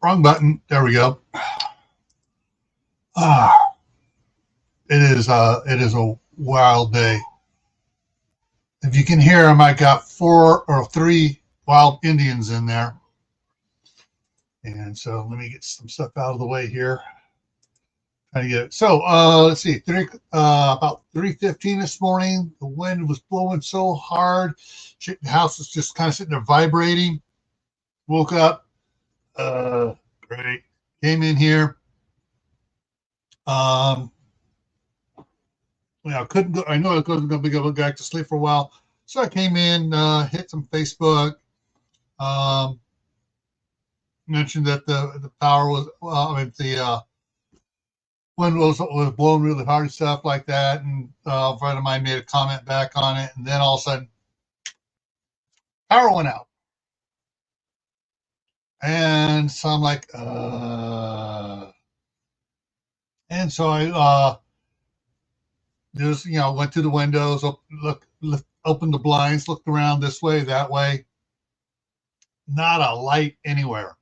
Wrong button. There we go. Ah, it is a wild day. If you can hear them, I got 4 or 3 wild Indians in there. And so let me get some stuff out of the way here. Trying to get it. So let's see, about 3:15 this morning. The wind was blowing so hard. The house was just kind of sitting there vibrating. Woke up. Great. Came in here. Couldn't go. I know I wasn't going to be able to go back to sleep for a while. So I came in, hit some Facebook. Mentioned that the power was, the wind was blowing really hard and stuff like that. And a friend of mine made a comment back on it. And then all of a sudden, power went out. And so I'm like, and so I just, went to the windows, opened the blinds, looked around this way, that way. Not a light anywhere.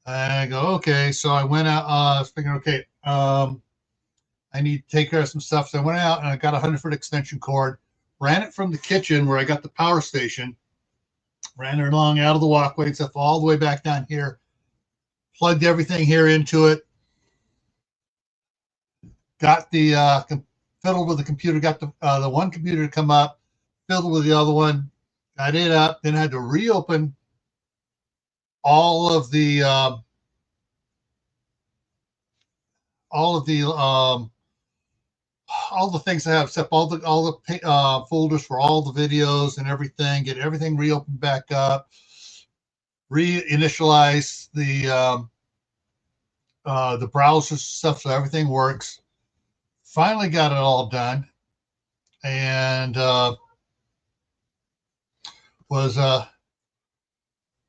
And I go, okay. So I went out, I was thinking, okay, I need to take care of some stuff. So I went out and I got a 100-foot extension cord, ran it from the kitchen where I got the power station, ran it along out of the walkway and stuff all the way back down here, plugged everything here into it, got the fiddled with the computer, got the one computer to come up, fiddled with the other one, got it up, then I had to reopen all of the things I have, except all the folders for all the videos and everything, get everything reopened back up, reinitialize the browser stuff so everything works. Finally got it all done, and now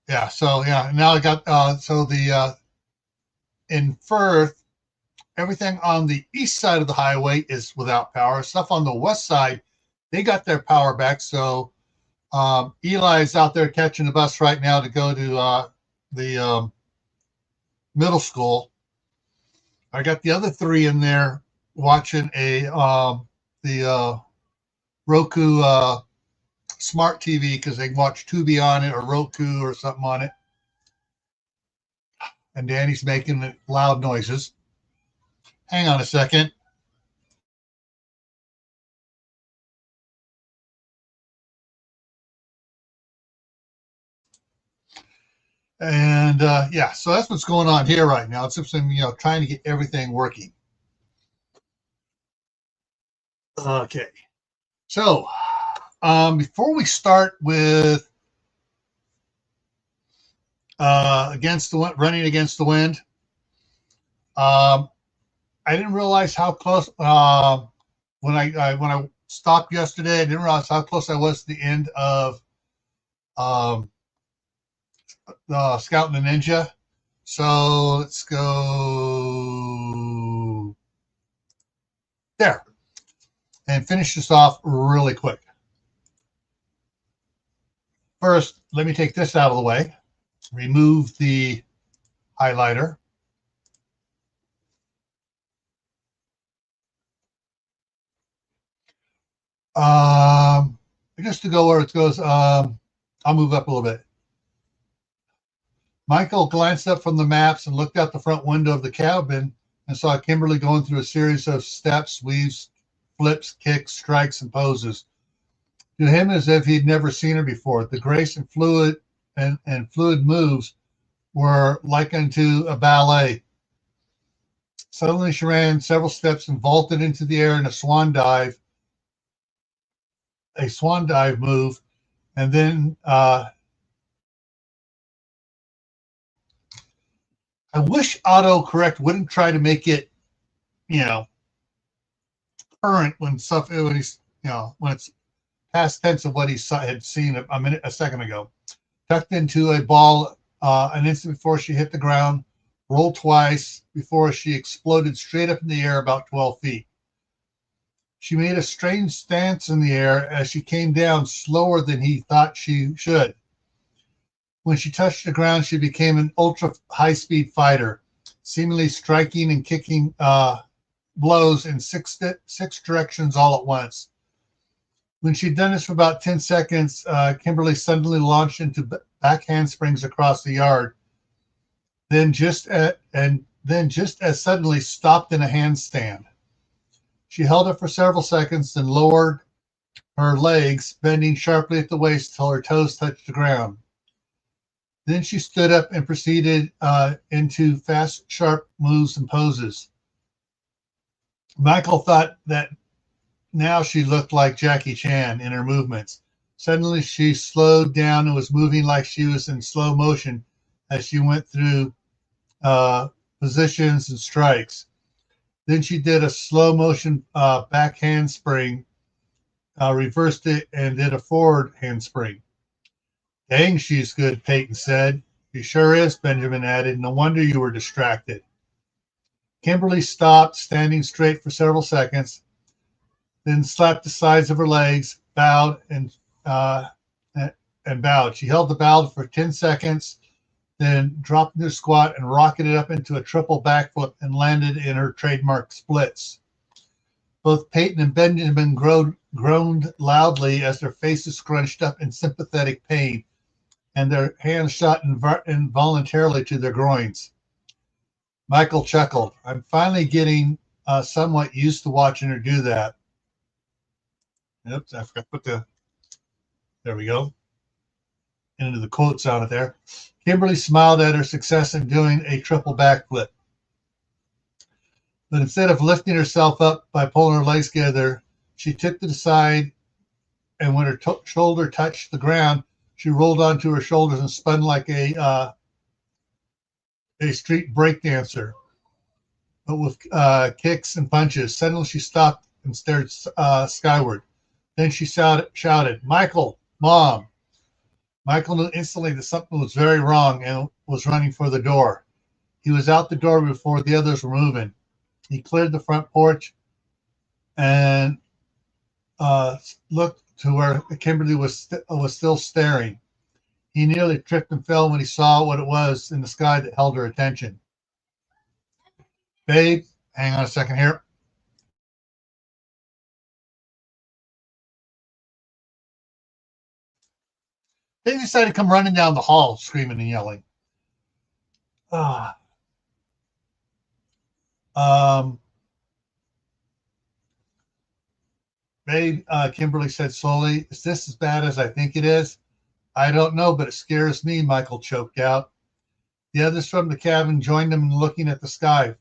I got in Firth, everything on the east side of the highway is without power. Stuff on the west side, they got their power back. So Eli's out there catching the bus right now to go to the middle school. I got the other 3 in there watching the Roku smart TV because they can watch Tubi on it or Roku or something on it. And Danny's making loud noises. Hang on a second. And so that's what's going on here right now. It's just trying to get everything working. Okay. So before we start with running against the wind, I didn't realize how close when I stopped yesterday. I didn't realize how close I was to the end of Scout and the Ninja. So let's go there and finish this off really quick. First, let me take this out of the way. Remove the highlighter. Just to go where it goes, I'll move up a little bit. Michael glanced up from the maps and looked out the front window of the cabin and saw Kimberly going through a series of steps, weaves, flips, kicks, strikes, and poses. To him, as if he'd never seen her before, the grace and fluid moves were likened to a ballet. Suddenly, she ran several steps and vaulted into the air in a swan dive move, and then I wish autocorrect wouldn't try to make it, current when it's past tense of what he had seen a second ago. Tucked into a ball an instant before she hit the ground, rolled twice before she exploded straight up in the air about 12 feet. She made a strange stance in the air as she came down slower than he thought she should. When she touched the ground, she became an ultra high-speed fighter, seemingly striking and kicking blows in six directions all at once. When she'd done this for about 10 seconds, Kimberly suddenly launched into back handsprings across the yard, then just as suddenly stopped in a handstand. She held it for several seconds, then lowered her legs, bending sharply at the waist till her toes touched the ground. Then she stood up and proceeded into fast, sharp moves and poses. Michael thought that now she looked like Jackie Chan in her movements. Suddenly she slowed down and was moving like she was in slow motion as she went through positions and strikes. Then she did a slow motion back handspring, reversed it, and did a forward handspring. Dang, she's good, Peyton said. She sure is, Benjamin added. No wonder you were distracted. Kimberly stopped, standing straight for several seconds, then slapped the sides of her legs, bowed, and bowed. She held the bow for 10 seconds, then dropped into a squat and rocketed up into a triple backflip and landed in her trademark splits. Both Peyton and Benjamin groaned loudly as their faces scrunched up in sympathetic pain, and their hands shot involuntarily to their groins. Michael chuckled. I'm finally getting somewhat used to watching her do that. Oops, I forgot to put there we go. Into the quotes on it there. Kimberly smiled at her success in doing a triple backflip. But instead of lifting herself up by pulling her legs together, she tipped to the side, and when her shoulder touched the ground, she rolled onto her shoulders and spun like a street breakdancer, but with kicks and punches. Suddenly she stopped and stared skyward. Then she shouted, Michael, Mom. Michael knew instantly that something was very wrong and was running for the door. He was out the door before the others were moving. He cleared the front porch and looked to where Kimberly was still staring. He nearly tripped and fell when he saw what it was in the sky that held her attention. Babe, hang on a second here. They decided to come running down the hall, screaming and yelling. Babe, Kimberly said slowly, is this as bad as I think it is? I don't know, but it scares me, Michael choked out. The others from the cabin joined them in looking at the sky.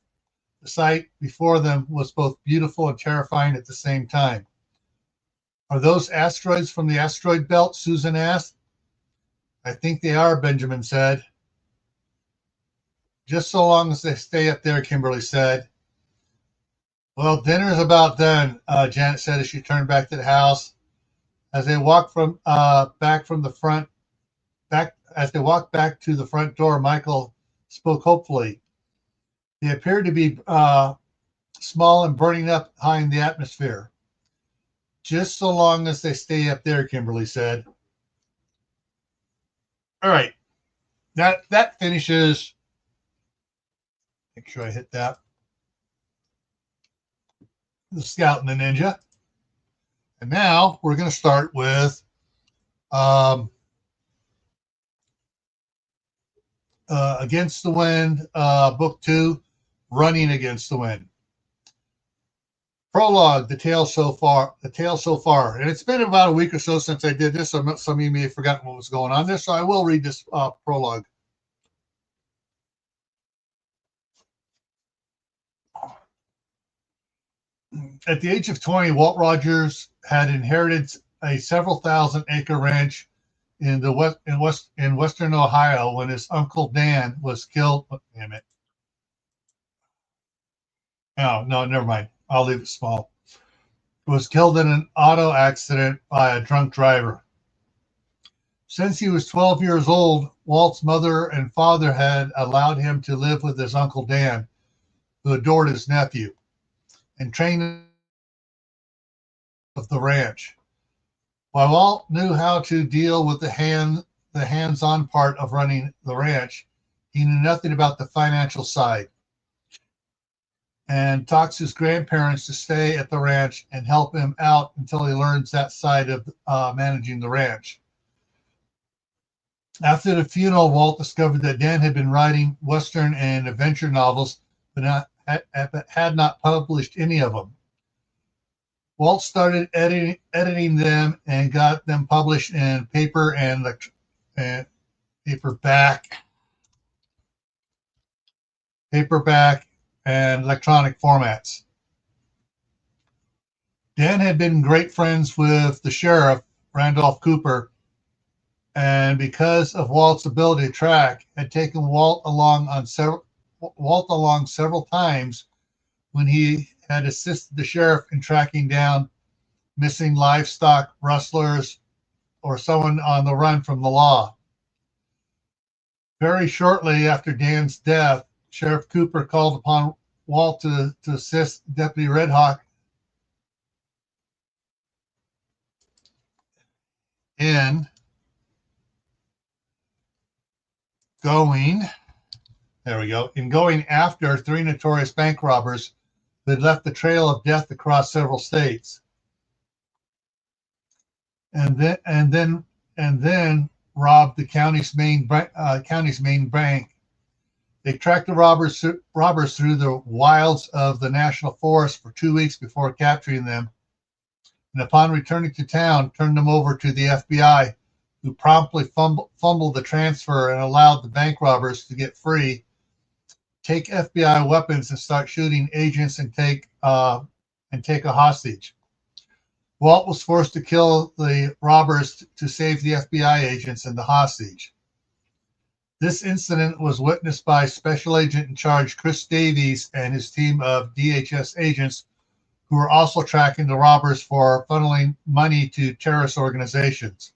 The sight before them was both beautiful and terrifying at the same time. Are those asteroids from the asteroid belt? Susan asked. I think they are, Benjamin said. Just so long as they stay up there, Kimberly said. Well, dinner's about done, Janet said as she turned back to the house. As they walked back to the front door, Michael spoke hopefully. They appeared to be small and burning up high in the atmosphere. Just so long as they stay up there, Kimberly said. All right. That finishes. Make sure I hit that. The Scout and the Ninja. And now we're going to start with Against the Wind, Book 2, Running Against the Wind. Prologue, the tale so far. And it's been about a week or so since I did this, so some of you may have forgotten what was going on there, so I will read this prologue. At the age of 20, Walt Rogers had inherited a several thousand acre ranch in western Ohio when his uncle Dan was killed. Oh, damn it. No, never mind. I'll leave it small. Was killed in an auto accident by a drunk driver. Since he was 12 years old, Walt's mother and father had allowed him to live with his Uncle Dan, who adored his nephew, and trained him of the ranch. While Walt knew how to deal with the the hands-on part of running the ranch. He knew nothing about the financial side, and talks his grandparents to stay at the ranch and help him out until he learns that side of managing the ranch. After the funeral, Walt discovered that Dan had been writing Western and adventure novels, but had not published any of them. Walt started editing them and got them published in paper and paperback and electronic formats. Dan had been great friends with the sheriff, Randolph Cooper, and because of Walt's ability to track, had taken Walt along several times when he had assisted the sheriff in tracking down missing livestock, rustlers, or someone on the run from the law. Very shortly after Dan's death, Sheriff Cooper called upon Walt to assist Deputy Red Hawk in going after three notorious bank robbers who had left the trail of death across several states, and then robbed the county's main bank. They tracked the robbers through the wilds of the national forest for 2 weeks before capturing them, and upon returning to town, turned them over to the FBI, who promptly fumbled the transfer and allowed the bank robbers to get free, take FBI weapons, and start shooting agents and take a hostage. Walt was forced to kill the robbers to save the FBI agents and the hostage. This incident was witnessed by Special Agent in Charge Chris Davies and his team of DHS agents, who were also tracking the robbers for funneling money to terrorist organizations.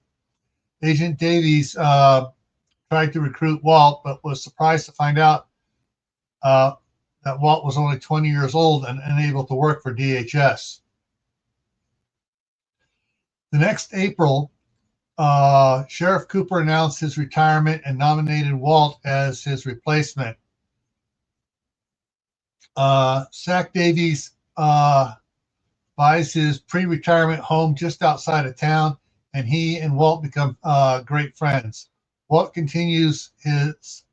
Agent Davies tried to recruit Walt, but was surprised to find out that Walt was only 20 years old and unable to work for DHS. The next April, Sheriff Cooper announced his retirement and nominated Walt as his replacement. Sac Davies buys his pre-retirement home just outside of town, and he and Walt become great friends. Walt continues his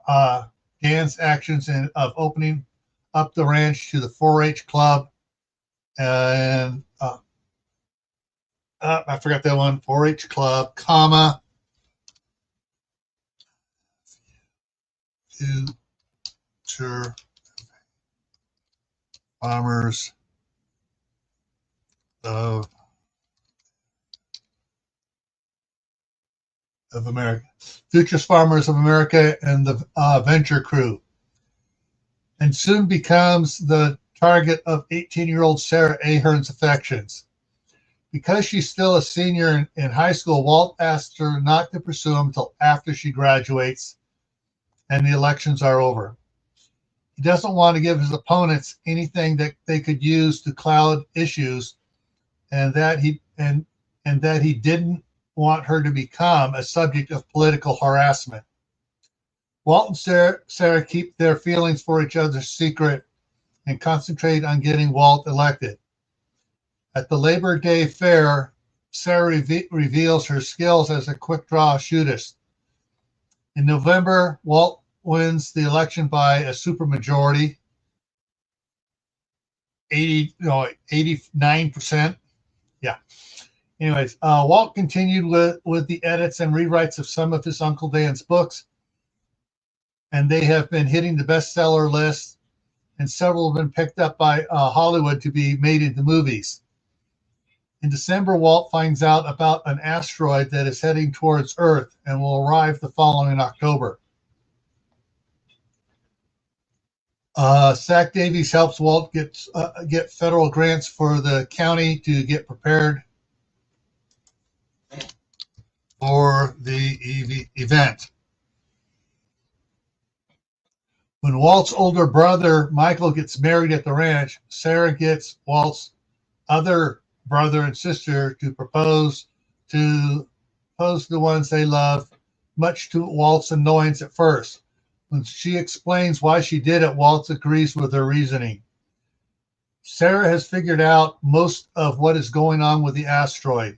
Dan's actions of opening up the ranch to the 4-H club, and I forgot that one, 4-H club, future farmers of America, Futures Farmers of America, and the Venture Crew, and soon becomes the target of 18-year-old Sarah Ahern's affections. Because she's still a senior in high school, Walt asked her not to pursue him until after she graduates and the elections are over. He doesn't want to give his opponents anything that they could use to cloud issues, and that he didn't want her to become a subject of political harassment. Walt and Sarah keep their feelings for each other secret and concentrate on getting Walt elected. At the Labor Day fair, Sarah reveals her skills as a quick draw shootist. In November, Walt wins the election by a supermajority, 89%. Yeah. Anyways, Walt continued with the edits and rewrites of some of his Uncle Dan's books, and they have been hitting the bestseller list, and several have been picked up by Hollywood to be made into movies. In December, Walt finds out about an asteroid that is heading towards Earth and will arrive the following October. Sac Davies helps Walt get federal grants for the county to get prepared for the event. When Walt's older brother, Michael, gets married at the ranch, Sarah gets Walt's other brother and sister to propose to the ones they love, much to Walt's annoyance at first. When she explains why she did it, Walt agrees with her reasoning. Sarah has figured out most of what is going on with the asteroid.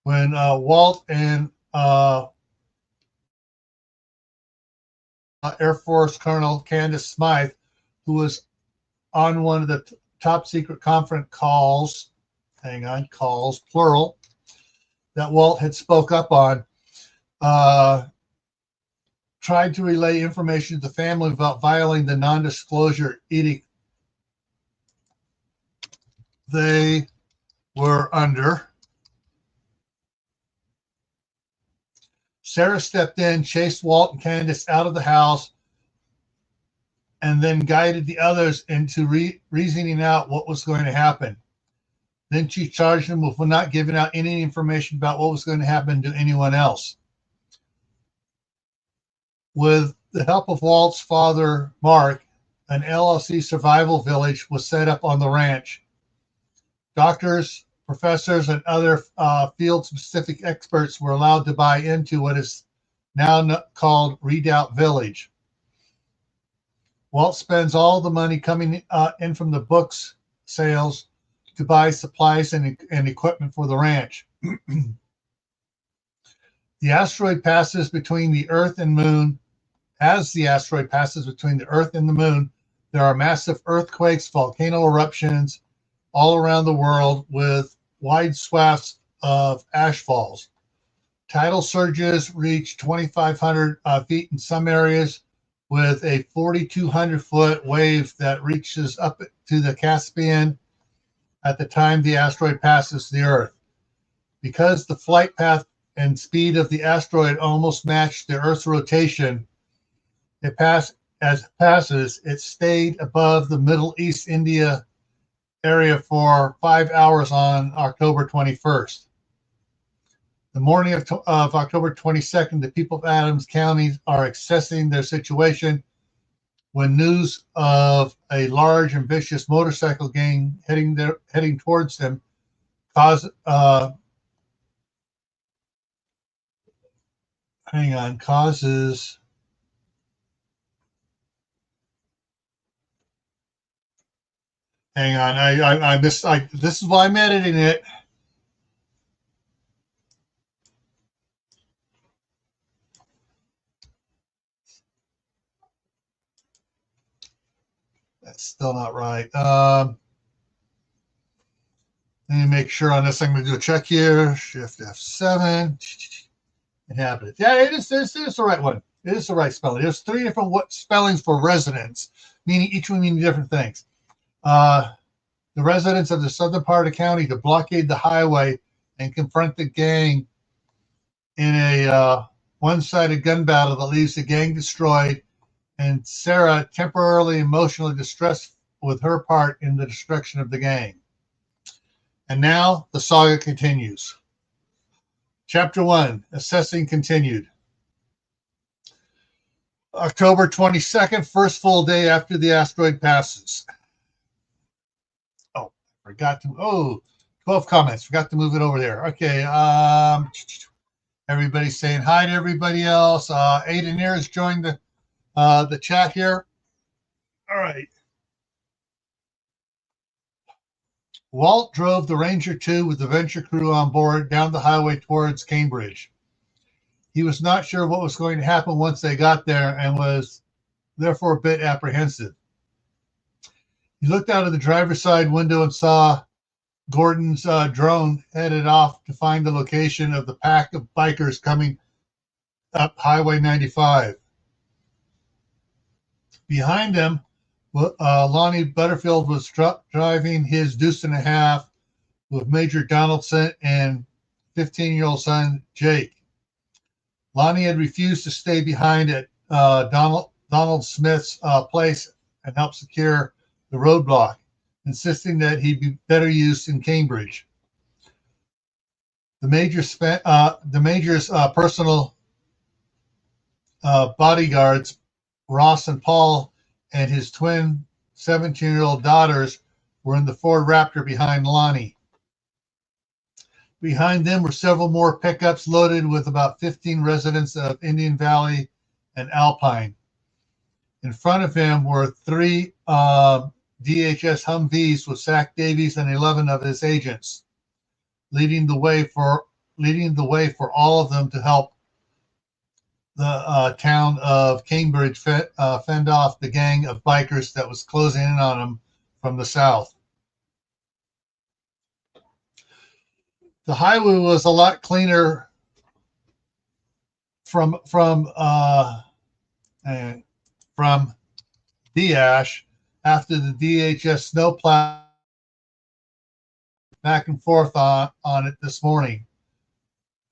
When Walt and Air Force Colonel Candace Smythe, who was on one of the top secret conference calls, calls, plural, that Walt had spoke up on, tried to relay information to the family about violating the non-disclosure edict they were under. Sarah stepped in, chased Walt and Candace out of the house, and then guided the others into reasoning out what was going to happen. Then she charged them with not giving out any information about what was going to happen to anyone else. With the help of Walt's father, Mark, an LLC survival village was set up on the ranch. Doctors, professors, and other field-specific experts were allowed to buy into what is now called Redoubt Village. Walt spends all the money coming in from the books sales to buy supplies and equipment for the ranch. The asteroid passes between the Earth and Moon. As the asteroid passes between the Earth and the Moon, there are massive earthquakes, volcano eruptions all around the world with wide swaths of ash falls. Tidal surges reach 2,500 feet in some areas, with a 4,200-foot wave that reaches up to the Caspian at the time the asteroid passes the Earth. Because the flight path and speed of the asteroid almost match the Earth's rotation, as it passes, it stayed above the Middle East India area for 5 hours on October 21st. The morning of October 22nd, the people of Adams County are assessing their situation when news of a large and vicious motorcycle gang heading towards them causes hang on, I missed. This is why I'm editing it. That's still not right. Let me make sure on this. I'm going to do a check here. Shift F7. Inhabit it. Yeah, it is the right one. It is the right spelling. There's 3 different spellings for residents, meaning each one meaning different things. The residents of the southern part of the county to blockade the highway and confront the gang in a one-sided gun battle that leaves the gang destroyed and Sarah temporarily emotionally distressed with her part in the destruction of the gang. And now the saga continues. Chapter 1, Assessing continued. October 22nd, first full day after the asteroid passes. Forgot to, 12 comments. Forgot to move it over there. Okay. Everybody's saying hi to everybody else. Aiden here has joined the chat here. All right. Walt drove the Ranger 2 with the Venture crew on board down the highway towards Cambridge. He was not sure what was going to happen once they got there and was therefore a bit apprehensive. He looked out of the driver's side window and saw Gordon's drone headed off to find the location of the pack of bikers coming up Highway 95. Behind him, Lonnie Butterfield was driving his Deuce and a Half with Major Donaldson and 15-year-old son Jake. Lonnie had refused to stay behind at Donald Smith's place and help secure the roadblock, insisting that he be better used in Cambridge. The Major's personal bodyguards, Ross and Paul, and his twin 17-year-old daughters were in the Ford Raptor behind Lonnie. Behind them were several more pickups loaded with about 15 residents of Indian Valley and Alpine. In front of him were three DHS Humvees with Sac Davies and 11 of his agents, leading the way for all of them to help the town of Cambridge fend off the gang of bikers that was closing in on them from the south. The highway was a lot cleaner from D-Ash after the DHS snowplow back and forth on it this morning.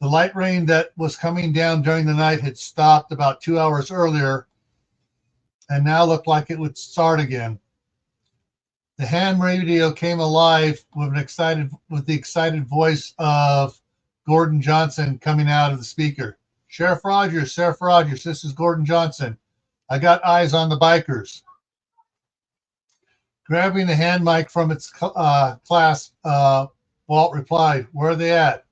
The light rain that was coming down during the night had stopped about 2 hours earlier and now looked like it would start again. The ham radio came alive with the excited voice of Gordon Johnson coming out of the speaker. Sheriff Rogers, this is Gordon Johnson. I got eyes on the bikers. Grabbing the hand mic from its clasp, Walt replied, "Where are they at?"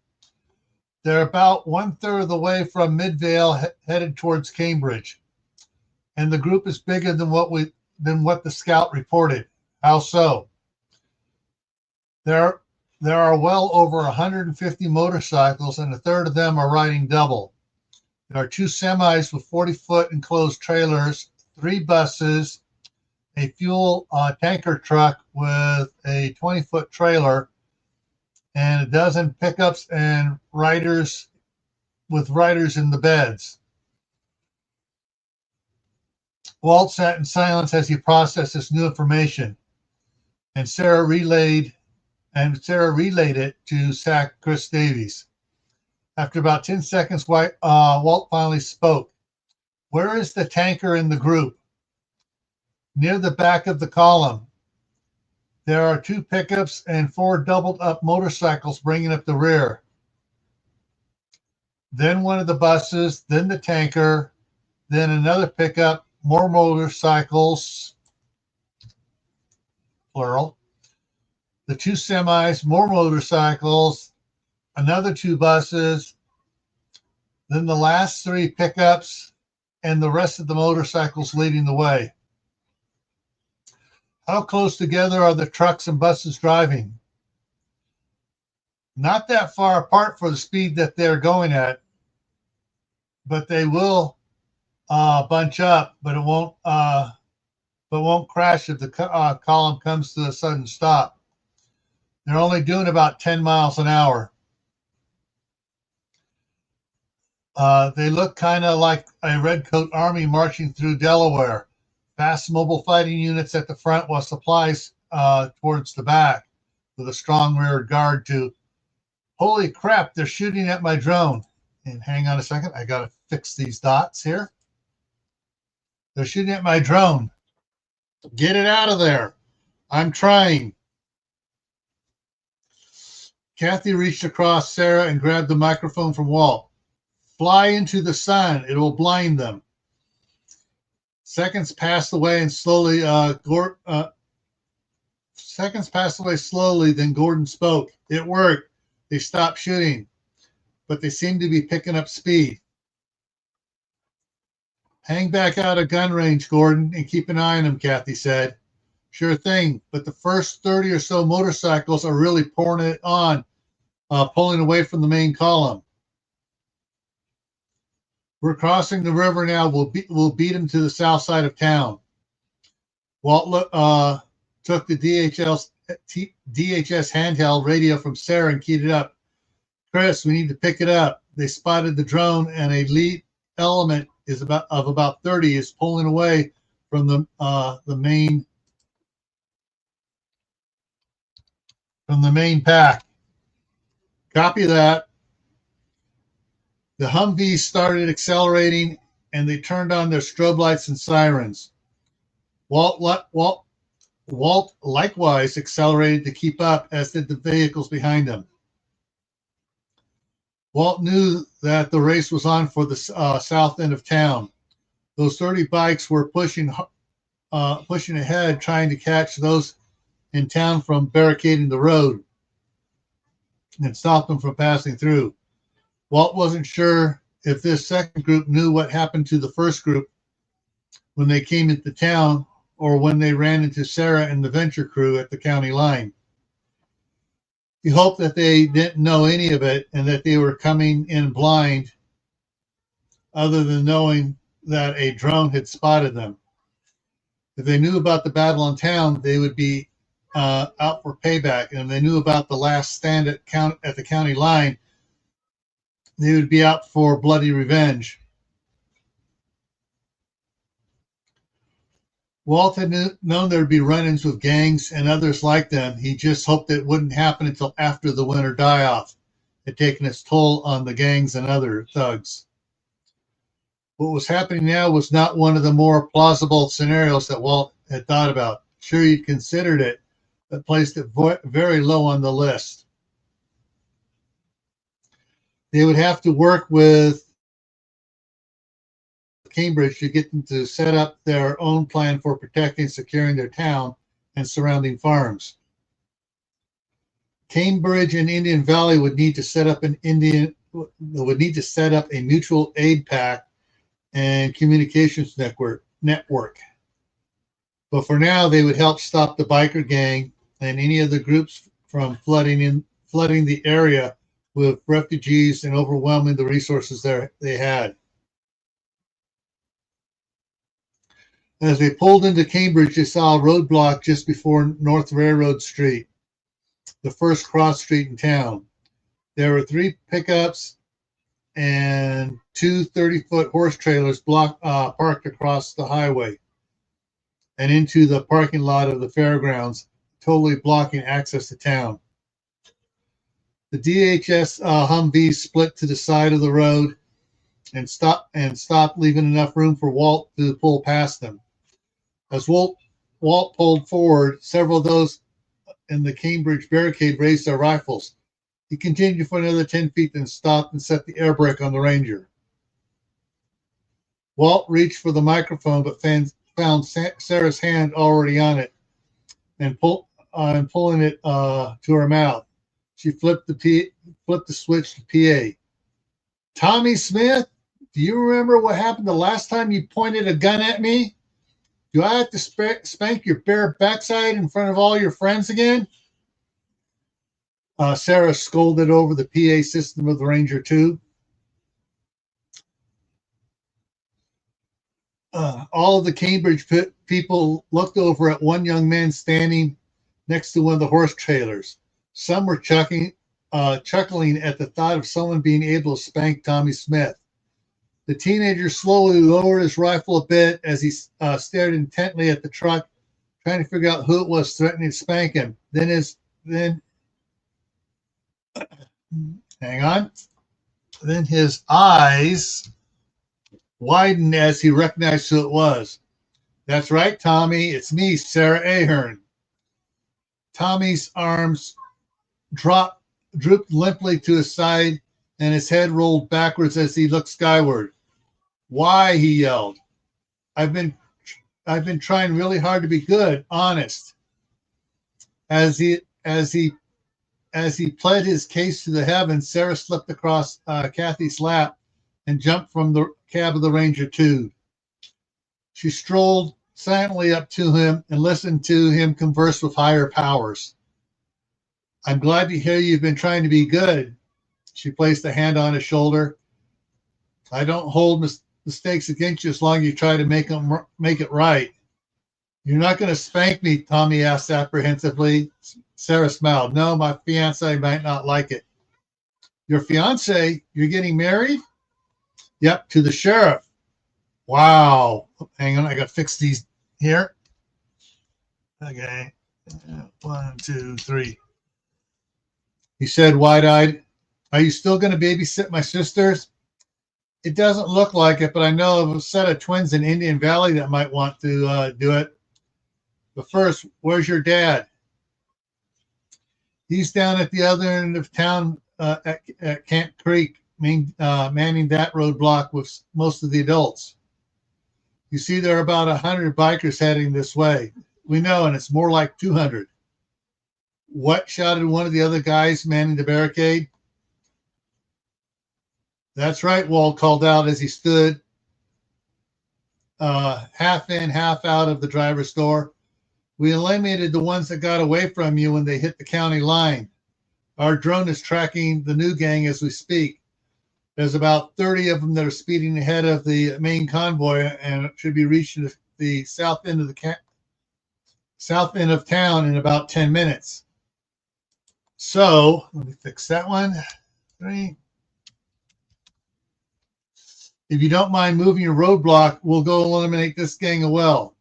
"They're about 1/3 of the way from Midvale, headed towards Cambridge, and the group is bigger than what the scout reported." "How so?" There are well over 150 motorcycles, and 1/3 of them are riding double. There are 2 semis with 40-foot enclosed trailers, 3 buses, a fuel tanker truck with a 20-foot trailer, and a dozen pickups and riders in the beds. Walt sat in silence as he processed this new information, and Sarah relayed it to Sac Chris Davies. After about 10 seconds, Walt finally spoke. "Where is the tanker in the group?" "Near the back of the column. There are 2 pickups and 4 doubled up motorcycles bringing up the rear. Then one of the buses, then the tanker, then another pickup, more motorcycles, plural, the 2 semis, more motorcycles, another 2 buses, then the last 3 pickups, and the rest of the motorcycles leading the way." "How close together are the trucks and buses driving?" "Not that far apart for the speed that they're going at, but they will bunch up, but won't crash if the column comes to a sudden stop. They're only doing about 10 miles an hour. They look kind of like a redcoat army marching through Delaware. Fast mobile fighting units at the front while supplies towards the back with a strong rear guard to, holy crap, they're shooting at my drone." And hang on a second, I got to fix these dots here. "They're shooting at my drone. Get it out of there. I'm trying." Kathy reached across Sarah and grabbed the microphone from Walt. "Fly into the sun. It will blind them." Seconds passed away slowly, then Gordon spoke. "It worked. They stopped shooting, but they seem to be picking up speed." "Hang back out of gun range, Gordon, and keep an eye on them," Kathy said. "Sure thing, but the first 30 or so motorcycles are really pouring it on, pulling away from the main column. We're crossing the river now. We'll beat them to the south side of town." Walt took the DHS handheld radio from Sarah and keyed it up. "Chris, we need to pick it up. They spotted the drone, and a lead element of about 30 is pulling away from the main pack." "Copy that." The Humvees started accelerating, and they turned on their strobe lights and sirens. Walt likewise accelerated to keep up, as did the vehicles behind him. Walt knew that the race was on for the south end of town. Those 30 bikes were pushing ahead, trying to catch those in town from barricading the road. and stopped them from passing through. Walt wasn't sure if this second group knew what happened to the first group when they came into town or when they ran into Sarah and the venture crew at the county line. He hoped that they didn't know any of it and that they were coming in blind, other than knowing that a drone had spotted them. If they knew about the battle in town, they would be out for payback. And if they knew about the last stand at the county line, they would be out for bloody revenge. Walt had known there would be run-ins with gangs and others like them. He just hoped it wouldn't happen until after the winter die-off had taken its toll on the gangs and other thugs. What was happening now was not one of the more plausible scenarios that Walt had thought about. Sure, he'd considered it, but placed it very low on the list. They would have to work with Cambridge to get them to set up their own plan for protecting and securing their town and surrounding farms. Cambridge and Indian Valley would need to set up a mutual aid pact and communications network. But for now, they would help stop the biker gang and any other groups from flooding the area with refugees and overwhelming the resources they had. As they pulled into Cambridge, they saw a roadblock just before North Railroad Street, the first cross street in town. There were 3 pickups and 2 30-foot horse trailers parked across the highway and into the parking lot of the fairgrounds, totally blocking access to town. The DHS Humvees split to the side of the road and stopped, leaving enough room for Walt to pull past them. As Walt pulled forward, several of those in the Cambridge barricade raised their rifles. He continued for another 10 feet, then stopped and set the air brake on the Ranger. Walt reached for the microphone, but found Sarah's hand already on it and pulling it to her mouth. She flipped the switch to PA. Tommy Smith, do you remember what happened the last time you pointed a gun at me? Do I have to spank your bare backside in front of all your friends again? Sarah scolded over the PA system of the Ranger 2. All of the Cambridge people looked over at one young man standing next to one of the horse trailers. Some were chuckling at the thought of someone being able to spank Tommy Smith. The teenager slowly lowered his rifle a bit as he stared intently at the truck, trying to figure out who it was threatening to spank him. Then his eyes widened as he recognized who it was. That's right, Tommy. It's me, Sarah Ahern. Tommy's arms drooped limply to his side, and his head rolled backwards as he looked skyward. Why? He yelled. I've been trying really hard to be good, honest. As he pled his case to the heavens, Sarah slipped across Kathy's lap and jumped from the cab of the Ranger 2. She strolled silently up to him and listened to him converse with higher powers. I'm glad to hear you've been trying to be good. She placed a hand on his shoulder. I don't hold mistakes against you as long as you try to make it right. You're not going to spank me, Tommy asked apprehensively. Sarah smiled. No, my fiance might not like it. Your fiance? You're getting married? Yep, to the sheriff. Wow. Hang on, I got to fix these here. Okay. 1, 2, 3. He said, wide-eyed, are you still going to babysit my sisters? It doesn't look like it, but I know of a set of twins in Indian Valley that might want to do it. But first, where's your dad? He's down at the other end of town at Camp Creek, manning that roadblock with most of the adults. You see, there are about 100 bikers heading this way. We know, and it's more like 200. What shouted one of the other guys manning the barricade. That's right, Walt called out as he stood half in, half out of the driver's door. We eliminated the ones that got away from you when they hit the county line. Our drone is tracking the new gang as we speak. There's about 30 of them that are speeding ahead of the main convoy and it should be reaching the south end of town in about 10 minutes. So let me fix that one. 3. If you don't mind moving your roadblock, we'll go eliminate this gang as well.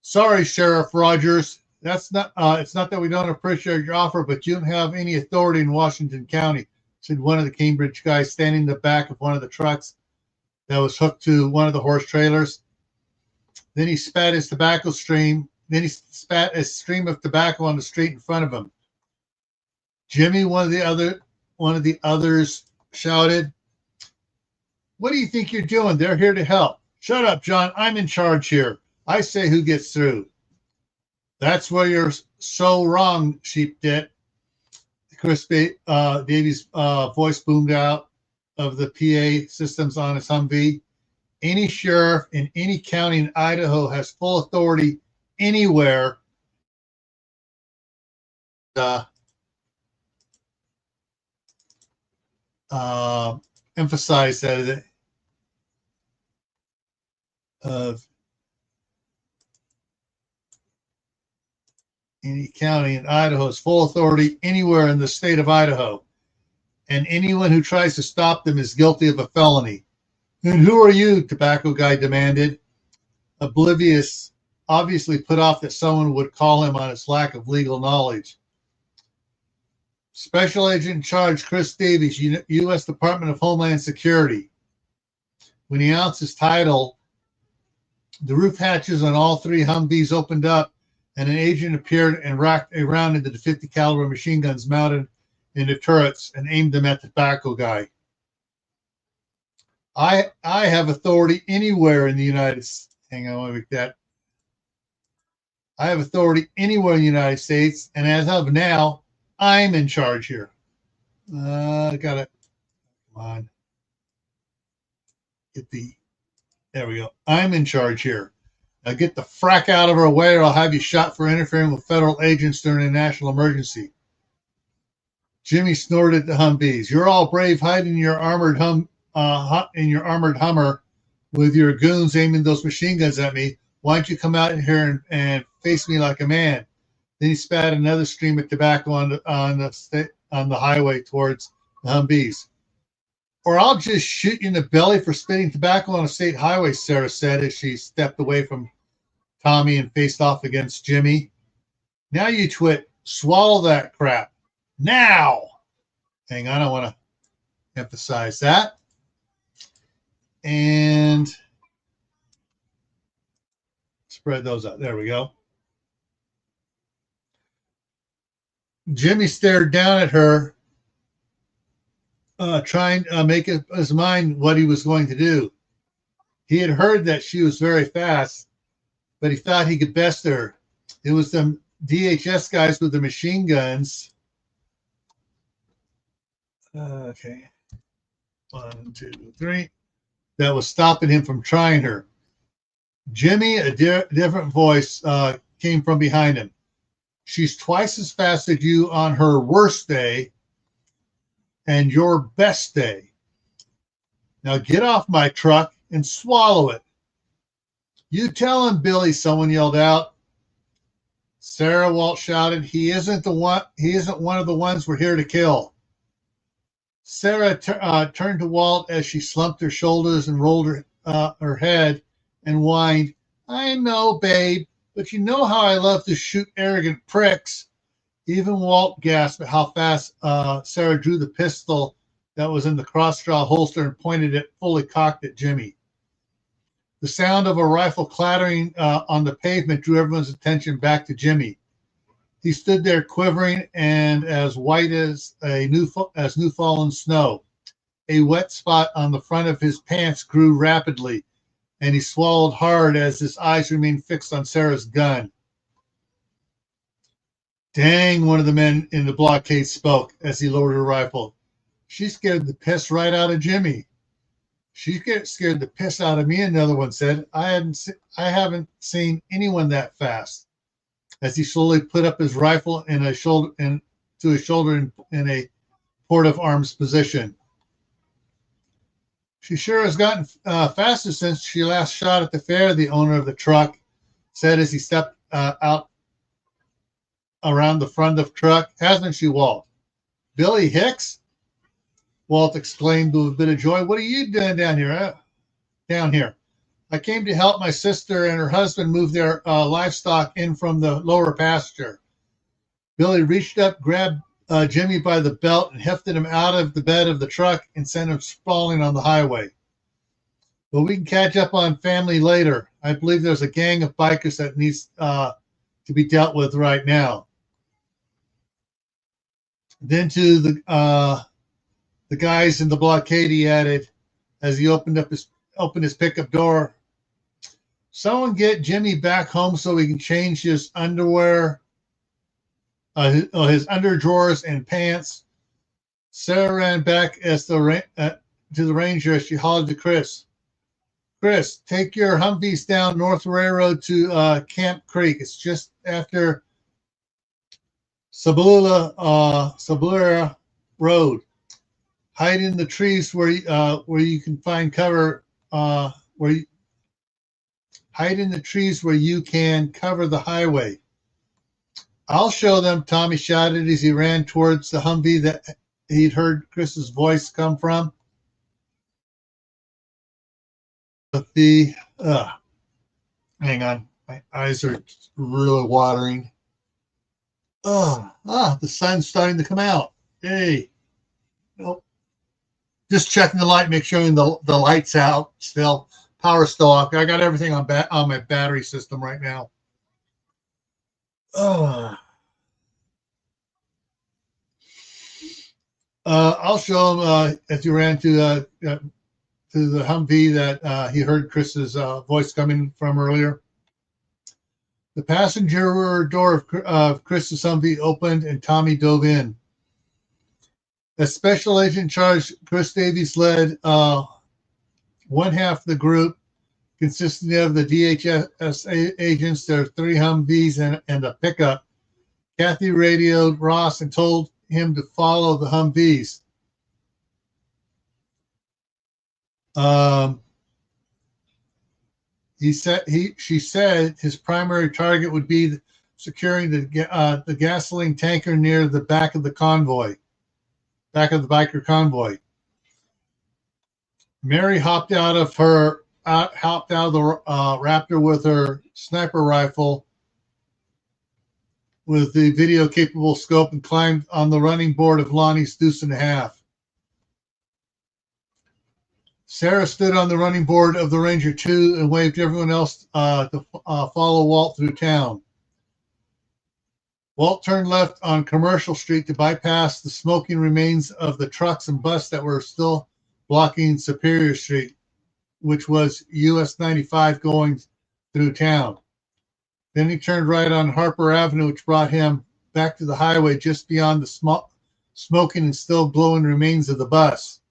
Sorry, Sheriff Rogers. That's not. It's not that we don't appreciate your offer, but you don't have any authority in Washington County," said one of the Cambridge guys standing in the back of one of the trucks that was hooked to one of the horse trailers. Then he spat his tobacco stream. Then he spat a stream of tobacco on the street in front of him. Jimmy, one of the others, shouted, "What do you think you're doing? They're here to help." "Shut up, John. I'm in charge here. I say who gets through." "That's where you're so wrong, Sheep Dit." Chris Davies' voice boomed out of the PA systems on his Humvee. "Any sheriff in any county in Idaho has full authority anywhere." Emphasize that any county in Idaho has full authority anywhere in the state of Idaho, and anyone who tries to stop them is guilty of a felony. "And who are you?" Tobacco Guy demanded, oblivious, obviously put off that someone would call him on his lack of legal knowledge. "Special Agent in Charge Chris Davies, U.S. Department of Homeland Security." When he announced his title, the roof hatches on all 3 Humvees opened up, and an agent appeared and racked a round into the 50 caliber machine guns mounted into turrets and aimed them at the Tobacco Guy. I have authority anywhere in the United States. Hang on, let me make that. "I have authority anywhere in the United States, and as of now, I'm in charge here." I got it. Come on. There we go. "I'm in charge here. Now get the frack out of our way or I'll have you shot for interfering with federal agents during a national emergency." Jimmy snorted at the Humvees. "You're all brave hiding in your armored Hummer with your goons aiming those machine guns at me. Why don't you come out in here and face me like a man?" Then he spat another stream of tobacco on the highway towards the Humvees. "Or I'll just shoot you in the belly for spitting tobacco on a state highway," Sarah said as she stepped away from Tommy and faced off against Jimmy. "Now you twit. Swallow that crap. Now!" Hang on, I want to emphasize that. And spread those out. There we go. Jimmy stared down at her, trying to make up his mind what he was going to do. He had heard that she was very fast, but he thought he could best her. It was them DHS guys with the machine guns. Okay. 1, 2, 3. That was stopping him from trying her. Jimmy, a different voice came from behind him. "She's twice as fast as you on her worst day and your best day. Now get off my truck and swallow it." "You tell him, Billy," someone yelled out. "Sarah," Walt shouted, He isn't one of the ones we're here to kill." Sarah turned to Walt as she slumped her shoulders and rolled her head and whined, "I know, babe, but you know how I love to shoot arrogant pricks." Even Walt gasped at how fast Sarah drew the pistol that was in the cross-draw holster and pointed it fully cocked at Jimmy. The sound of a rifle clattering on the pavement drew everyone's attention back to Jimmy. He stood there quivering and as white as new fallen snow. A wet spot on the front of his pants grew rapidly, and he swallowed hard as his eyes remained fixed on Sarah's gun. Dang, one of the men in the blockade spoke as he lowered her rifle. She scared the piss right out of Jimmy. She scared the piss out of me, another one said. I haven't seen anyone that fast. As he slowly put up his rifle to his shoulder in a port of arms position. She sure has gotten faster since she last shot at the fair, the owner of the truck said as he stepped out around the front of the truck. Hasn't she, Walt? Billy Hicks? Walt exclaimed with a bit of joy. What are you doing down here? Down here. I came to help my sister and her husband move their livestock in from the lower pasture. Billy reached up, grabbed Jimmy by the belt, and hefted him out of the bed of the truck and sent him sprawling on the highway. But we can catch up on family later. I believe there's a gang of bikers that needs to be dealt with right now. Then to the guys in the blockade, he added, as he opened his pickup door, someone get Jimmy back home so he can change his underwear, his underdrawers and pants. Sarah ran back to the ranger as she hollered to Chris. Chris, take your Humvees down North Railroad to Camp Creek. It's just after Sabula Road. Hide in the trees where you can find cover. Hide in the trees where you can cover the highway. I'll show them, Tommy shouted as he ran towards the Humvee that he'd heard Chris's voice come from. But hang on, my eyes are really watering. The sun's starting to come out. Hey, nope. Just checking the light, make sure the light's out still. Power's still off. I got everything on my battery system right now. I'll show him as he ran to the Humvee that he heard Chris's voice coming from earlier. The passenger door of Chris's Humvee opened and Tommy dove in. As Special Agent in Charge, Chris Davies led one half of the group, consisting of the DHS agents, their 3 Humvees, and a pickup. Kathy radioed Ross and told him to follow the Humvees. She said his primary target would be securing the gasoline tanker near the back of the biker convoy. Mary hopped out of the Raptor with her sniper rifle with the video capable scope and climbed on the running board of Lonnie's Deuce and a Half. Sarah stood on the running board of the Ranger 2 and waved everyone else to follow Walt through town. Walt turned left on Commercial Street to bypass the smoking remains of the trucks and bus that were still blocking Superior Street, which was US 95 going through town. Then he turned right on Harper Avenue, which brought him back to the highway just beyond the smoking and still glowing remains of the bus.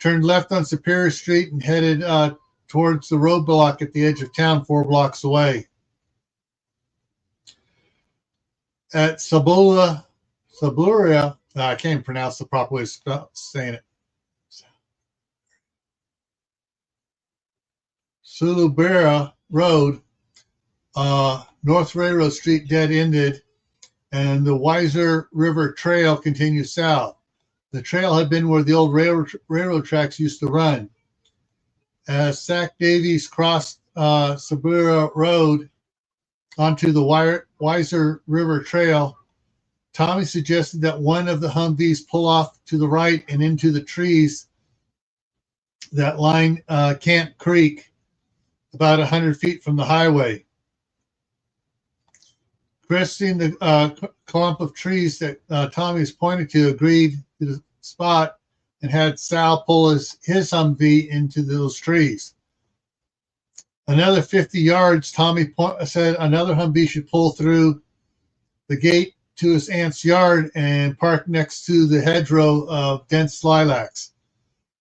Turned left on Superior Street and headed towards the roadblock at the edge of town 4 blocks away. At Saburia, I can't even pronounce the proper way of saying it. Sulubera Road, North Railroad Street dead-ended, and the Weiser River Trail continued south. The trail had been where the old railroad tracks used to run. As Sac Davies crossed Sabura Road onto the Weiser River Trail, Tommy suggested that one of the Humvees pull off to the right and into the trees that line Camp Creek, about 100 feet from the highway. Chris, seeing the clump of trees that Tommy was pointing to, agreed to the spot and had Sal pull his Humvee into those trees. Another 50 yards, Tommy said another Humvee should pull through the gate to his aunt's yard and parked next to the hedgerow of dense lilacs.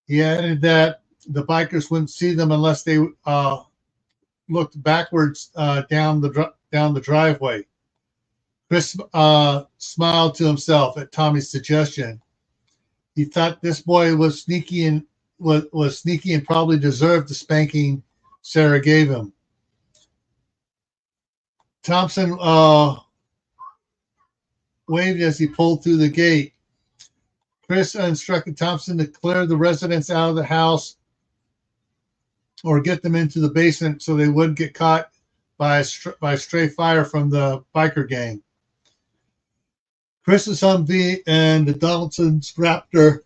He added that the bikers wouldn't see them unless they looked backwards down the driveway. Chris smiled to himself at Tommy's suggestion. He thought this boy was sneaky and was sneaky and probably deserved the spanking Sarah gave him. Thompson waved as he pulled through the gate. Chris instructed Thompson to clear the residents out of the house or get them into the basement so they wouldn't get caught by stray fire from the biker gang. Chris's Humvee and the Donaldson's Raptor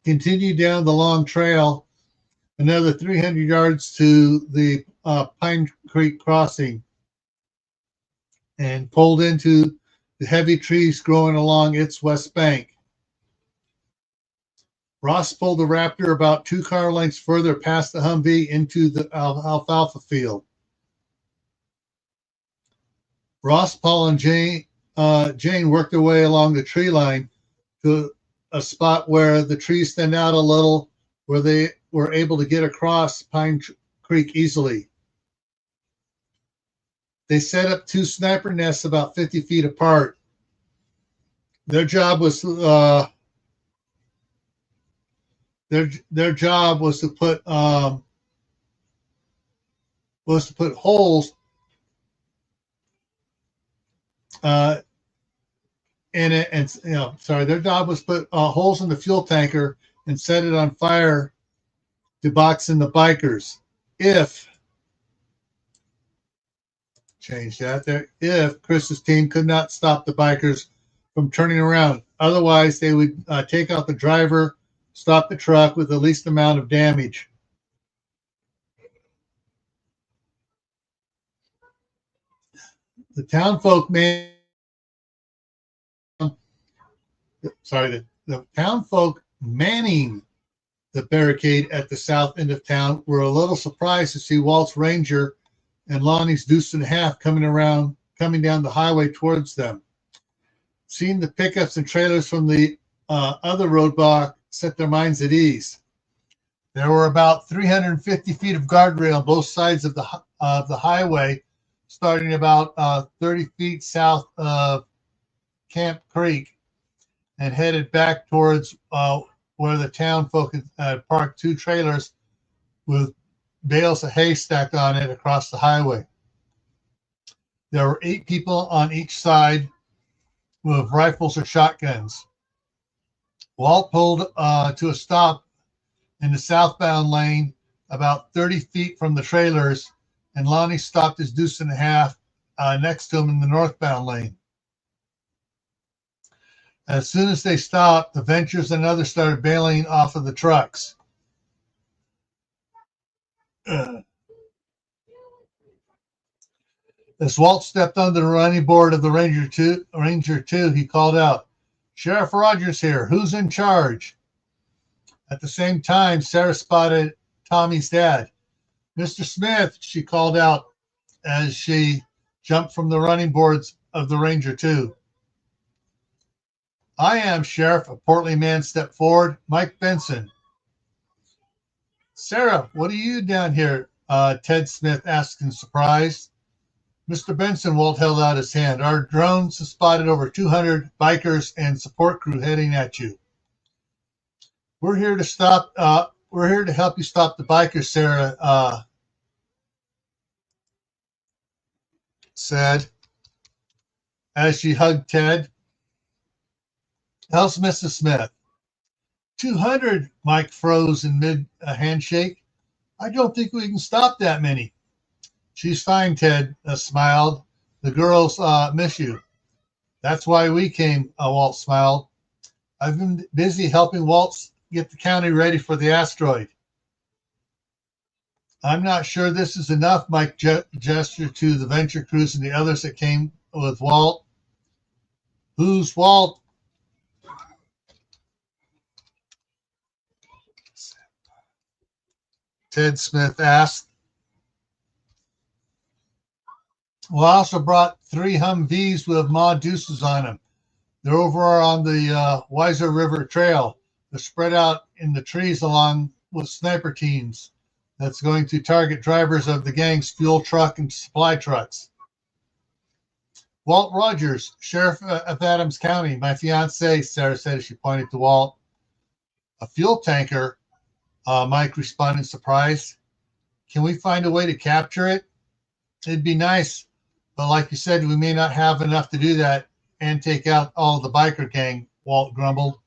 continued down the long trail another 300 yards to the Pine Creek crossing and pulled into the heavy trees growing along its west bank. Ross pulled the Raptor about 2 car lengths further past the Humvee into the alfalfa field. Ross, Paul, and Jane worked their way along the tree line to a spot where the trees stand out a little, where they were able to get across Pine Creek easily. They set up 2 sniper nests about 50 feet apart. Their job was to put holes in it, and their job was to put holes in the fuel tanker and set it on fire to box in the bikers. If Chris's team could not stop the bikers from turning around. Otherwise, they would take out the driver, stop the truck with the least amount of damage. The townfolk manning the barricade at the south end of town were a little surprised to see Walt's Ranger and Lonnie's Deuce and a Half coming down the highway towards them. Seeing the pickups and trailers from the other roadblock set their minds at ease. There were about 350 feet of guardrail on both sides of the highway, starting about 30 feet south of Camp Creek and headed back towards where the town folk had parked 2 trailers with bales of hay stacked on it across the highway. There were 8 people on each side with rifles or shotguns. Walt pulled to a stop in the southbound lane about 30 feet from the trailers, and Lonnie stopped his Deuce and a Half next to him in the northbound lane. As soon as they stopped, the Ventures and others started bailing off of the trucks. As Walt stepped under the running board of the Ranger 2, he called out, "Sheriff Rogers here. Who's in charge?" At the same time, Sarah spotted Tommy's dad. "Mr. Smith," she called out as she jumped from the running boards of the Ranger 2. "I am, Sheriff." A portly man stepped forward. "Mike Benson." "Sarah, what are you down here?" Ted Smith asked in surprise. "Mr. Benson," Walt held out his hand, "our drones have spotted over 200 bikers and support crew heading at you. We're here to help you stop the bikers," Sarah said as she hugged Ted. "How's Mrs. Smith?" 200, Mike froze in mid-handshake. "I don't think we can stop that many." "She's fine," Ted smiled. "The girls miss you." "That's why we came," Walt smiled. "I've been busy helping Walt get the county ready for the asteroid." "I'm not sure this is enough," Mike gestured to the Venture crews and the others that came with Walt. "Who's Walt?" Ted Smith asked. Well, I also brought 3 Humvees with Ma Deuces on them. They're over on the Weiser River Trail. They're spread out in the trees along with sniper teams that's going to target drivers of the gang's fuel truck and supply trucks. Walt Rogers, Sheriff of Adams County, my fiance, Sarah said as she pointed to Walt. A fuel tanker, Mike responded in surprise. Can we find a way to capture it? It'd be nice, but like you said, we may not have enough to do that and take out all of the biker gang, Walt grumbled.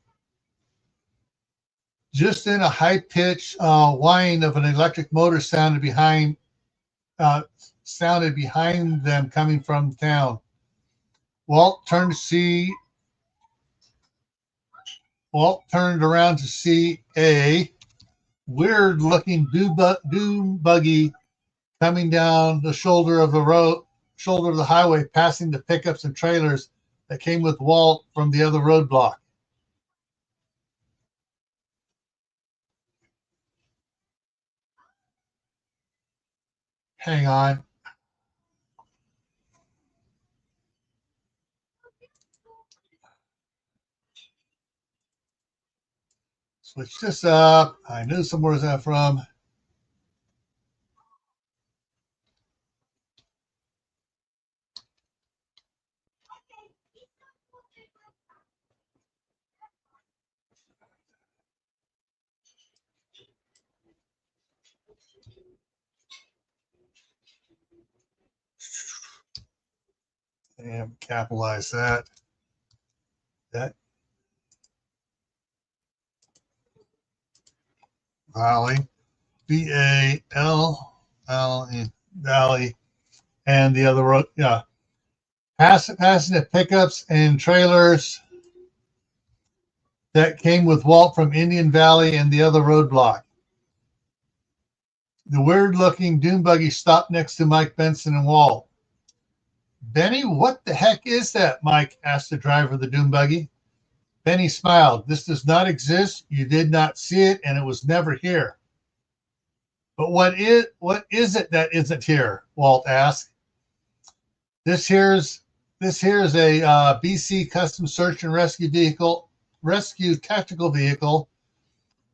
Just then, a high-pitched whine of an electric motor sounded behind them coming from town. Walt turned around to see a weird-looking dune buggy coming down the shoulder of the highway, passing the pickups and trailers that came with Walt from the other roadblock. Hang on. Switch this up. I knew somewhere was that from. And capitalize that. Valley, VALLE, Valley, and the other road, yeah, passing the pickups and trailers that came with Walt from Indian Valley and the other roadblock. The weird-looking dune buggy stopped next to Mike Benson and Walt. Benny, what the heck is that? Mike asked the driver of the dune buggy. Benny smiled. This does not exist. You did not see it, and it was never here. But what is it that isn't here? Walt asked. This here's a BC custom search and rescue tactical vehicle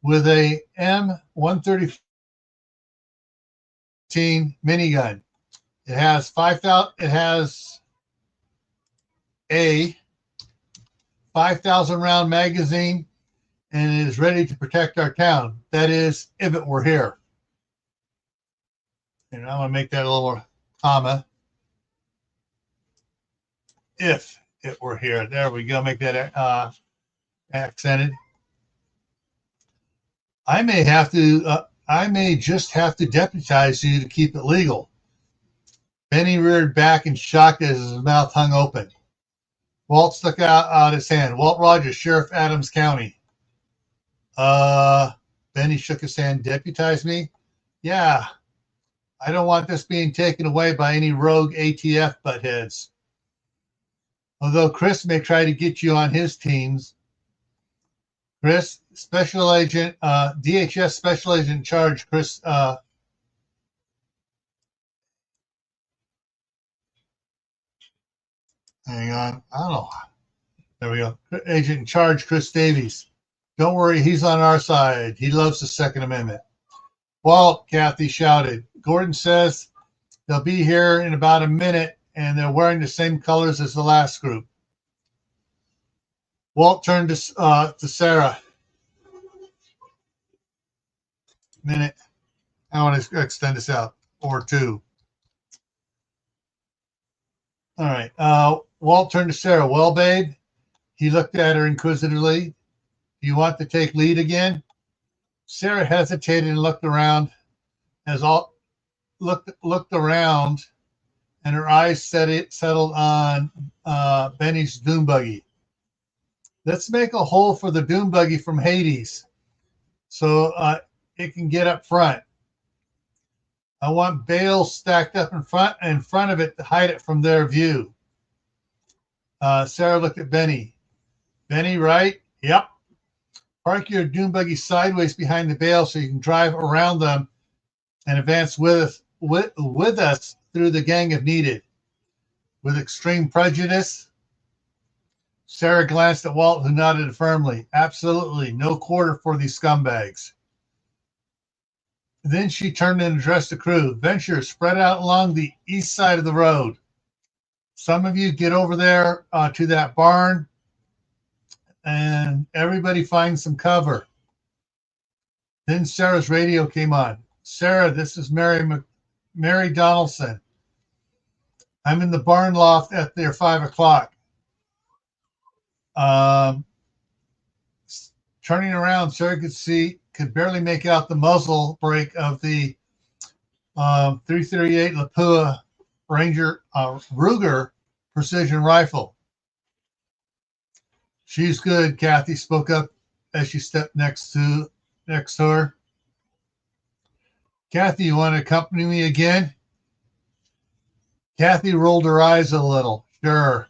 with a M130 minigun. It has a 5,000 round magazine, and it is ready to protect our town. That is, if it were here. And I'm going to make that a little more comma. If it were here. There we go. Make that accented. I may just have to deputize you to keep it legal. Benny reared back in shock as his mouth hung open. Walt stuck out his hand. Walt Rogers, Sheriff Adams County. Benny shook his hand. Deputize me? Yeah. I don't want this being taken away by any rogue ATF buttheads. Although Chris may try to get you on his teams. Chris, Special Agent, DHS Special Agent in charge, Chris. Hang on. I don't know. There we go. Agent in charge, Chris Davies. Don't worry, he's on our side. He loves the Second Amendment. Walt, Kathy shouted. Gordon says they'll be here in about a minute, and they're wearing the same colors as the last group. Walt turned to Sarah. Minute. I want to extend this out. Or two. All right. Walt turned to Sarah. Well, babe, he looked at her inquisitively. Do you want to take lead again? Sarah hesitated and looked around, and her eyes settled on Benny's dune buggy. Let's make a hole for the dune buggy from Hades, so it can get up front. I want bales stacked up in front of it to hide it from their view. Sarah looked at Benny. Benny, right? Yep. Park your dune buggy sideways behind the bale so you can drive around them and advance with us through the gang if needed. with extreme prejudice. Sarah glanced at Walt, who nodded firmly. Absolutely, no quarter for these scumbags. Then she turned and addressed the crew. Venture, spread out along the east side of the road. Some of you get over there to that barn, and everybody find some cover. Then Sarah's radio came on. Sarah, this is Mary Donaldson. I'm in the barn loft at their 5 o'clock. Turning around, Sarah could barely make out the muzzle brake of the 338 Lapua Ranger Ruger precision rifle. She's good, Kathy spoke up as she stepped next to her. Kathy, you want to accompany me again? Kathy rolled her eyes a little. Sure.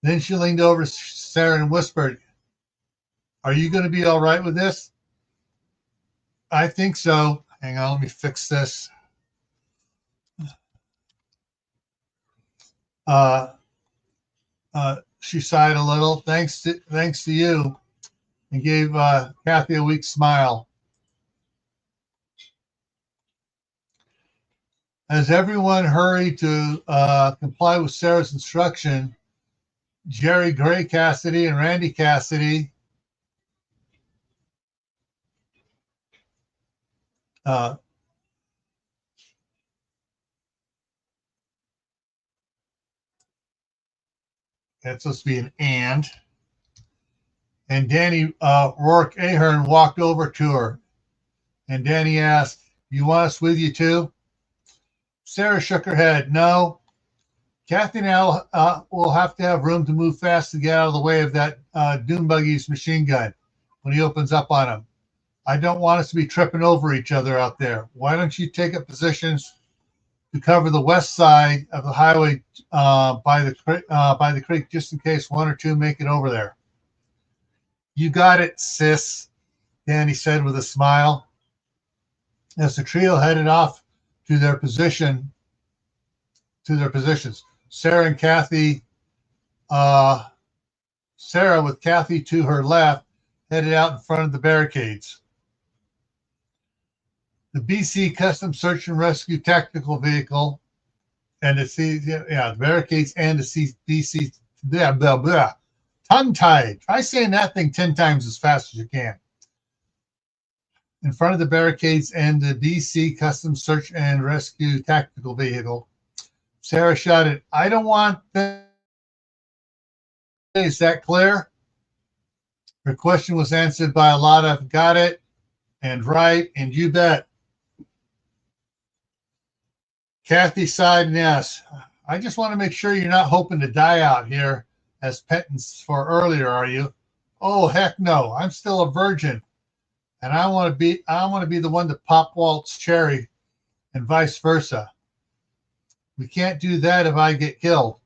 Then she leaned over to Sarah and whispered, are you going to be all right with this? I think so. Hang on, let me fix this. She sighed a little. Thanks to you, and gave Kathy a weak smile. As everyone hurried to comply with Sarah's instruction, Jerry Gray Cassidy and Randy Cassidy that's supposed to be an and Danny Rourke Ahern walked over to her, and Danny asked, you want us with you too? Sarah shook her head. No. Kathy and I will have to have room to move fast to get out of the way of that Doom Buggy's machine gun when he opens up on him. I don't want us to be tripping over each other out there. Why don't you take up positions to cover the west side of the highway by the creek, just in case one or two make it over there? You got it, sis, Danny said with a smile. As the trio headed off to their positions, Sarah and Kathy, Sarah with Kathy to her left, headed out in front of the barricades. The BC Custom Search and Rescue Tactical Vehicle and the barricades and the BC, tongue-tied. Try saying that thing 10 times as fast as you can. In front of the barricades and the BC Custom Search and Rescue Tactical Vehicle, Sarah shouted, I don't want that. Is that clear? Her question was answered by a lot of got it and right and you bet. Kathy sighed and asked, I just want to make sure you're not hoping to die out here as penance for earlier, are you? Oh, heck no. I'm still a virgin. And I want to be the one to pop Walt's cherry and vice versa. We can't do that if I get killed.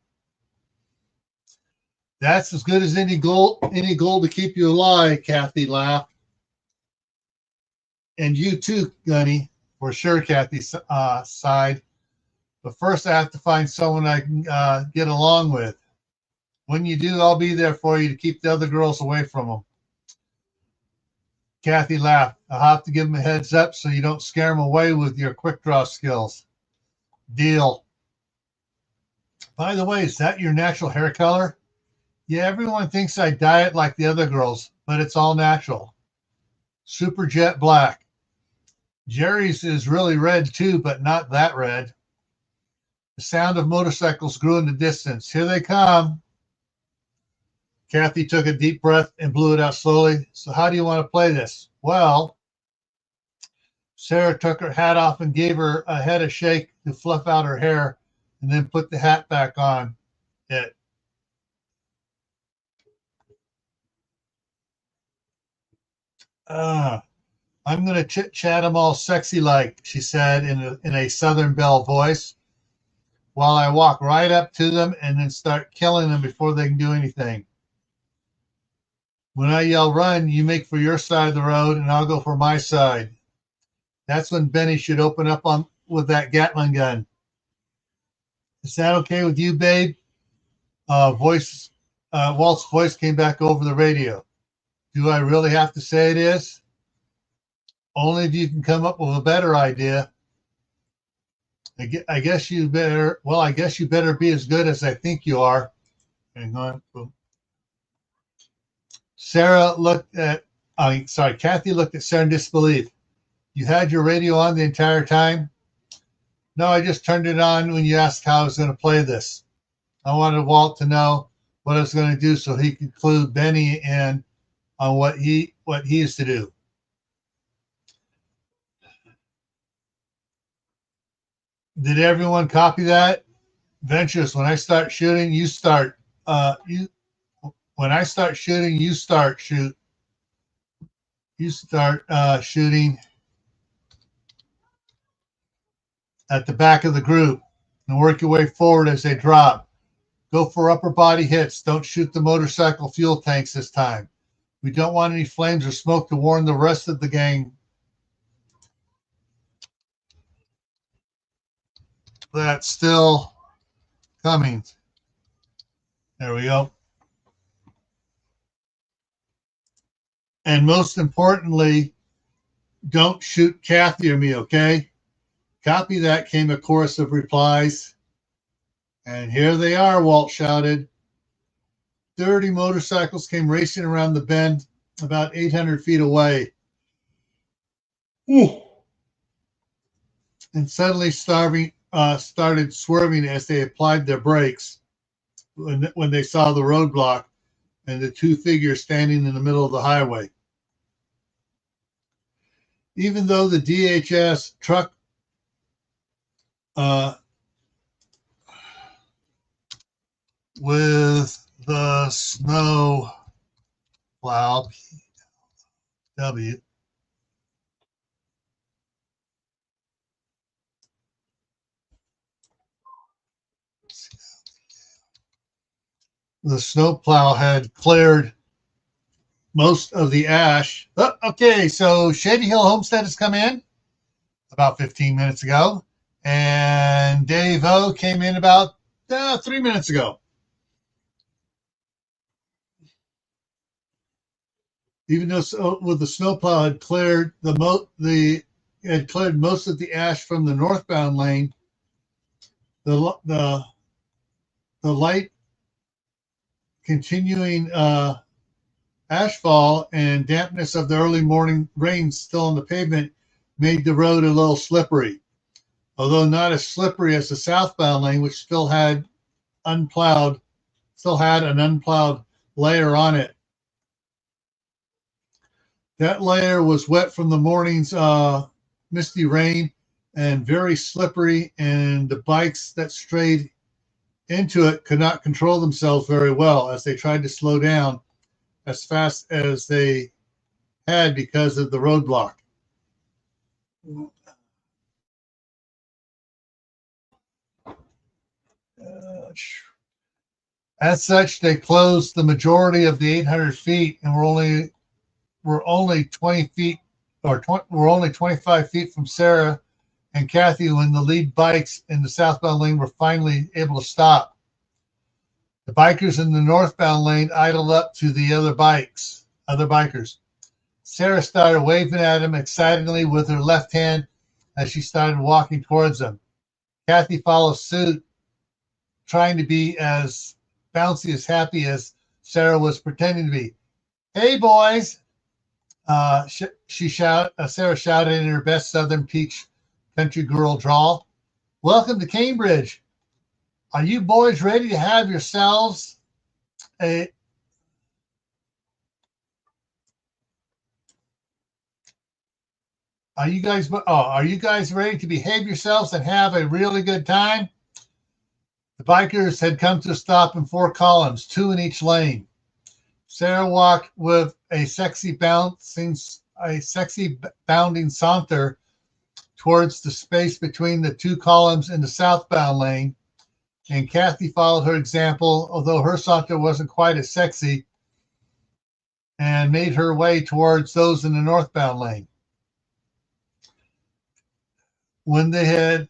That's as good as any goal to keep you alive, Kathy laughed. And you too, Gunny, for sure, Kathy sighed. But first I have to find someone I can get along with. When you do, I'll be there for you to keep the other girls away from them. Kathy laughed. I'll have to give them a heads up so you don't scare them away with your quick draw skills. Deal. By the way, is that your natural hair color? Yeah, everyone thinks I dye it like the other girls, but it's all natural. Super jet black. Jerry's is really red too, but not that red. The sound of motorcycles grew in the distance. Here they come. Kathy took a deep breath and blew it out slowly. So how do you want to play this? Well, Sarah took her hat off and gave her head a shake to fluff out her hair and then put the hat back on it. I'm going to chit-chat them all sexy like, she said in a Southern Belle voice, while I walk right up to them and then start killing them before they can do anything. When I yell run, you make for your side of the road and I'll go for my side. That's when Benny should open up with that Gatling gun. Is that okay with you, babe? Walt's voice came back over the radio. Do I really have to say it is? Only if you can come up with a better idea. I guess you better. Well, I guess you better be as good as I think you are. Hang on. Boom. Kathy looked at Sarah in disbelief. You had your radio on the entire time? No, I just turned it on when you asked how I was going to play this. I wanted Walt to know what I was going to do so he could clue Benny in on what he is to do. Did everyone copy that? Ventures, when I start shooting, you start. When I start shooting, you start shoot. You start shooting at the back of the group and work your way forward as they drop. Go for upper body hits. Don't shoot the motorcycle fuel tanks this time. We don't want any flames or smoke to warn the rest of the gang that's still coming. There we go. And most importantly, don't shoot Kathy or me, okay? Copy that, came a chorus of replies. And here they are, Walt shouted. 30 motorcycles came racing around the bend about 800 feet away. Ooh. And suddenly started swerving as they applied their brakes when they saw the roadblock and the two figures standing in the middle of the highway. Even though the DHS truck with the snow plow, W, the snowplow had cleared most of the ash. Oh, okay, so Shady Hill Homestead has come in about 15 minutes ago, and Dave O came in about 3 minutes ago. Even though with the snowplow had cleared most of the ash from the northbound lane, the light continuing ashfall and dampness of the early morning rain still on the pavement made the road a little slippery, although not as slippery as the southbound lane, which still had an unplowed layer on it. That layer was wet from the morning's misty rain and very slippery, and the bikes that strayed into it could not control themselves very well as they tried to slow down as fast as they had because of the roadblock. As such, they closed the majority of the 800 feet and were only 20 feet we're only 25 feet from Sarah and Kathy when the lead bikes in the southbound lane were finally able to stop. The bikers in the northbound lane idled up to the other bikers. Sarah started waving at them excitedly with her left hand as she started walking towards them. Kathy followed suit, trying to be as bouncy, as happy as Sarah was pretending to be. Hey, boys! Sarah shouted in her best Southern Peach country girl drawl. Welcome to Cambridge. Are you boys ready to have yourselves a Are you guys ready to behave yourselves and have a really good time? The bikers had come to a stop in 4 columns, 2 in each lane. Sarah walked with a sexy bounding saunter towards the space between the 2 columns in the southbound lane, and Kathy followed her example, although her saunter wasn't quite as sexy, and made her way towards those in the northbound lane. When they had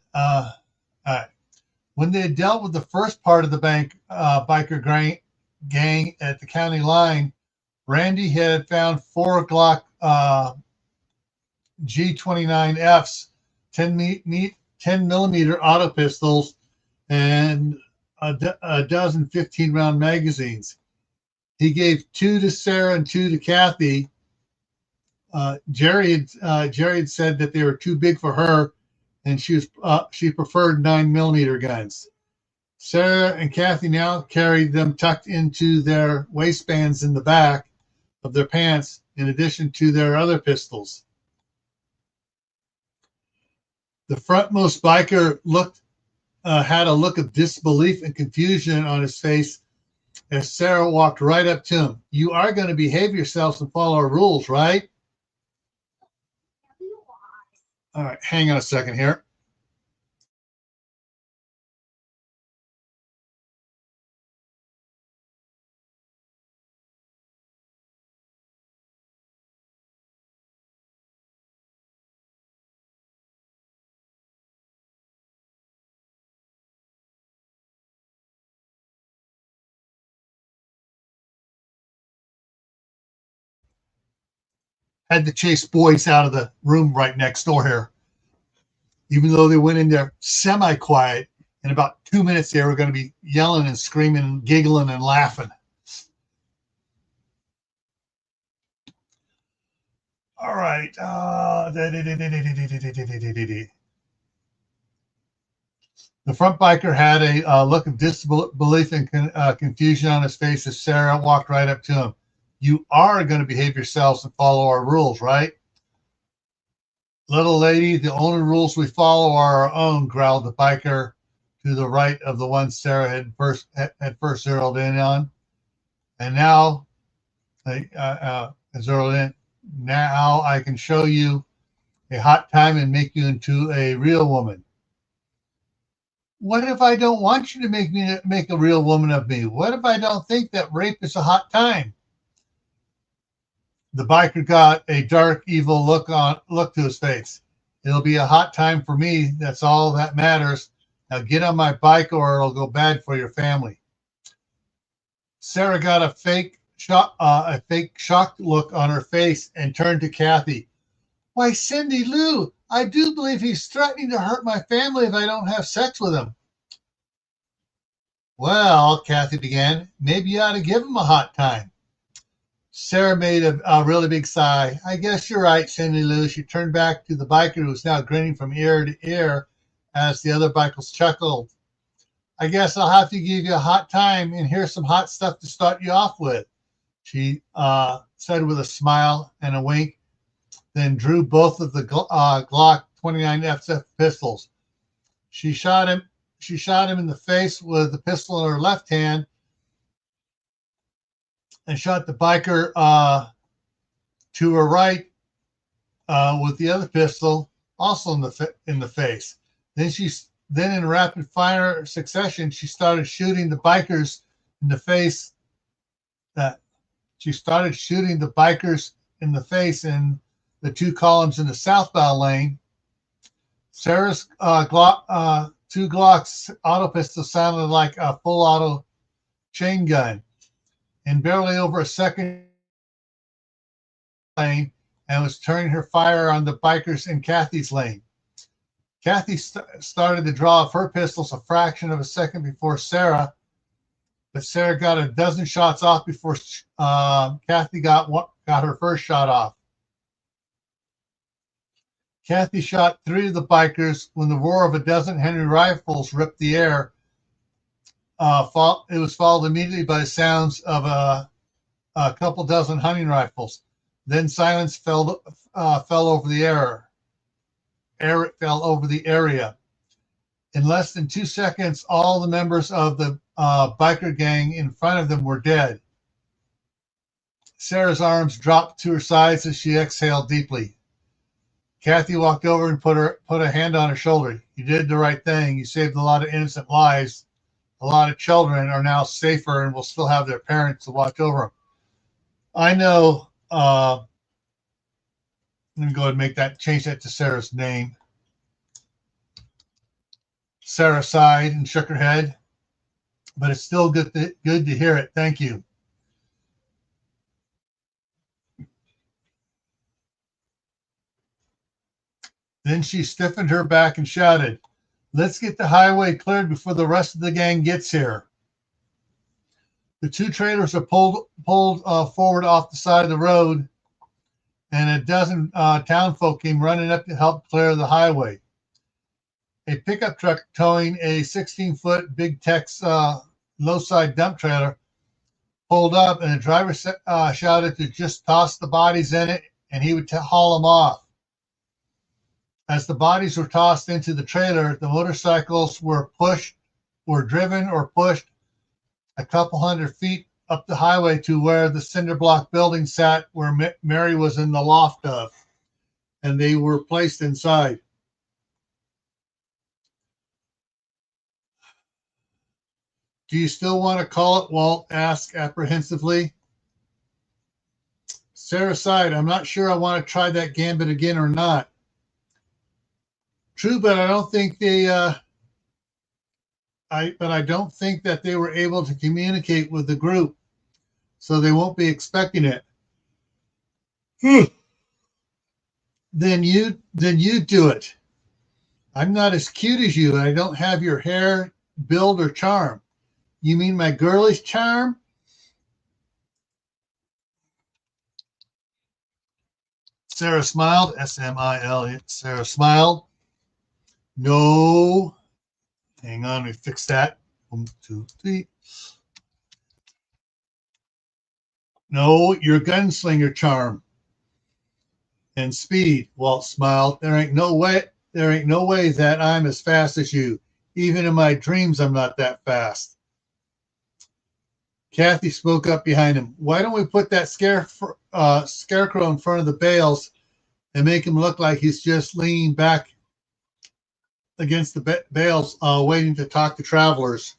When they had dealt with the first part of the biker gang at the county line, Randy had found 4 Glock G29Fs, 10 millimeter auto pistols, and a dozen 15-round magazines. He gave 2 to Sarah and 2 to Kathy. Jerry had said that they were too big for her, and she preferred 9 millimeter guns. Sarah and Kathy now carried them tucked into their waistbands in the back of their pants, in addition to their other pistols. The frontmost biker had a look of disbelief and confusion on his face as Sarah walked right up to him. "You are going to behave yourselves and follow our rules, right?" All right, hang on a second here. Had to chase boys out of the room right next door here. Even though they went in there semi-quiet, in about 2 minutes they were going to be yelling and screaming and giggling and laughing. All right. The front biker had a look of disbelief and confusion on his face as Sarah walked right up to him. "You are going to behave yourselves and follow our rules, right?" "Little lady, the only rules we follow are our own," growled the biker to the right of the one Sarah had first zeroed in on. "And now, zeroed in. Now I can show you a hot time and make you into a real woman." "What if I don't want you to make a real woman of me? What if I don't think that rape is a hot time?" The biker got a dark, evil look to his face. "It'll be a hot time for me. That's all that matters. Now get on my bike, or it'll go bad for your family." Sarah got a fake shocked look on her face and turned to Kathy. "Why, Cindy Lou, I do believe he's threatening to hurt my family if I don't have sex with him." "Well," Kathy began, "maybe you ought to give him a hot time." Sarah made a really big sigh. "I guess you're right, Cindy Lou." She turned back to the biker, who was now grinning from ear to ear as the other bikers chuckled. "I guess I'll have to give you a hot time, and here's some hot stuff to start you off with," she said with a smile and a wink, then drew both of the Glock 29FF pistols. She shot him in the face with the pistol in her left hand, and shot the biker to her right with the other pistol, also in the face. Then in rapid fire succession, she started shooting the bikers in the face. She started shooting the bikers in the face in the 2 columns in the southbound lane. Sarah's 2 Glocks auto pistol sounded like a full auto chain gun. In barely over a second, lane, and was turning her fire on the bikers in Kathy's lane. Kathy started to draw off her pistols a fraction of a second before Sarah, but Sarah got a dozen shots off before Kathy got her first shot off. Kathy shot 3 of the bikers when the roar of a dozen Henry rifles ripped the air. It was followed immediately by the sounds of a couple dozen hunting rifles. Then silence fell over the area. It fell over the area. In less than 2 seconds, all the members of the biker gang in front of them were dead. Sarah's arms dropped to her sides as she exhaled deeply. Kathy walked over and put a hand on her shoulder. "You did the right thing. You saved a lot of innocent lives. A lot of children are now safer and will still have their parents to watch over them." I know. Let me go ahead and change that to Sarah's name. Sarah sighed and shook her head. But it's still good to hear it. Thank you. Then she stiffened her back and shouted, "Let's get the highway cleared before the rest of the gang gets here." The two trailers are pulled forward off the side of the road, and a dozen townfolk came running up to help clear the highway. A pickup truck towing a 16-foot Big Tex low-side dump trailer pulled up, and the driver shouted to just toss the bodies in it, and he would haul them off. As the bodies were tossed into the trailer, the motorcycles were driven or pushed a couple hundred feet up the highway to where the cinder block building sat, where Mary was in the loft of, and they were placed inside. "Do you still want to call it?" Walt asked apprehensively. Sarah sighed. "I'm not sure I want to try that gambit again or not." "True, but I don't think I don't think that they were able to communicate with the group, so they won't be expecting it." Then you do it. "I'm not as cute as you, and I don't have your hair, build, or charm." "You mean my girlish charm?" Sarah smiled. S-M-I-L. Sarah smiled. "No." Hang on, we fix that. 1, 2, 3. "No, your gunslinger charm and speed." Walt smiled. There ain't no way that I'm as fast as you. Even in my dreams, I'm not that fast." Kathy spoke up behind him. "Why don't we put that scarecrow in front of the bales and make him look like he's just leaning back against the bales, waiting to talk to travelers?"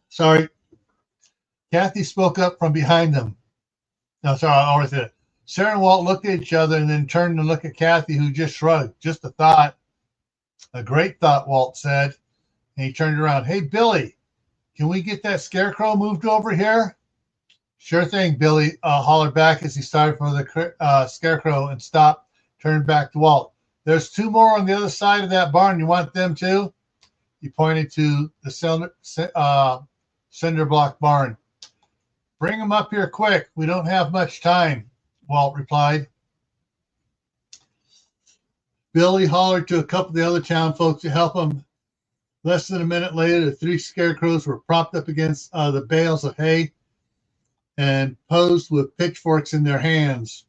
Sorry. Kathy spoke up from behind them. No, sorry, I already said it. Sarah and Walt looked at each other and then turned to look at Kathy, who just shrugged. "Just a thought." "A great thought," Walt said. And he turned around. "Hey, Billy, can we get that scarecrow moved over here?" "Sure thing," Billy hollered back as he started for the scarecrow and stopped, turned back to Walt. "There's 2 more on the other side of that barn. You want them too?" He pointed to the cinder block barn. "Bring them up here quick. We don't have much time," Walt replied. Billy hollered to a couple of the other town folks to help him. Less than a minute later, the 3 scarecrows were propped up against the bales of hay and posed with pitchforks in their hands.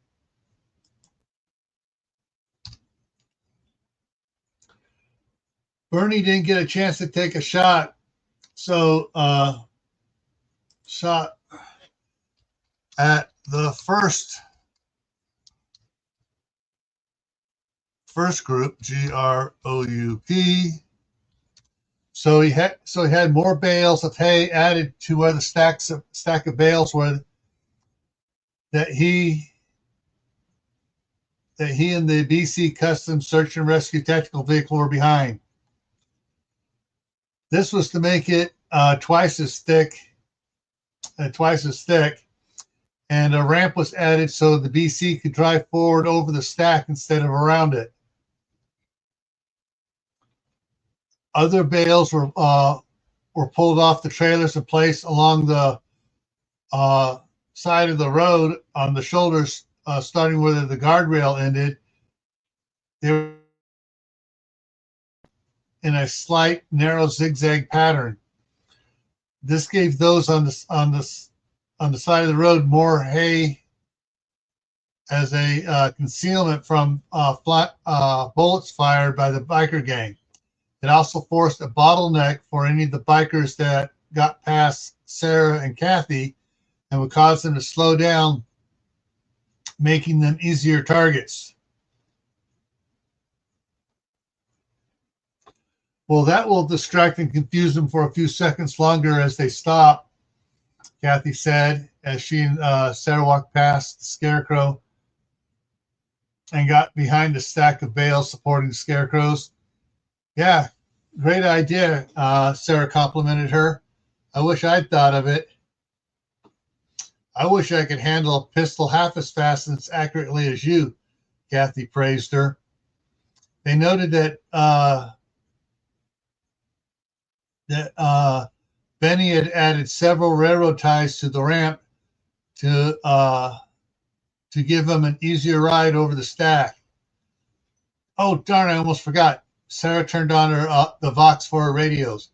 Bernie didn't get a chance to take a shot, so shot at the first group, group. So he had more bales of hay added to where the stack of bales were that he and the BC Custom Search and Rescue Tactical Vehicle were behind. This was to make it twice as thick, and a ramp was added so the BC could drive forward over the stack instead of around it. Other bales were pulled off the trailers and placed along the side of the road on the shoulders, starting where the guardrail ended. They were in a slight, narrow zigzag pattern. This gave those on the side of the road more hay as a concealment from bullets fired by the biker gang. It also forced a bottleneck for any of the bikers that got past Sarah and Kathy and would cause them to slow down, making them easier targets. "Well, that will distract and confuse them for a few seconds longer as they stop," Kathy said as she and Sarah walked past the scarecrow. and got behind a stack of bales supporting scarecrows. Yeah, great idea, Sarah complimented her. I wish I'd thought of it. I wish I could handle a pistol half as fast and as accurately as you, Kathy praised her. They noted that Benny had added several railroad ties to the ramp to give him an easier ride over the stack. Oh darn! I almost forgot. Sarah turned on the Vox for her radios.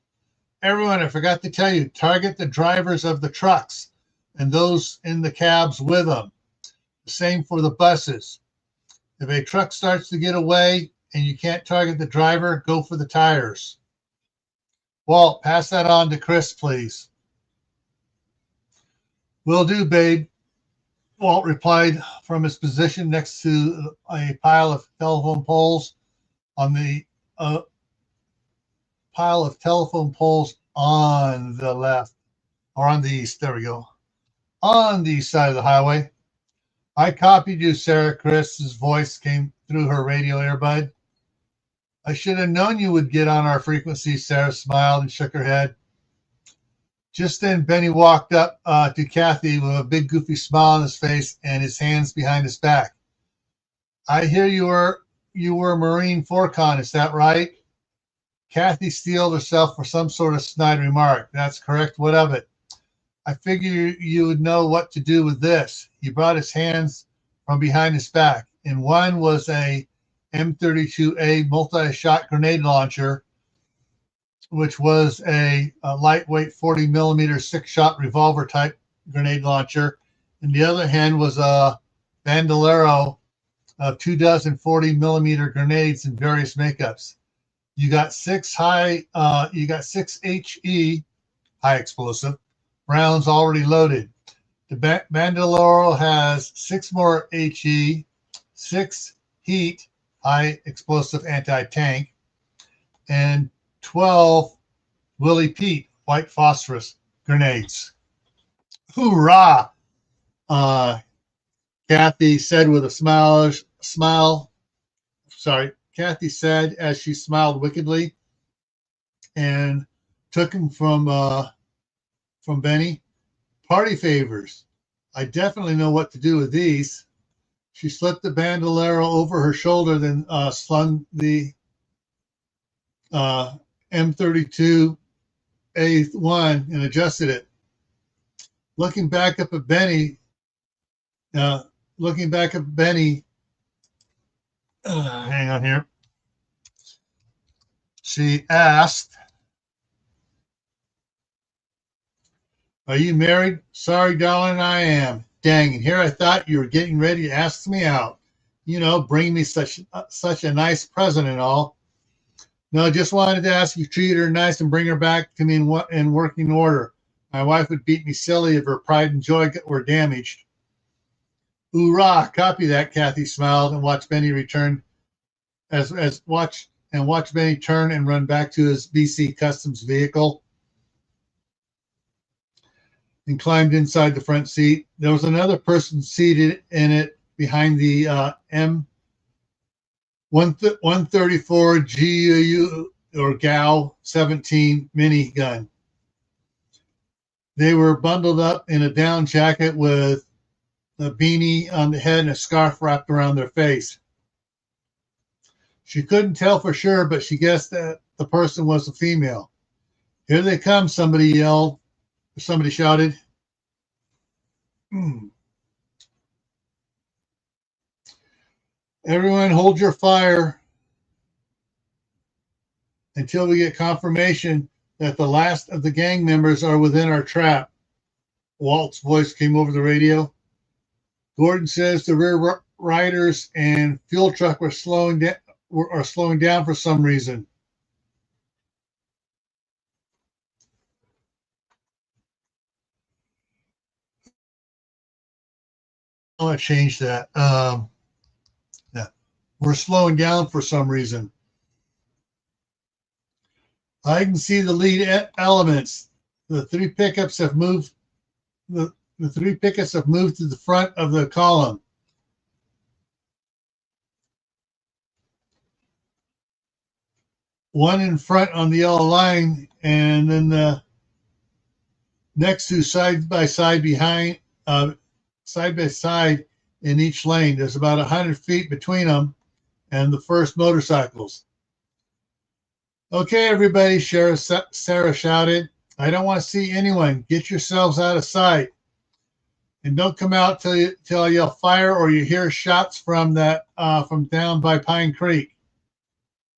Everyone, I forgot to tell you, target the drivers of the trucks and those in the cabs with them. The same for the buses. If a truck starts to get away and you can't target the driver, go for the tires. Walt, pass that on to Chris, please. Will do, babe, Walt replied from his position next to a pile of telephone poles on the on the left, or on the east. There we go. On the east side of the highway. I copied you, Sarah. Chris's voice came through her radio earbud. I should have known you would get on our frequency, Sarah smiled and shook her head. Just then, Benny walked up to Kathy with a big goofy smile on his face and his hands behind his back. I hear you were a Marine Forcon, is that right? Kathy steeled herself for some sort of snide remark. That's correct. What of it? I figure you would know what to do with this. He brought his hands from behind his back. In one was a M32A multi-shot grenade launcher, which was a lightweight 40 millimeter 6-shot revolver type grenade launcher. In the other hand was a bandolero of 24 40 millimeter grenades in various makeups. You got six HE, high explosive, rounds already loaded. The bandolero has 6 more HE, 6 heat, high explosive anti-tank, and 12 Willie Pete, white phosphorus grenades. Hoorah! Kathy said with a smile. Kathy said as she smiled wickedly and took him from Benny. Party favors. I definitely know what to do with these. She slipped the bandolero over her shoulder, then slung the M32A1 and adjusted it. Looking back up at Benny, hang on here. She asked, "Are you married?" "Sorry, darling, I am." "Dang, and here I thought you were getting ready to ask me out. You know, bring me such a nice present and all." "No, just wanted to ask you to treat her nice and bring her back to me in working order. My wife would beat me silly if her pride and joy were damaged." "Hoorah, copy that," Kathy smiled and watched Benny return watch Benny turn and run back to his BC Customs vehicle and climbed inside the front seat. There was another person seated in it behind the M134 GU or GAU 17 minigun. They were bundled up in a down jacket with a beanie on the head and a scarf wrapped around their face. She couldn't tell for sure, but she guessed that the person was a female. "Here they come," somebody shouted. "Everyone hold your fire until we get confirmation that the last of the gang members are within our trap." Walt's voice came over the radio. "Gordon says the rear riders and fuel truck are slowing down for some reason." I want to change that. Yeah. We're slowing down for some reason. I can see the lead elements. The three pickups have moved. The three pickups have moved to the front of the column. one in front on the yellow line, and then the next two side by side behind, side by side in each lane. There's about 100 feet between them and the first motorcycles. Okay, everybody, Sarah shouted. I don't want to see anyone. Get yourselves out of sight. And don't come out till I yell fire or you hear shots from down by Pine Creek.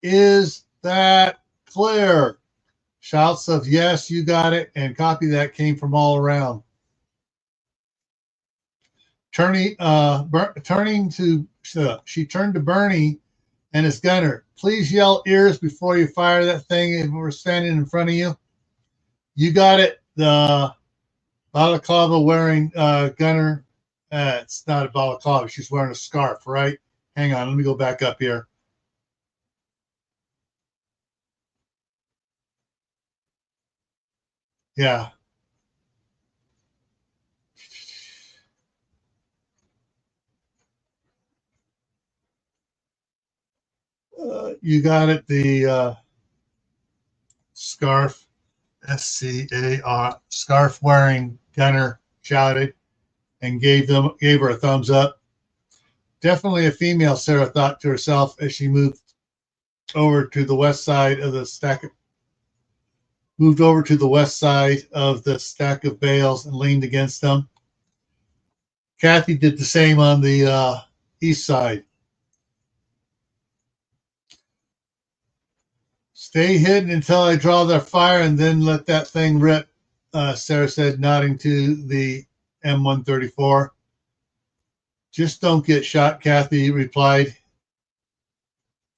Is that clear? Shouts of yes, you got it, and copy that came from all around. She turned to Bernie and his gunner. Please yell ears before you fire that thing if we're standing in front of you. You got it, the balaclava wearing gunner. It's not a balaclava. She's wearing a scarf, right? Hang on, let me go back up here. Yeah. You got it, the scarf, SCAR, scarf wearing gunner shouted and gave her a thumbs up. Definitely a female, Sarah thought to herself as she moved over to the west side of the stack of bales and leaned against them. Kathy did the same on the east side. Stay hidden until I draw their fire and then let that thing rip, Sarah said, nodding to the M134. Just don't get shot, Kathy replied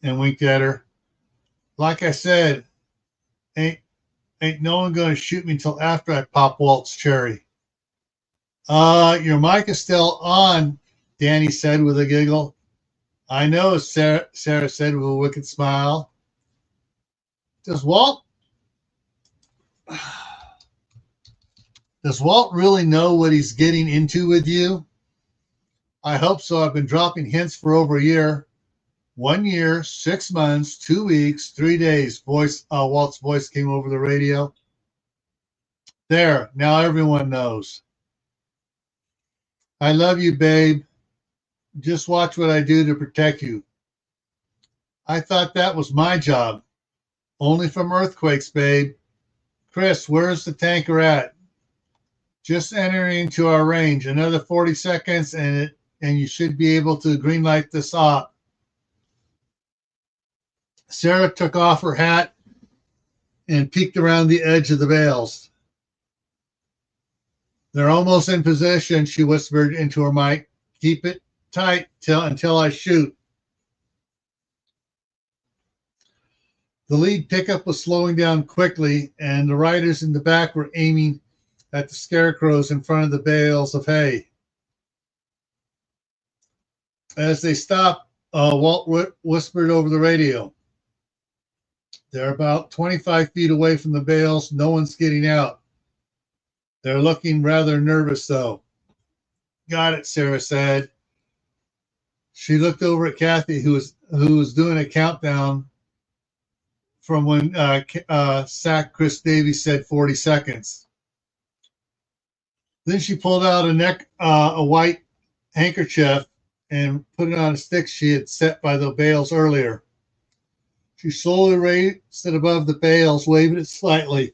and winked at her. Like I said, ain't no one going to shoot me until after I pop Walt's cherry. Your mic is still on, Danny said with a giggle. I know, Sarah said with a wicked smile. Does Walt really know what he's getting into with you? I hope so. I've been dropping hints for over a year. 1 year, 6 months, 2 weeks, 3 days. Walt's voice came over the radio. There, now everyone knows. I love you, babe. Just watch what I do to protect you. I thought that was my job. Only from earthquakes, babe. Chris, where's the tanker at? Just entering into our range. Another 40 seconds and you should be able to greenlight this op. Sarah took off her hat and peeked around the edge of the bales. They're almost in position, she whispered into her mic. Keep it tight until I shoot. The lead pickup was slowing down quickly, and the riders in the back were aiming at the scarecrows in front of the bales of hay. As they stopped, Walt whispered over the radio. They're about 25 feet away from the bales. No one's getting out. They're looking rather nervous, though. Got it, Sarah said. She looked over at Kathy, who was doing a countdown from when SAC Chris Davies said 40 seconds. Then she pulled out a white handkerchief and put it on a stick she had set by the bales earlier. She slowly raised it above the bales, waving it slightly.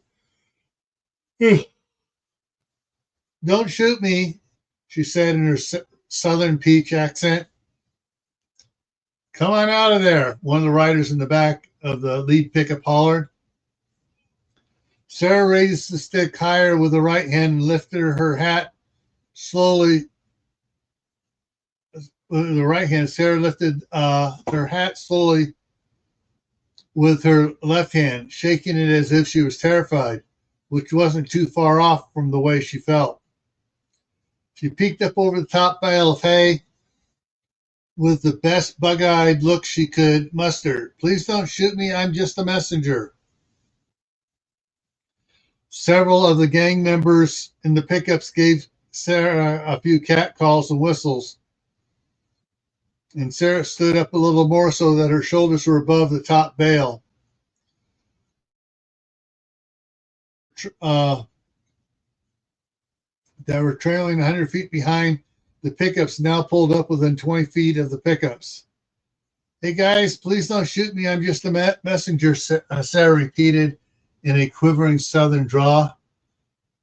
Don't shoot me, she said in her southern peach accent. Come on out of there, one of the riders in the back of the lead pickup hollered. Sarah raised the stick higher with the right hand and lifted her hat slowly. With the right hand, Sarah lifted her hat slowly with her left hand, shaking it as if she was terrified, which wasn't too far off from the way she felt. She peeked up over the top bale of hay with the best bug-eyed look she could muster. Please don't shoot me. I'm just a messenger. Several of the gang members in the pickups gave Sarah a few cat calls and whistles. And Sarah stood up a little more so that her shoulders were above the top bale. trailing 100 feet behind the pickups now pulled up within 20 feet of the pickups. Hey guys, please don't shoot me. I'm just a messenger, Sarah repeated in a quivering southern drawl.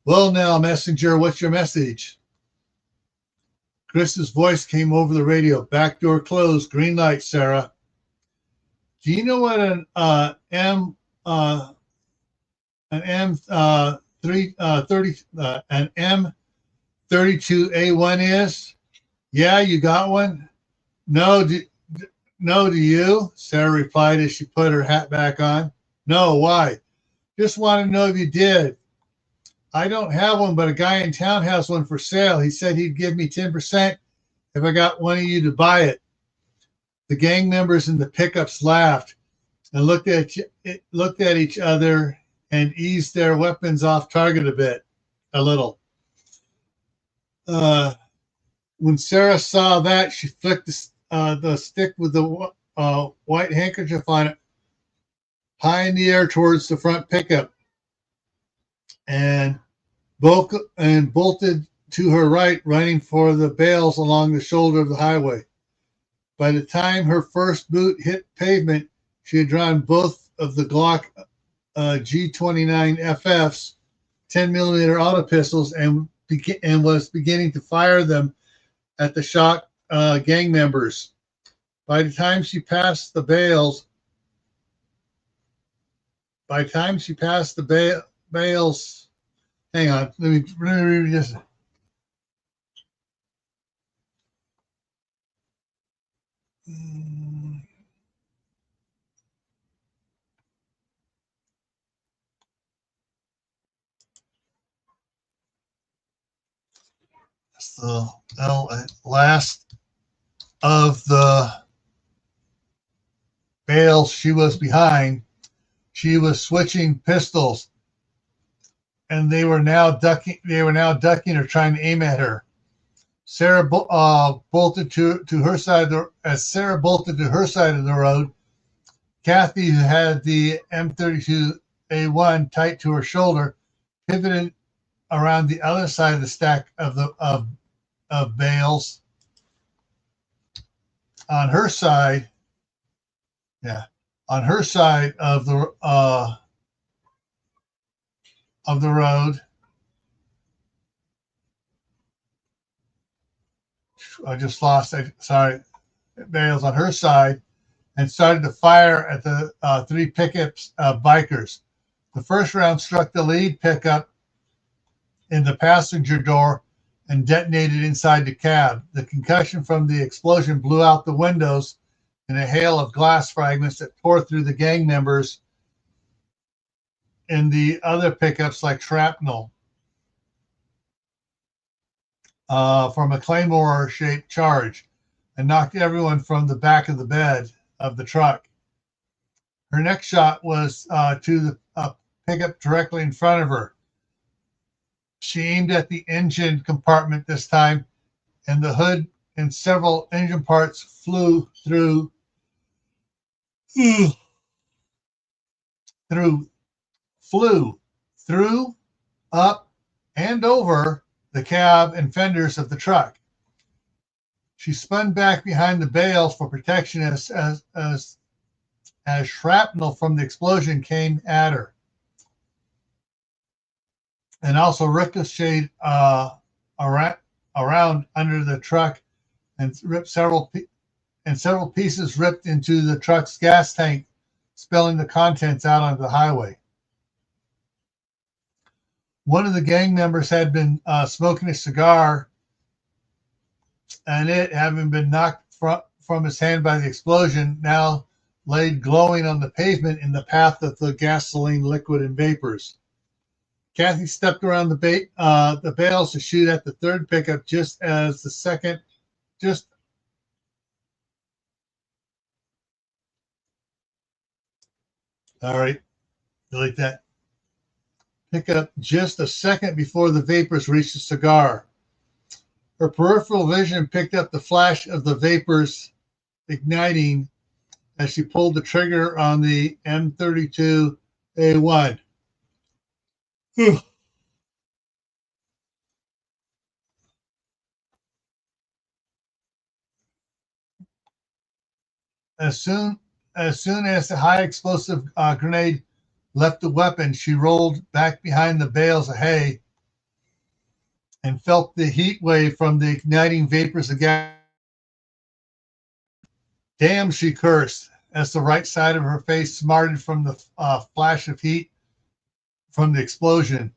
Well now, messenger, what's your message? Chris's voice came over the radio. Back door closed. Green light, Sarah. Do you know what an M32A1 is? Yeah, you got one? No, do you? Sarah replied as she put her hat back on. No, why? Just want to know if you did. I don't have one, but a guy in town has one for sale. He said he'd give me 10% if I got one of you to buy it. The gang members in the pickups laughed and looked at each other and eased their weapons off target a little. When Sarah saw that, she flicked the stick with the white handkerchief on it high in the air towards the front pickup and bolted to her right, running for the bales along the shoulder of the highway. By the time her first boot hit pavement, she had drawn both of the Glock G29 FFs, 10mm auto pistols, and was beginning to fire them at the shocked gang members. By the time she passed the bales, hang on, let me read this. That's the last of the bales she was behind. She was switching pistols, and they were now ducking or trying to aim at her. Sarah bolted to her side. As Sarah bolted to her side of the road, Kathy, who had the M32A1 tight to her shoulder, pivoted around the other side of the stack of bales. On her side of the road, I just lost. Bales on her side, and started to fire at the three pickups bikers. The first round struck the lead pickup in the passenger door and detonated inside the cab. The concussion from the explosion blew out the windows in a hail of glass fragments that tore through the gang members in the other pickups like shrapnel from a claymore-shaped charge, and knocked everyone from the back of the bed of the truck. Her next shot was to the pickup directly in front of her. She aimed at the engine compartment this time, and the hood and several engine parts flew through, up, and over the cab and fenders of the truck. She spun back behind the bales for protection as shrapnel from the explosion came at her, and also ricocheted around under the truck and ripped several pieces ripped into the truck's gas tank, spilling the contents out onto the highway. One of the gang members had been smoking a cigar, and it, having been knocked from his hand by the explosion, now laid glowing on the pavement in the path of the gasoline, liquid, and vapors. Kathy stepped around the bales to shoot at the third pickup just as the second, all right, delete that. Pickup just a second before the vapors reached the cigar. Her peripheral vision picked up the flash of the vapors igniting as she pulled the trigger on the M32A1. As soon as the high explosive grenade left the weapon, she rolled back behind the bales of hay and felt the heat wave from the igniting vapors of gas. Damn, she cursed as the right side of her face smarted from the flash of heat from the explosion.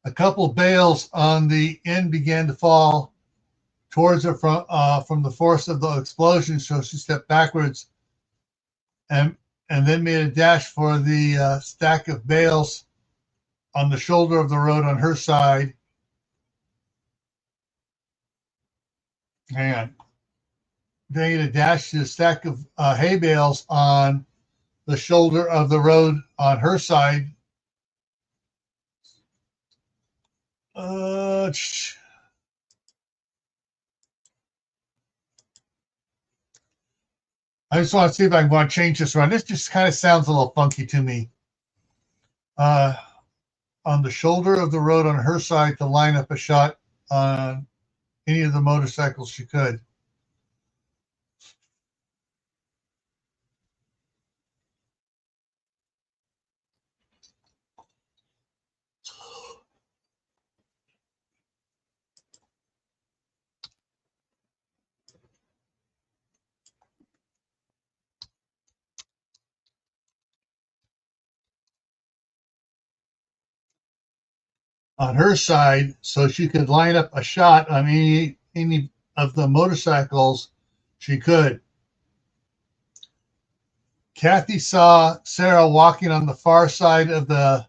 A couple bales on the end began to fall towards her from the force of the explosion, so she stepped backwards and then made a dash for the stack of bales on the shoulder of the road on her side. Hang on. They made a dash to the stack of hay bales on the shoulder of the road on her side. I just want to see if I want to change this around. This just kind of sounds a little funky to me. On the shoulder of the road on her side to line up a shot on any of the motorcycles she could. On her side, so she could line up a shot on any of the motorcycles she could. Kathy saw Sarah walking on the far side of the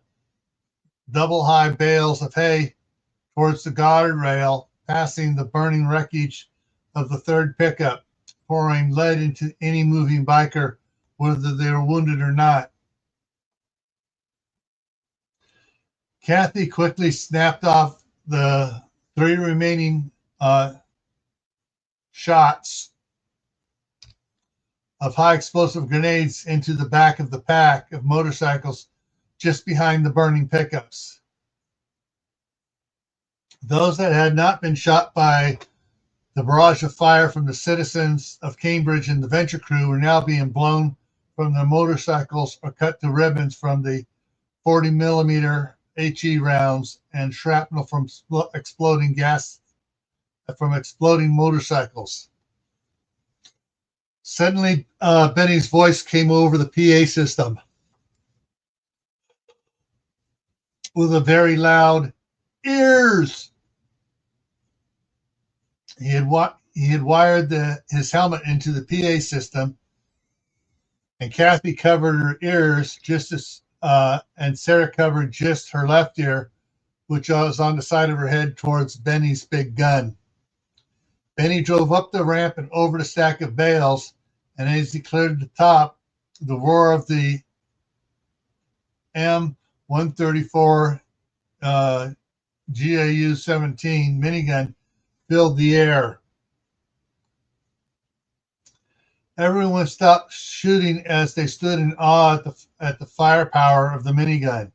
double high bales of hay towards the guardrail, passing the burning wreckage of the third pickup, pouring lead into any moving biker, whether they were wounded or not. Kathy quickly snapped off the 3 remaining shots of high explosive grenades into the back of the pack of motorcycles just behind the burning pickups. Those that had not been shot by the barrage of fire from the citizens of Cambridge and the venture crew were now being blown from their motorcycles or cut to ribbons from the 40 millimeter HE rounds and shrapnel from exploding motorcycles. Suddenly, Benny's voice came over the PA system with a very loud "ears." He had wired his helmet into the PA system, and Kathy covered her ears and Sarah covered just her left ear, which was on the side of her head towards Benny's big gun. Benny drove up the ramp and over the stack of bales, and as he cleared the top, the roar of the M134 GAU-17 minigun filled the air. Everyone stopped shooting as they stood in awe at the firepower of the minigun.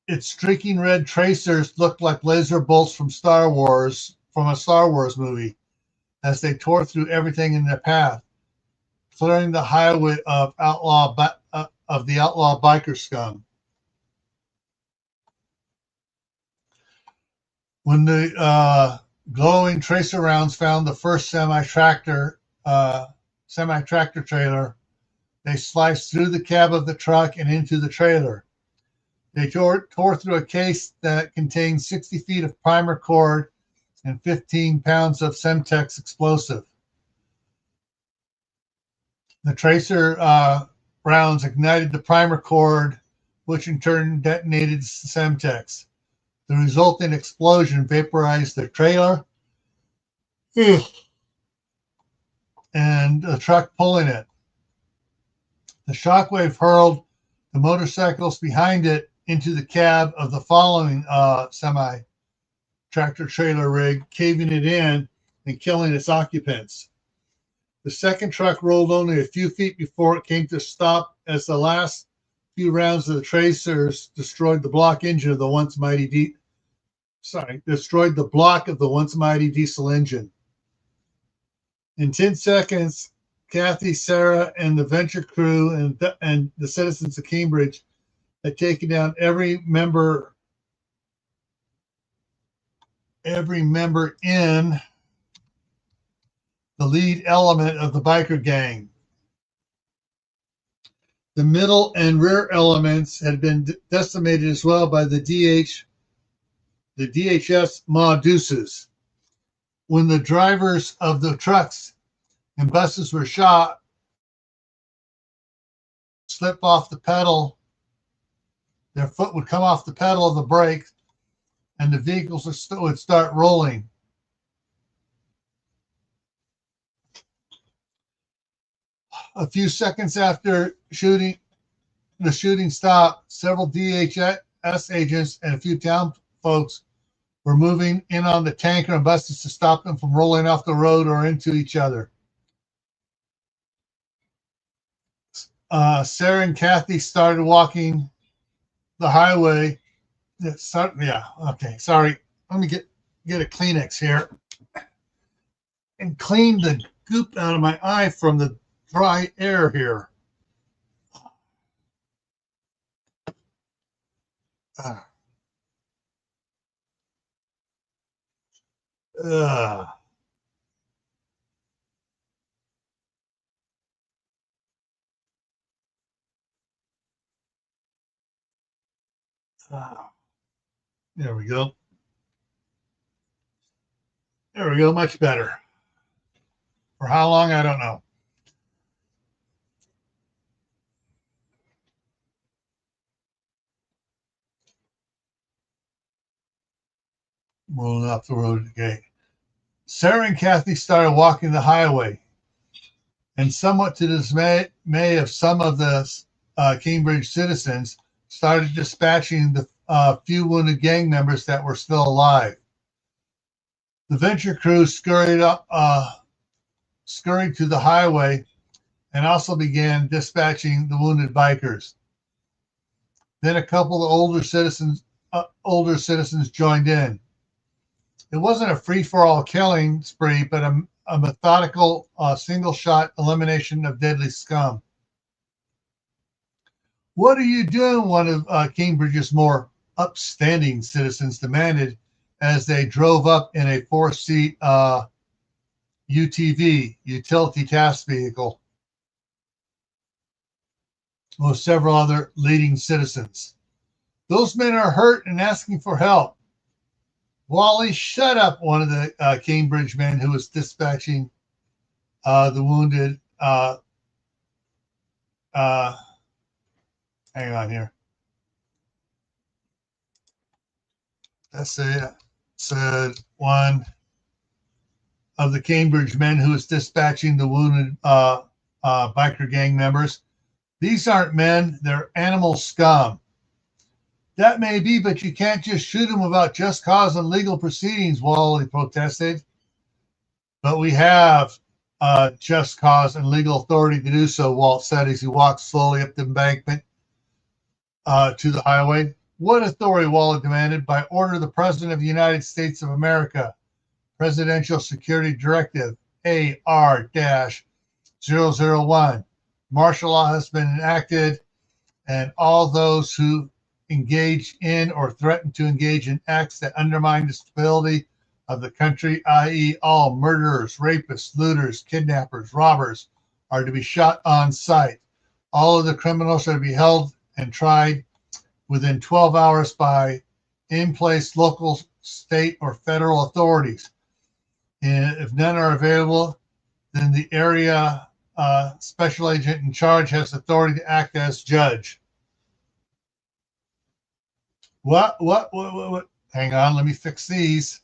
Its streaking red tracers looked like laser bolts from a Star Wars movie, as they tore through everything in their path, clearing the highway of the outlaw biker scum. When the glowing tracer rounds found the first semi-tractor trailer, they sliced through the cab of the truck and into the trailer. They tore through a case that contained 60 feet of primer cord and 15 pounds of Semtex explosive. The tracer rounds ignited the primer cord, which in turn detonated Semtex. The resulting explosion vaporized the trailer and the truck pulling it. The shockwave hurled the motorcycles behind it into the cab of the following semi-tractor trailer rig, caving it in and killing its occupants. The second truck rolled only a few feet before it came to stop as the last few rounds of the tracers destroyed the block engine of the once mighty destroyed the block of the once mighty diesel engine. In 10 seconds, Kathy, Sarah, and the venture crew and the citizens of Cambridge had taken down every member in the lead element of the biker gang. The middle and rear elements had been decimated as well by the DHS Ma Deuces. When the drivers of the trucks and buses were shot, slip off the pedal, their foot would come off the pedal of the brake, and the vehicles would start rolling. A few seconds after the shooting stopped, several DHS agents and a few town folks were moving in on the tanker and buses to stop them from rolling off the road or into each other. Sarah and Kathy started walking the highway. Sorry. Let me get a Kleenex here and clean the goop out of my eye from the dry air here. There we go. There we go. Much better. For how long, I don't know. Rolling off the road again. Sarah and Kathy started walking the highway, and somewhat to the dismay of some of the Cambridge citizens, started dispatching the few wounded gang members that were still alive. The venture crew scurried to the highway and also began dispatching the wounded bikers. Then a couple of older citizens joined in. It wasn't a free-for-all killing spree, but a methodical single-shot elimination of deadly scum. "What are you doing?" one of Cambridge's more upstanding citizens demanded as they drove up in a four-seat UTV, utility task vehicle, with several other leading citizens. "Those men are hurt and asking for help." "Wally, shut up," one of the Cambridge men who was dispatching the wounded. Hang on here. Said one of the Cambridge men who was dispatching the wounded biker gang members. "These aren't men, they're animal scum." "That may be, but you can't just shoot them without just cause and legal proceedings," Wally protested. "But we have just cause and legal authority to do so," Walt said as he walked slowly up the embankment to the highway. "What authority?" Wally demanded. "By order of the President of the United States of America. Presidential Security Directive AR-001. Martial law has been enacted, and all those who engage in or threaten to engage in acts that undermine the stability of the country, i.e. all murderers, rapists, looters, kidnappers, robbers, are to be shot on sight. All of the criminals are to be held and tried within 12 hours by in-place local, state, or federal authorities. And if none are available, then the area special agent in charge has authority to act as judge." What? Hang on, let me fix these.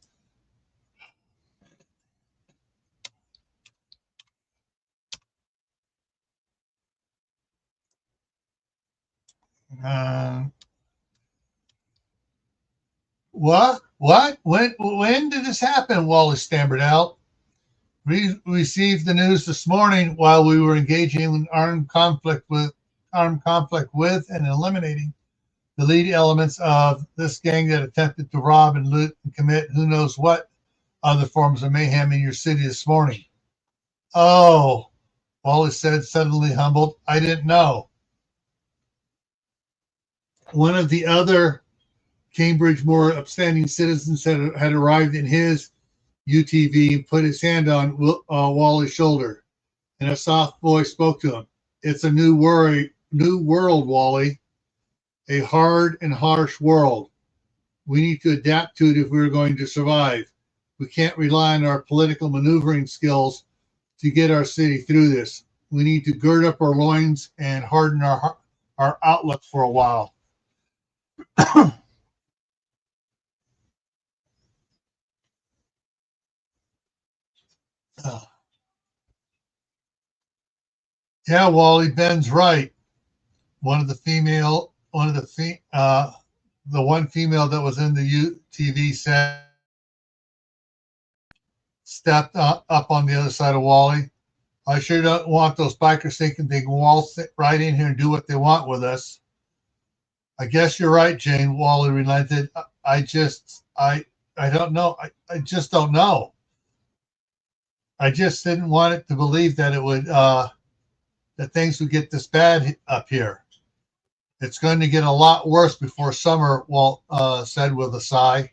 What? When did this happen? Wallace stammered out. We received the news this morning while we were engaging in armed conflict with and eliminating the lead elements of this gang that attempted to rob and loot and commit who knows what other forms of mayhem in your city this morning. Oh, Wallace said, suddenly humbled. I didn't know. One of the other Cambridge more upstanding citizens had arrived in his UTV and put his hand on Wally's shoulder, and a soft voice spoke to him. It's a new world, Wally. A hard and harsh world. We need to adapt to it if we're going to survive. We can't rely on our political maneuvering skills to get our city through this. We need to gird up our loins and harden our outlook for a while. Yeah, Wally, Ben's right. The one female that was in the UTV said, stepped up on the other side of Wally. I sure don't want those bikers thinking they can waltz right in here and do what they want with us. I guess you're right, Jane. Wally relented. I don't know. I just don't know. I just didn't want it to believe that that things would get this bad up here. It's going to get a lot worse before summer, Walt said with a sigh.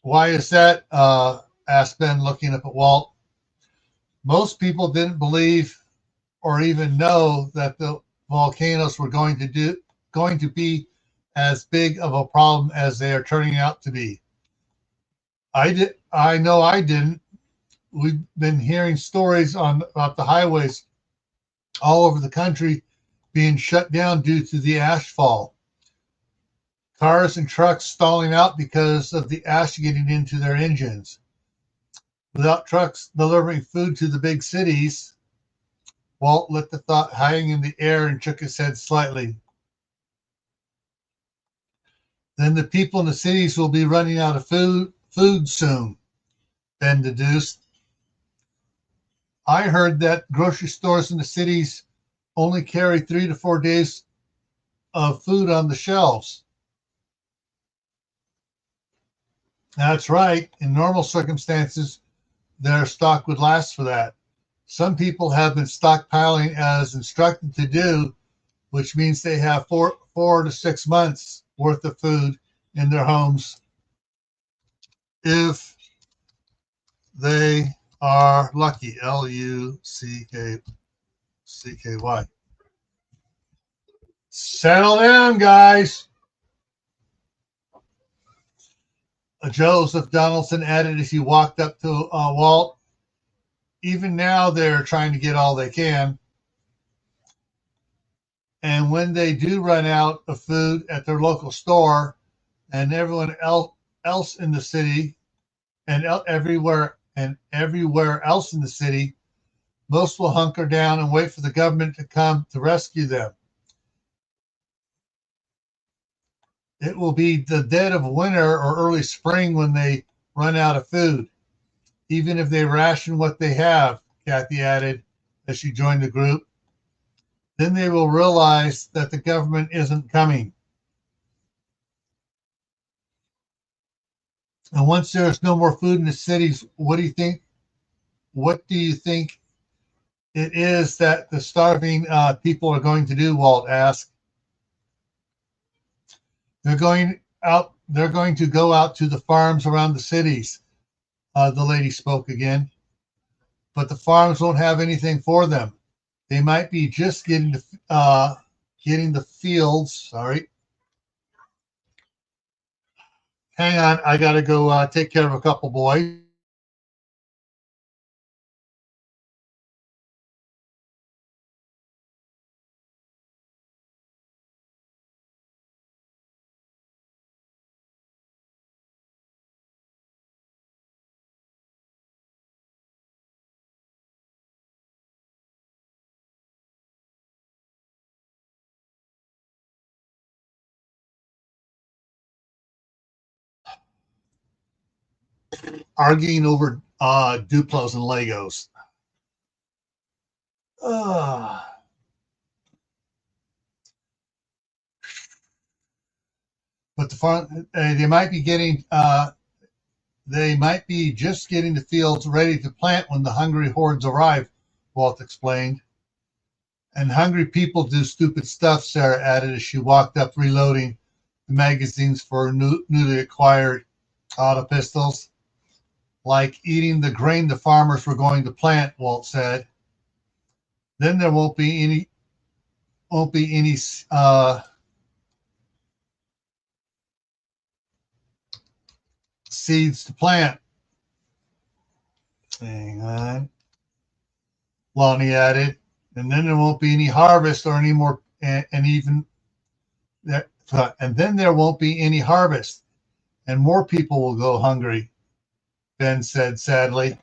Why is that? Asked Ben, looking up at Walt. Most people didn't believe or even know that the volcanoes were going to be as big of a problem as they are turning out to be. I know I didn't. We've been hearing stories about the highways all over the country being shut down due to the ash fall. Cars and trucks stalling out because of the ash getting into their engines. Without trucks delivering food to the big cities, Walt let the thought hang in the air and shook his head slightly. Then the people in the cities will be running out of food soon, Ben deduced. I heard that grocery stores in the cities only carry 3 to 4 days of food on the shelves. That's right. In normal circumstances, their stock would last for that. Some people have been stockpiling as instructed to do, which means they have 4 to 6 months worth of food in their homes if they are lucky. Lucky. Settle down, guys. Joseph Donaldson added as he walked up to Walt. Even now, they're trying to get all they can. And when they do run out of food at their local store, and everyone else in the city and everywhere else in the city, most will hunker down and wait for the government to come to rescue them. It will be the dead of winter or early spring when they run out of food, even if they ration what they have, Kathy added as she joined the group. Then they will realize that the government isn't coming. And once there's no more food in the cities, what do you think? What do you think it is that the starving people are going to do? Walt asked. They're going out. They're going to go out to the farms around the cities. The lady spoke again. But the farms won't have anything for them. They might be just getting the fields. Sorry. Hang on, I gotta go take care of a couple boys. Arguing over Duplos and Legos. But the farm, they might be getting, they might be just getting the fields ready to plant when the hungry hordes arrive, Walt explained. And hungry people do stupid stuff, Sarah added as she walked up reloading the magazines for newly acquired auto pistols. Like eating the grain the farmers were going to plant, Walt said. Then there won't be any seeds to plant. Hang on. Lonnie added. And then there won't be any harvest or any more, and then there won't be any harvest, and more people will go hungry, Ben said sadly.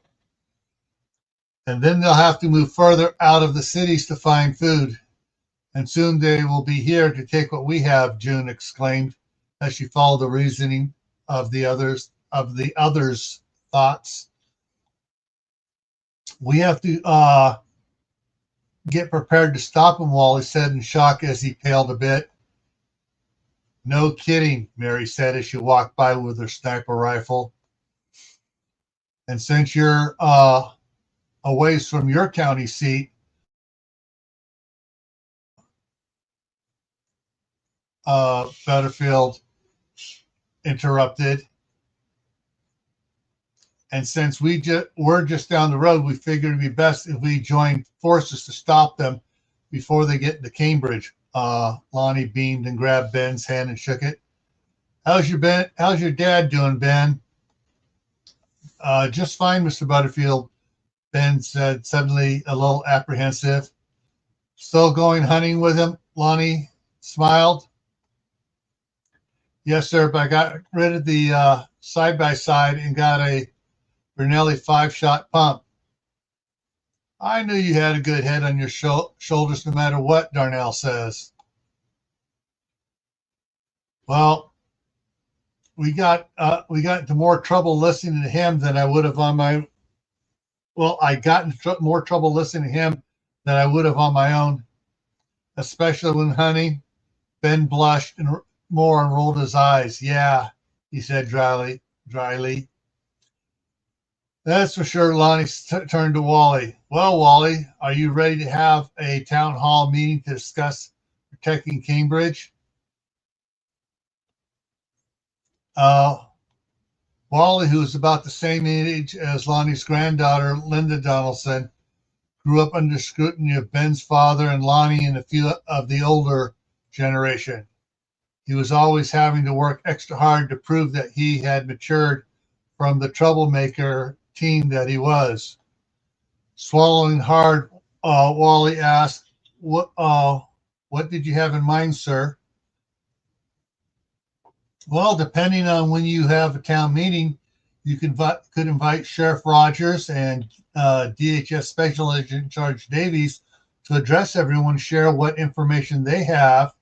And then they'll have to move further out of the cities to find food. And soon they will be here to take what we have, June exclaimed as she followed the reasoning of the others' thoughts. We have to get prepared to stop him, Wally said in shock as he paled a bit. No kidding, Mary said as she walked by with her sniper rifle. And since you're a ways from your county seat, Butterfield interrupted. And since we're just down the road, we figured it'd be best if we joined forces to stop them before they get to Cambridge. Lonnie beamed and grabbed Ben's hand and shook it. How's your dad doing, Ben? Just fine, Mr. Butterfield, Ben said, suddenly a little apprehensive. Still going hunting with him? Lonnie smiled. Yes, sir, but I got rid of the side-by-side and got a Bernelli 5-shot pump. I knew you had a good head on your shoulders no matter what Darnell says. Well, we got into more trouble listening to him than I would have on my. Well, I got into more trouble listening to him than I would have on my own, especially when hunting. Ben blushed and more and rolled his eyes. Yeah, he said dryly. That's for sure. Lonnie turned to Wally. Well, Wally, are you ready to have a town hall meeting to discuss protecting Cambridge? Wally, who was about the same age as Lonnie's granddaughter, Linda Donaldson, grew up under scrutiny of Ben's father and Lonnie and a few of the older generation. He was always having to work extra hard to prove that he had matured from the troublemaker teen that he was. Swallowing hard, Wally asked, what did you have in mind, sir? Well, depending on when you have a town meeting, you could invite Sheriff Rogers and DHS Special Agent Charge Davies to address everyone, share what information they have.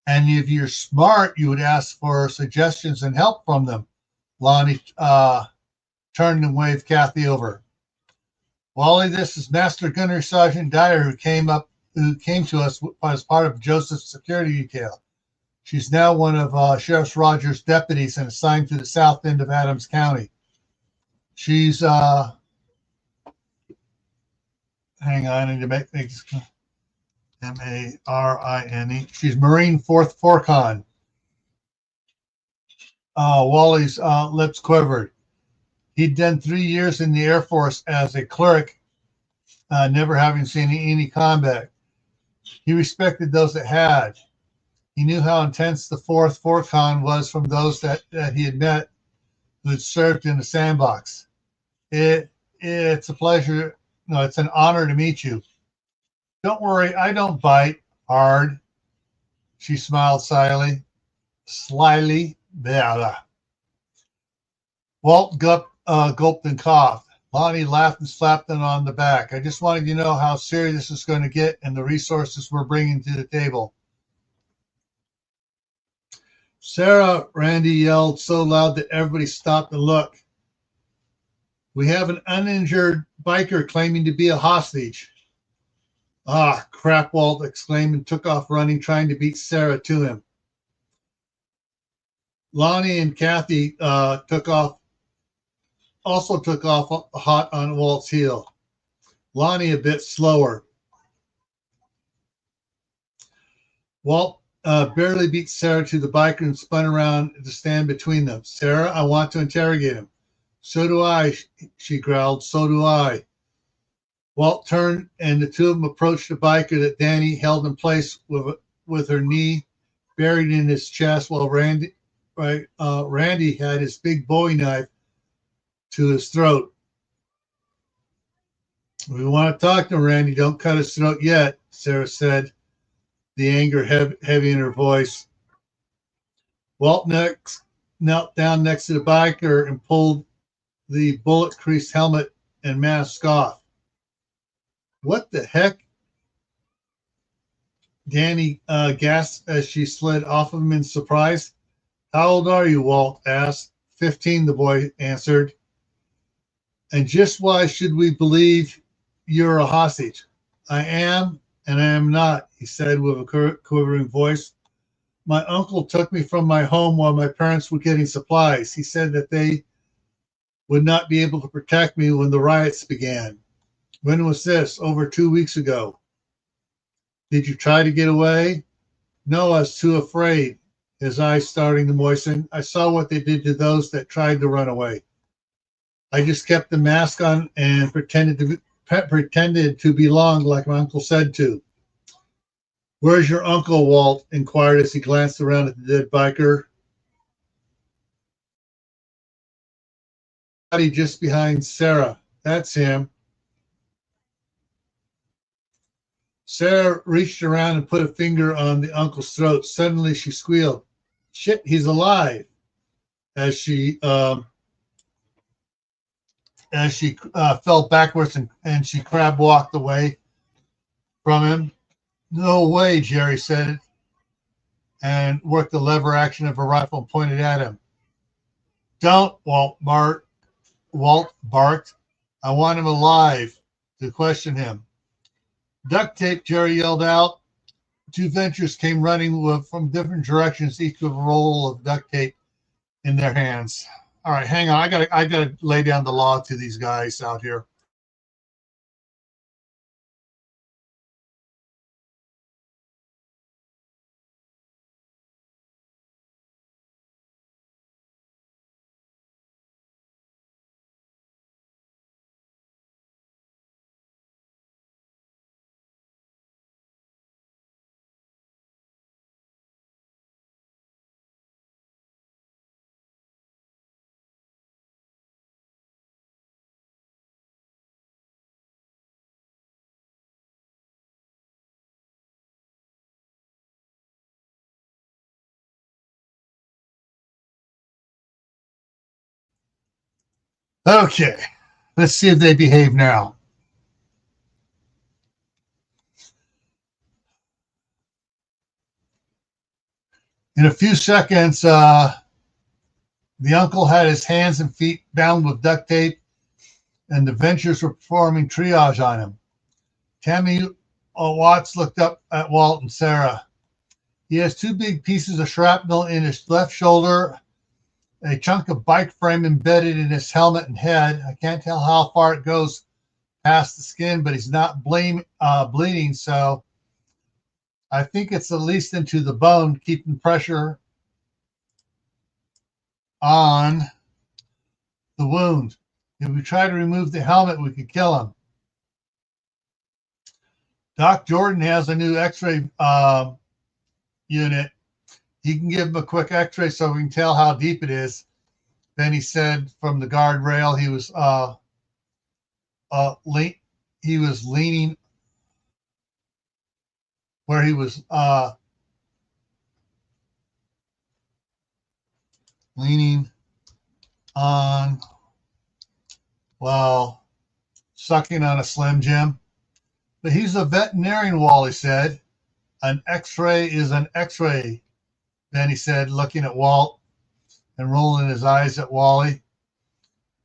And if you're smart, you would ask for suggestions and help from them. Lonnie turned and waved Kathy over. Wally, this is Master Gunnery Sergeant Dyer, who came to us as part of Joseph's security detail. She's now one of Sheriff Rogers' deputies and assigned to the south end of Adams County. She's hang on, I need to make things Marine. She's Marine 4th Forcon. Wally's lips quivered. He'd done 3 years in the Air Force as a clerk, never having seen any combat. He respected those that had. He knew how intense the 4th Forcon was from those that he had met who had served in the sandbox. It's a pleasure. No, it's an honor to meet you. Don't worry, I don't bite hard. She smiled slyly. Blah. Walt gulped and coughed. Lonnie laughed and slapped him on the back. I just wanted you to know how serious this is going to get and the resources we're bringing to the table. Sarah, Randy yelled so loud that everybody stopped to look. We have an uninjured biker claiming to be a hostage. Ah, crap, Walt exclaimed and took off running, trying to beat Sarah to him. Lonnie and Kathy also took off hot on Walt's heel. Lonnie a bit slower. Walt barely beat Sarah to the biker and spun around to stand between them. Sarah, I want to interrogate him. So do I, she growled. So do I. Walt turned and the two of them approached the biker that Danny held in place with her knee buried in his chest while Randy had his big Bowie knife to his throat. We want to talk to Randy. Don't cut his throat yet, Sarah said, the anger heavy in her voice. Walt knelt down next to the biker and pulled the bullet-creased helmet and mask off. What the heck? Danny gasped as she slid off of him in surprise. How old are you, Walt asked. 15, the boy answered. And just why should we believe you're a hostage? I am and I am not, he said with a quivering voice. My uncle took me from my home while my parents were getting supplies. He said that they would not be able to protect me when the riots began. When was this? Over 2 weeks ago. Did you try to get away? No, I was too afraid. His eyes starting to moisten. I saw what they did to those that tried to run away. I just kept the mask on and pretended to belong like my uncle said to. Where's your uncle, Walt? Inquired as he glanced around at the dead biker. Body just behind Sarah. That's him. Sarah reached around and put a finger on the uncle's throat. Suddenly she squealed, shit, he's alive, as she fell backwards and she crab walked away from him. No way, Jerry said, and worked the lever action of a rifle and pointed at him. Don't, Walt barked. I want him alive to question him. Duct tape, Jerry yelled out. Two ventures came running from different directions, each with a roll of duct tape in their hands. All right, hang on. I gotta lay down the law to these guys out here. Okay, let's see if they behave now. In a few seconds, the uncle had his hands and feet bound with duct tape, and the ventures were performing triage on him. Tammy Watts looked up at Walt and Sarah. He has two big pieces of shrapnel in his left shoulder, a chunk of bike frame embedded in his helmet and head. I can't tell how far it goes past the skin, but he's not bleeding, so I think it's at least into the bone, keeping pressure on the wound. If we try to remove the helmet, we could kill him. Doc Jordan has a new x-ray unit. He can give him a quick x-ray so we can tell how deep it is. Then he said from the guardrail he was leaning where he was leaning on while sucking on a Slim Jim. But he's a veterinarian, Wally said. An x-ray is an x-ray, then he said, looking at Walt and rolling his eyes at Wally.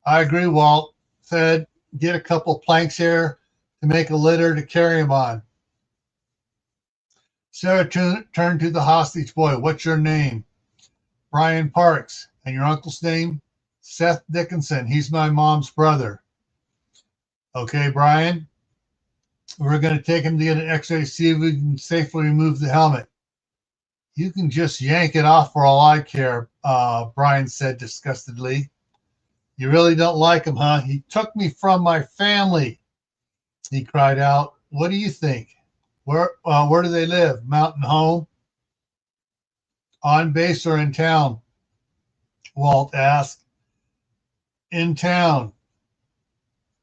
I agree, Walt. said, get a couple planks here to make a litter to carry him on. Sarah turned to the hostage boy. What's your name? Brian Parks. And your uncle's name? Seth Dickinson. He's my mom's brother. Okay, Brian. We're going to take him to get an x-ray to see if we can safely remove the helmet. You can just yank it off for all I care, Brian said disgustedly. You really don't like him, huh? He took me from my family, he cried out. What do you think? Where do they live? Mountain home? On base or in town? Walt asked. In town.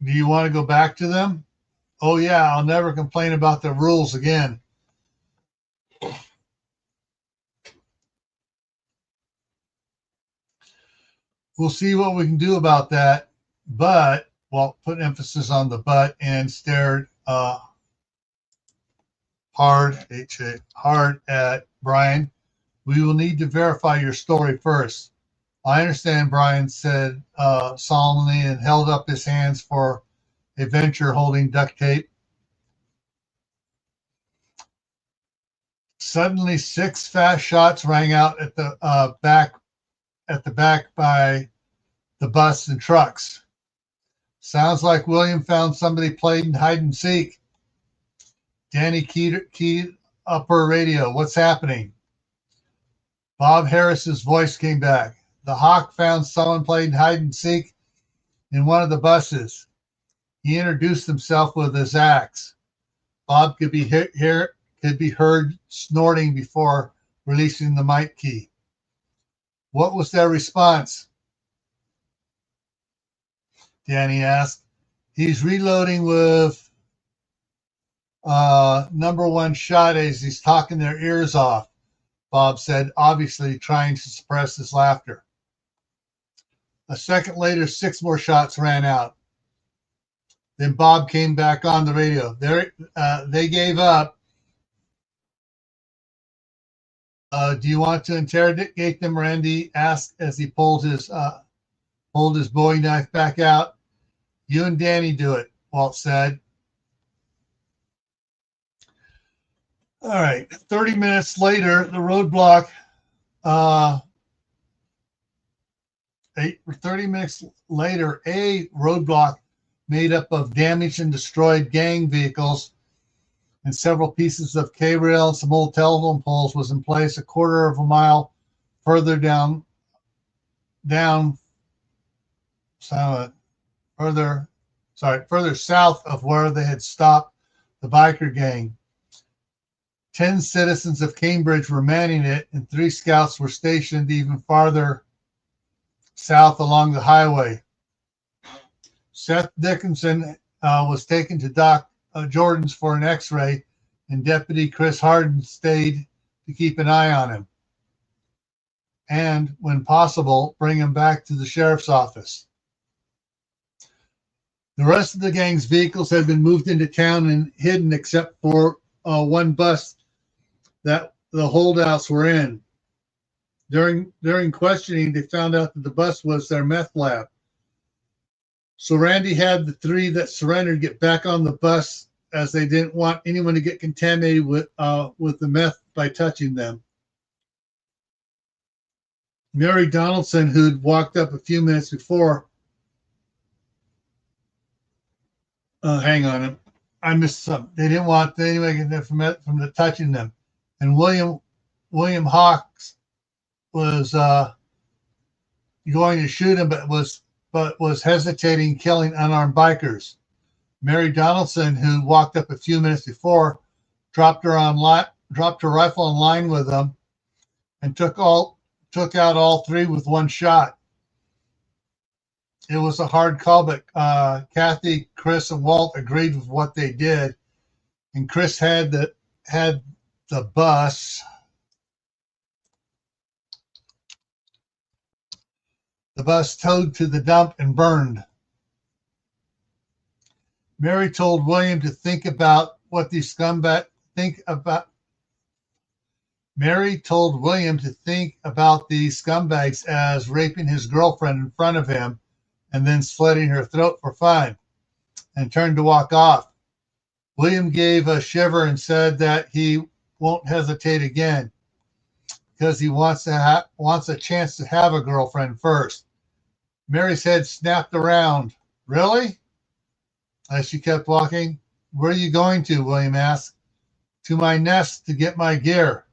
Do you want to go back to them? Oh, yeah, I'll never complain about the rules again. We'll see what we can do about that. But, Walt put emphasis on the but and stared hard at Brian. We will need to verify your story first. I understand, Brian said solemnly and held up his hands for a venture holding duct tape. Suddenly, 6 fast shots rang out at the back by the bus and trucks. Sounds like William found somebody playing hide and seek. Danny keyed up her radio. What's happening? Bob Harris's voice came back. The Hawk found someone playing hide and seek in one of the buses. He introduced himself with his axe. Bob could be heard snorting before releasing the mic key. What was their response? Danny asked. He's reloading with number 1 shot as he's talking their ears off, Bob said, obviously trying to suppress his laughter. A second later, 6 more shots ran out. Then Bob came back on the radio. They gave up. Do you want to interrogate them? Randy asked as he pulled his Bowie knife back out. You and Danny do it, Walt said. All right. 30 minutes later, the roadblock. 30 minutes later, a roadblock made up of damaged and destroyed gang vehicles and several pieces of K-rail and some old telephone poles was in place a quarter of a mile further further south of where they had stopped the biker gang. 10 citizens of Cambridge were manning it, and 3 scouts were stationed even farther south along the highway. Seth Dickinson was taken to Doc Jordan's for an x-ray, and Deputy Chris Harden stayed to keep an eye on him and, when possible, bring him back to the sheriff's office. The rest of the gang's vehicles had been moved into town and hidden except for one bus that the holdouts were in. During questioning, they found out that the bus was their meth lab. So Randy had the 3 that surrendered get back on the bus as they didn't want anyone to get contaminated with the meth by touching them. Mary Donaldson, who'd walked up a few minutes before, hang on, I missed something. They didn't want anyone to get from the touching them. And William Hawks was going to shoot him, but was hesitating, killing unarmed bikers. Mary Donaldson, who walked up a few minutes before, dropped her rifle in line with them, and took out all 3 with 1 shot. It was a hard call, but Kathy, Chris, and Walt agreed with what they did, and Chris had the bus. The bus towed to the dump and burned. Mary told William to think about what these scumbags as raping his girlfriend in front of him and then slitting her throat for fun, and turned to walk off. William gave a shiver and said that he won't hesitate again because he wants a chance to have a girlfriend first. Mary's head snapped around. Really? As she kept walking. Where are you going to? William asked. To my nest to get my gear.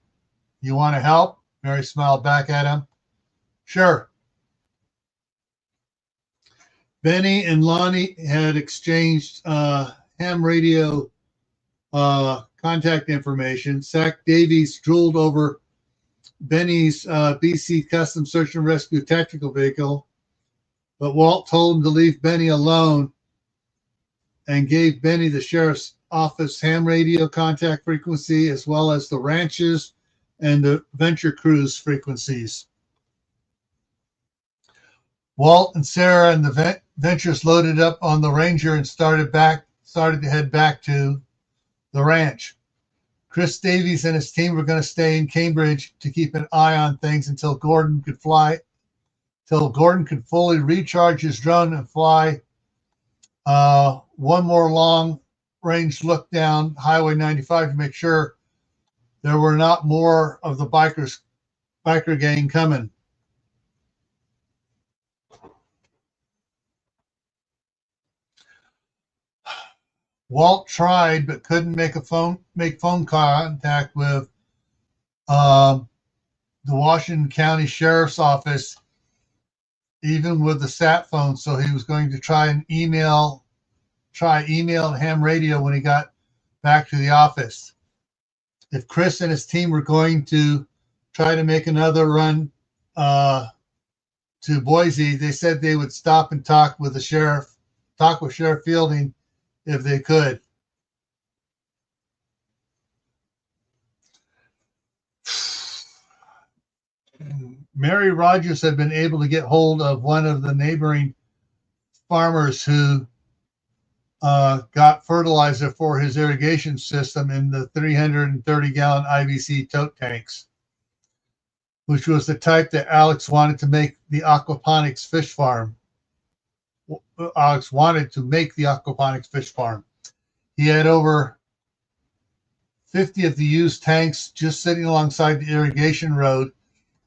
You want to help? Mary smiled back at him. Sure. Benny and Lonnie had exchanged ham radio contact information. Zach Davies drooled over Benny's BC Custom Search and Rescue tactical vehicle, but Walt told him to leave Benny alone and gave Benny the sheriff's office ham radio contact frequency as well as the ranches and the venture cruise frequencies. Walt and Sarah and the Ventures loaded up on the Ranger and started to head back to the ranch. Chris Davies and his team were going to stay in Cambridge to keep an eye on things until Gordon could fully recharge his drone and fly one more long-range look down Highway 95 to make sure there were not more of the biker gang coming. Walt tried but couldn't make phone contact with the Washington County Sheriff's Office, even with the sat phone. So he was going to try email and ham radio when he got back to the office. If Chris and his team were going to try to make another run to Boise, they said they would stop and talk with Sheriff Fielding if they could. Mary Rogers had been able to get hold of one of the neighboring farmers who got fertilizer for his irrigation system in the 330-gallon IBC tote tanks, which was the type that Alex wanted to make the aquaponics fish farm. He had over 50 of the used tanks just sitting alongside the irrigation road,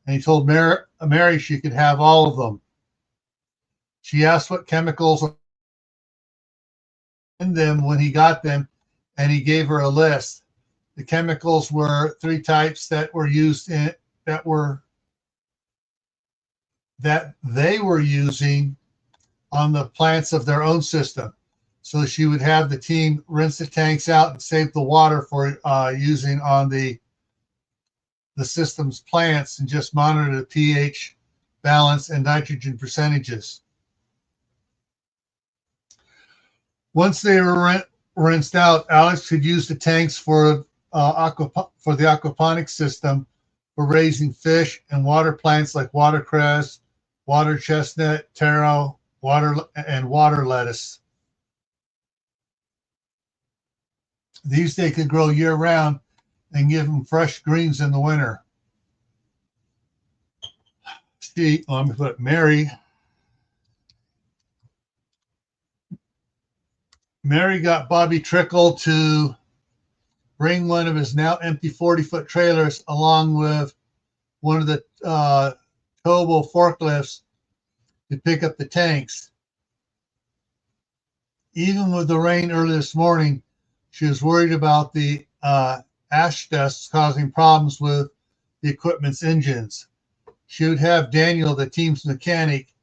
and he told Mary she could have all of them. She asked what chemicals were in them when he got them, and he gave her a list. The chemicals were 3 types that were used that they were using on the plants of their own system. So she would have the team rinse the tanks out and save the water for using on the system's plants and just monitor the pH balance and nitrogen percentages. Once they were rinsed out, Alex could use the tanks for the aquaponics system for raising fish and water plants like watercress, water chestnut, taro, water lettuce. These they could grow year-round and give them fresh greens in the winter. Let me put Mary got Bobby Trickle to bring one of his now empty 40-foot trailers along with one of the towable forklifts to pick up the tanks. Even with the rain early this morning, she was worried about the ash dusts causing problems with the equipment's engines. She would have Daniel, the team's mechanic,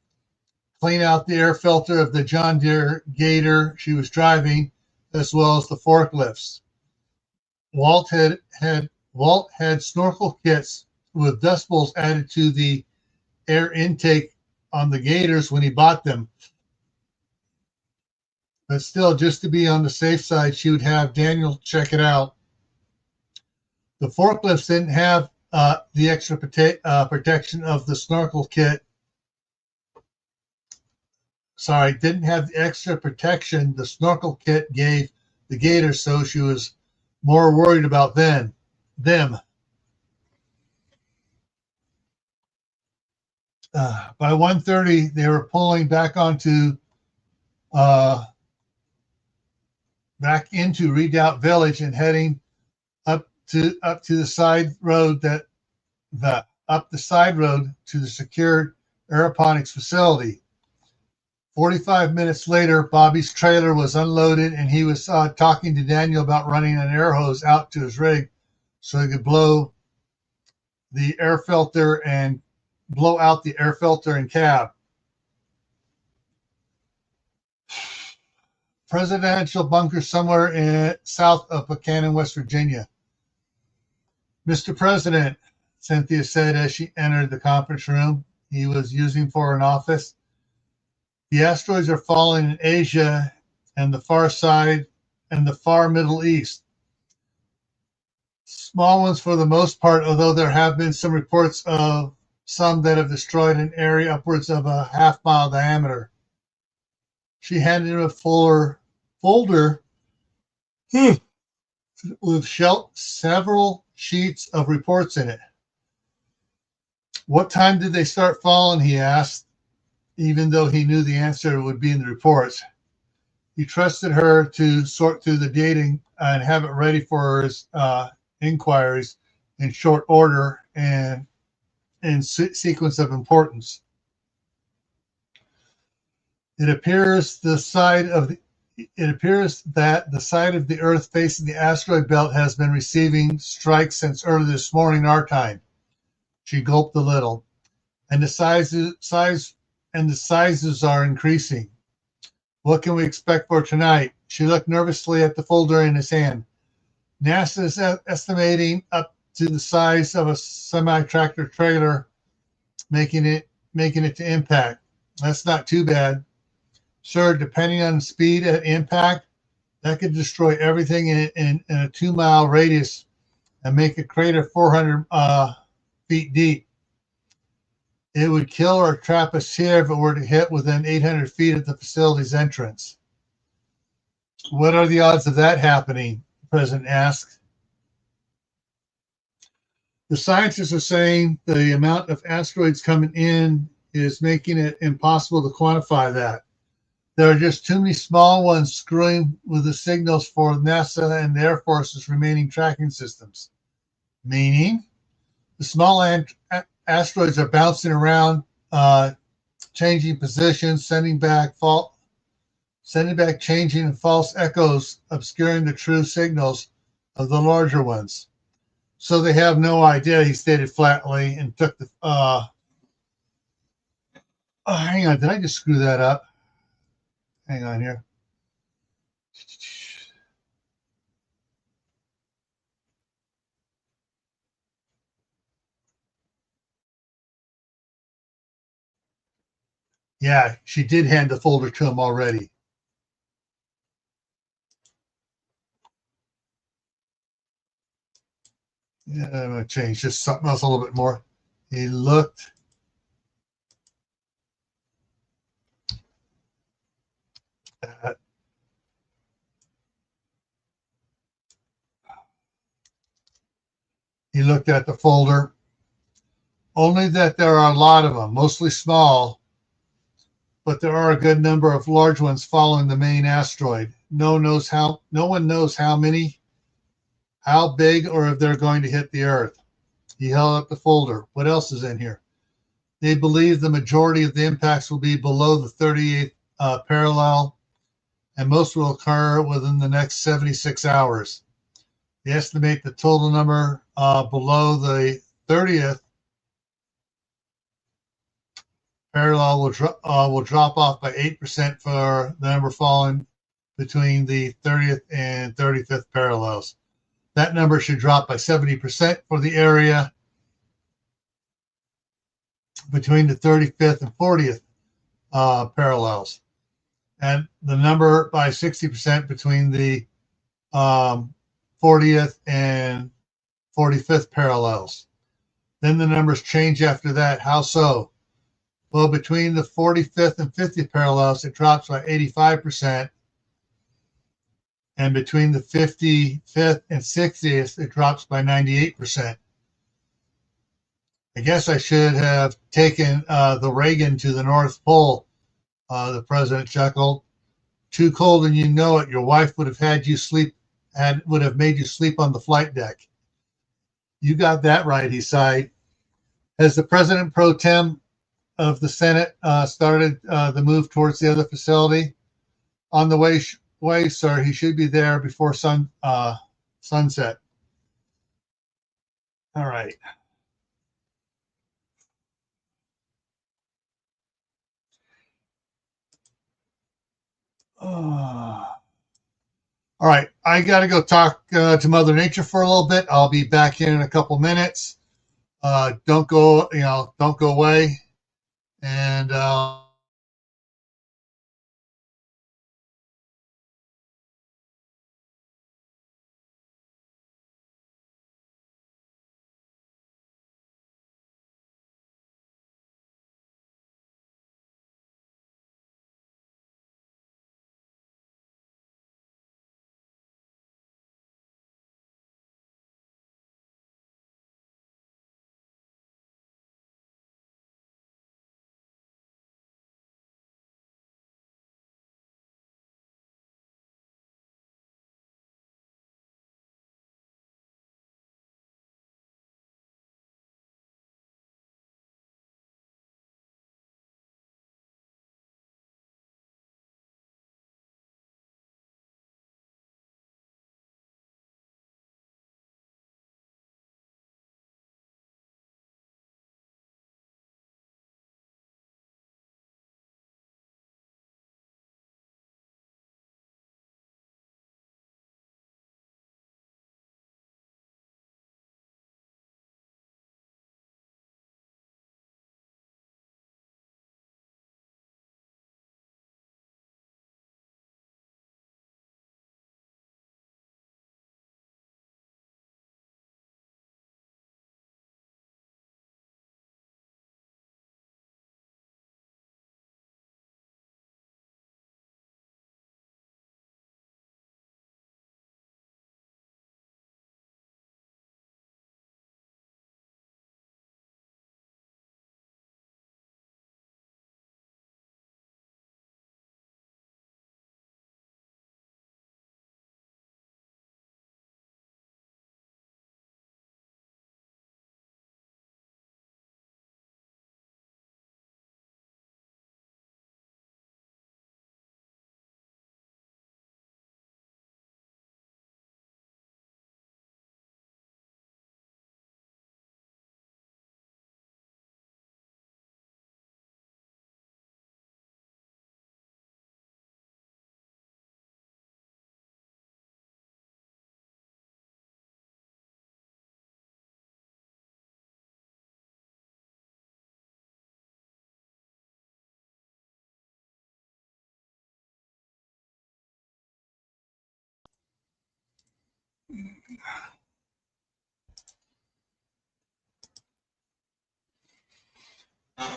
clean out the air filter of the John Deere Gator she was driving, as well as the forklifts. Walt had snorkel kits with dust bowls added to the air intake on the Gators when he bought them. But still, just to be on the safe side, she would have Daniel check it out. The forklifts didn't have the extra protection of the snorkel kit. Didn't have the extra protection the snorkel kit gave the Gators, so she was more worried about them. By 1:30, they were pulling back onto back into Redoubt Village and heading up to the side road up the side road to the secured aeroponics facility. 45 minutes later, Bobby's trailer was unloaded and he was talking to Daniel about running an air hose out to his rig so he could blow the air filter and blow out the air filter and cab. Presidential bunker somewhere south of Buchanan, West Virginia. Mr. President, Cynthia said as she entered the conference room he was using for an office. The asteroids are falling in Asia and the far side and the far Middle East. Small ones for the most part, although there have been some reports of some that have destroyed an area upwards of a half-mile diameter. She handed him a folder with several sheets of reports in it. What time did they start falling, he asked, even though he knew the answer would be in the reports. He trusted her to sort through the dating and have it ready for his inquiries in short order and in sequence of importance. It appears that the side of the Earth facing the asteroid belt has been receiving strikes since early this morning our time. She gulped a little. And the sizes are increasing. What can we expect for tonight? She looked nervously at the folder in his hand. NASA is estimating up to the size of a semi-tractor trailer, making it to impact. That's not too bad. Sir, depending on the speed at impact, that could destroy everything in a 2-mile radius and make a crater 400 feet deep. It would kill or trap us here if it were to hit within 800 feet of the facility's entrance. What are the odds of that happening? The president asked. The scientists are saying the amount of asteroids coming in is making it impossible to quantify that. There are just too many small ones screwing with the signals for NASA and the Air Force's remaining tracking systems. Meaning, the small asteroids are bouncing around, changing positions, sending back changing and false echoes, obscuring the true signals of the larger ones. So they have no idea, he stated flatly, and took the hang on, did I just screw that up? Hang on here. Yeah, she did hand the folder to him already. Yeah, I'm going to change just something else a little bit more. He looked at the folder. Only that there are a lot of them, mostly small, but there are a good number of large ones following the main asteroid. No one knows how many, how big, or if they're going to hit the Earth. He held up the folder. What else is in here? They believe the majority of the impacts will be below the 38th parallel, and most will occur within the next 76 hours. They estimate the total number below the 30th parallel will drop off by 8% for the number falling between the 30th and 35th parallels. That number should drop by 70% for the area between the 35th and 40th parallels, and the number by 60% between the 40th and 45th parallels. Then the numbers change after that. How so? Well, between the 45th and 50th parallels, it drops by 85%. And between the 55th and 60th, it drops by 98%. I guess I should have taken the Reagan to the North Pole. The president chuckled. Too cold and you know it. Your wife would have had you sleep, would have made you sleep on the flight deck. You got that right, he sighed. Has the president pro tem of the Senate started the move towards the other facility? On the way, sir. He should be there before sunset. All right. All right. I got to go talk to Mother Nature for a little bit. I'll be back in a couple minutes. Don't go, don't go away. And all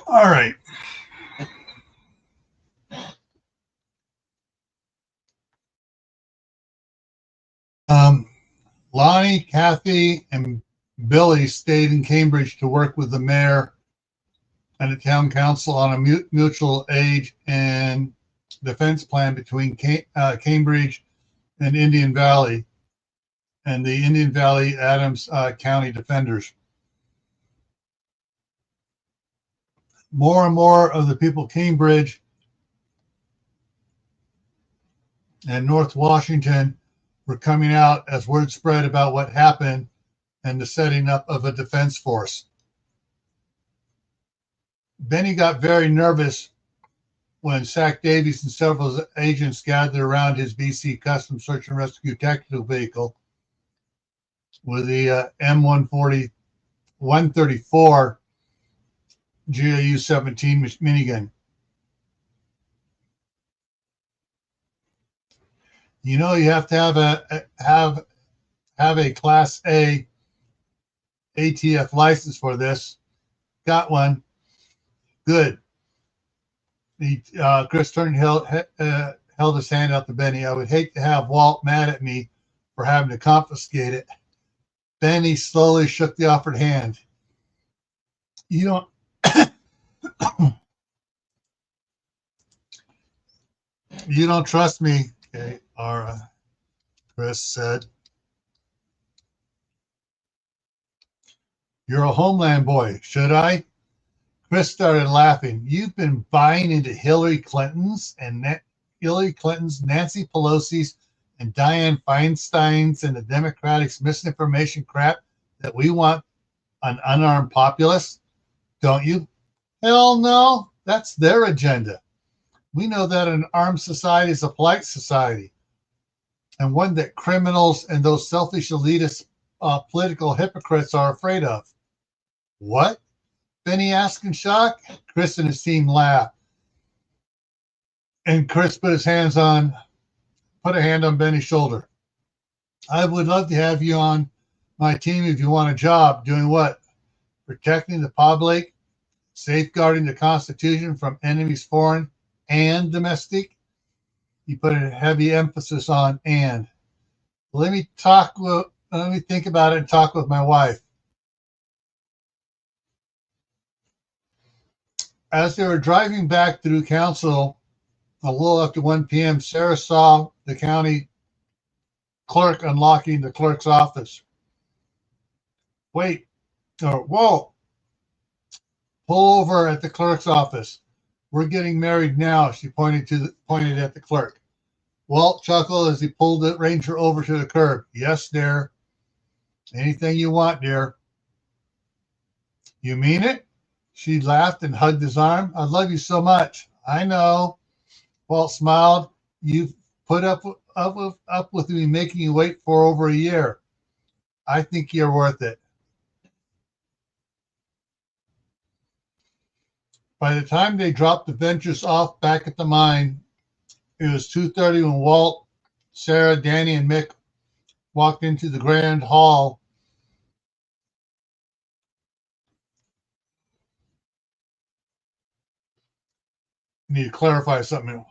right. Um, Lonnie, Kathy, and Billy stayed in Cambridge to work with the mayor and the town council on a mutual aid and defense plan between Cambridge and Indian Valley and the Indian Valley Adams County Defenders. More and more of the people of Cambridge and North Washington were coming out as word spread about what happened and the setting up of a defense force. Benny got very nervous when Sack Davies and several agents gathered around his BC Custom Search and Rescue tactical vehicle with the M134 GAU-17 minigun. You know, you have to have a Class A ATF license for this. Got one. Good. Chris Turner held his hand out to Benny. I would hate to have Walt mad at me for having to confiscate it. Benny slowly shook the offered hand. You don't you don't trust me, okay, Ara, Chris said. You're a Homeland boy, should I? Chris started laughing. You've been buying into Hillary Clinton's, Nancy Pelosi's, and Dianne Feinstein's and the Democrats' misinformation crap that we want an unarmed populace, don't you? Hell no, that's their agenda. We know that an armed society is a polite society, and one that criminals and those selfish elitist political hypocrites are afraid of. What? Benny asked in shock. Chris and his team laughed. And Chris put a hand on Benny's shoulder. I would love to have you on my team if you want a job. Doing what? Protecting the public, safeguarding the Constitution from enemies foreign and domestic. He put a heavy emphasis on and. Let me think about it and talk with my wife. As they were driving back through council a little after 1 p.m., Sarah saw the county clerk unlocking the clerk's office. Wait, Walt, pull over at the clerk's office. We're getting married now, she pointed at the clerk. Walt chuckled as he pulled the Ranger over to the curb. Yes, dear. Anything you want, dear. You mean it? She laughed and hugged his arm. I love you so much. I know. Walt smiled. You've put up with me making you wait for over a year. I think you're worth it. By the time they dropped the Ventures off back at the mine, it was 2:30 when Walt, Sarah, Danny, and Mick walked into the grand hall. I need to clarify something.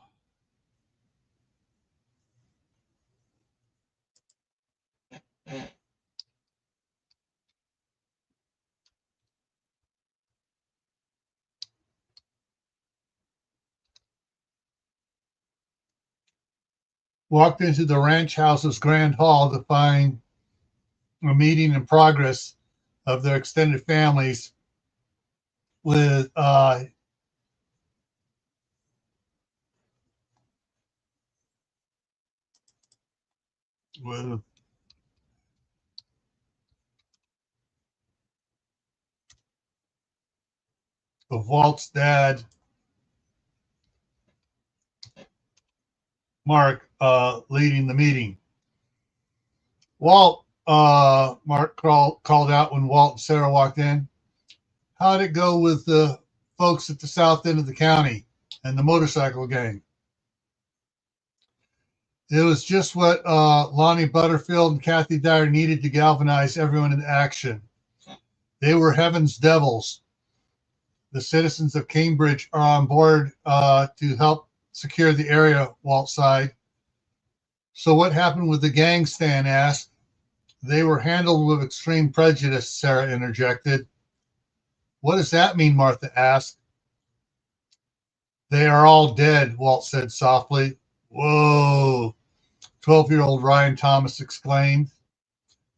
Walked into the ranch house's grand hall to find a meeting in progress of their extended families with with Walt's dad, Mark, leading the meeting. Walt, Mark called out when Walt and Sarah walked in. How'd it go with the folks at the south end of the county and the motorcycle gang? It was just what Lonnie Butterfield and Kathy Dyer needed to galvanize everyone into action. They were heaven's devils. The citizens of Cambridge are on board to help secure the area, Walt sighed. So what happened with the gang, Stan asked. They were handled with extreme prejudice, Sarah interjected. What does that mean, Martha asked. They are all dead, Walt said softly. Whoa, 12-year-old Ryan Thomas exclaimed.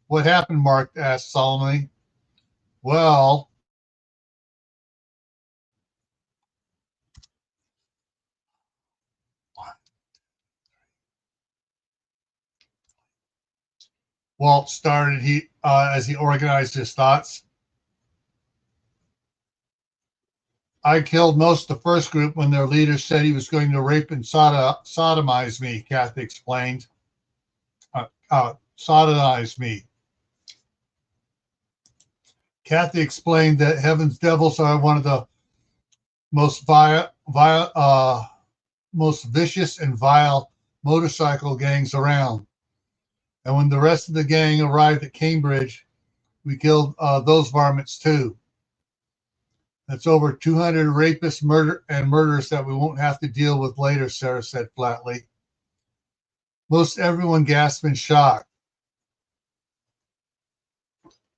What happened, Mark asked solemnly. Well, Walt started as he organized his thoughts. I killed most of the first group when their leader said he was going to rape and sodomize me, Kathy explained. Sodomize me. Kathy explained that Heaven's Devils are one of the most most vicious and vile motorcycle gangs around. And when the rest of the gang arrived at Cambridge, we killed those varmints too. That's over 200 rapists, murderers that we won't have to deal with later, Sarah said flatly. Most everyone gasped in shock.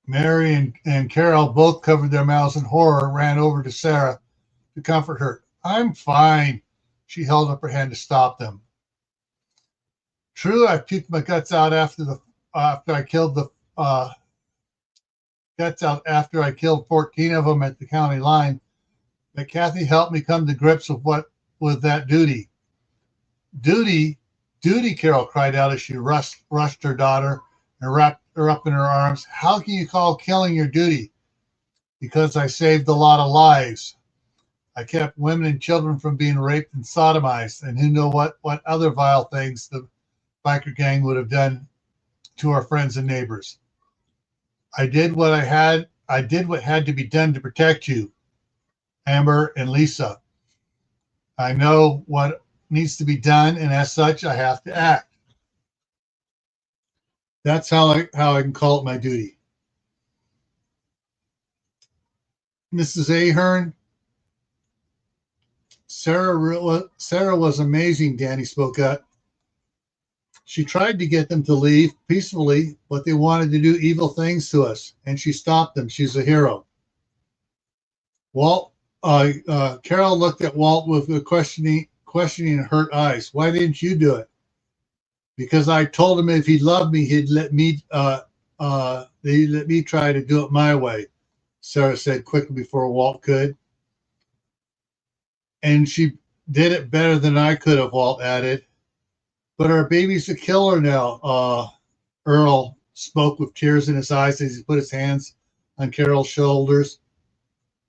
Mary and Carol both covered their mouths in horror and ran over to Sarah to comfort her. I'm fine. She held up her hand to stop them. True, I puked my guts out after I killed the guts out after I killed 14 of them at the county line. But Kathy helped me come to grips with that duty. Duty, duty! Carol cried out as she rushed her daughter and wrapped her up in her arms. How can you call killing your duty? Because I saved a lot of lives. I kept women and children from being raped and sodomized, and who know what other vile things the biker gang would have done to our friends and neighbors. I did what had to be done to protect you, Amber and Lisa. I know what needs to be done, and as such, I have to act. That's how I can call it my duty. Mrs. Ahern, Sarah was amazing, Danny spoke up. She tried to get them to leave peacefully, but they wanted to do evil things to us, and she stopped them. She's a hero. Carol looked at Walt with a questioning hurt eyes. Why didn't you do it? Because I told him if he loved me, he'd let me try to do it my way, Sarah said quickly before Walt could. And she did it better than I could have, Walt added. But our baby's a killer now, Earl spoke with tears in his eyes as he put his hands on Carol's shoulders.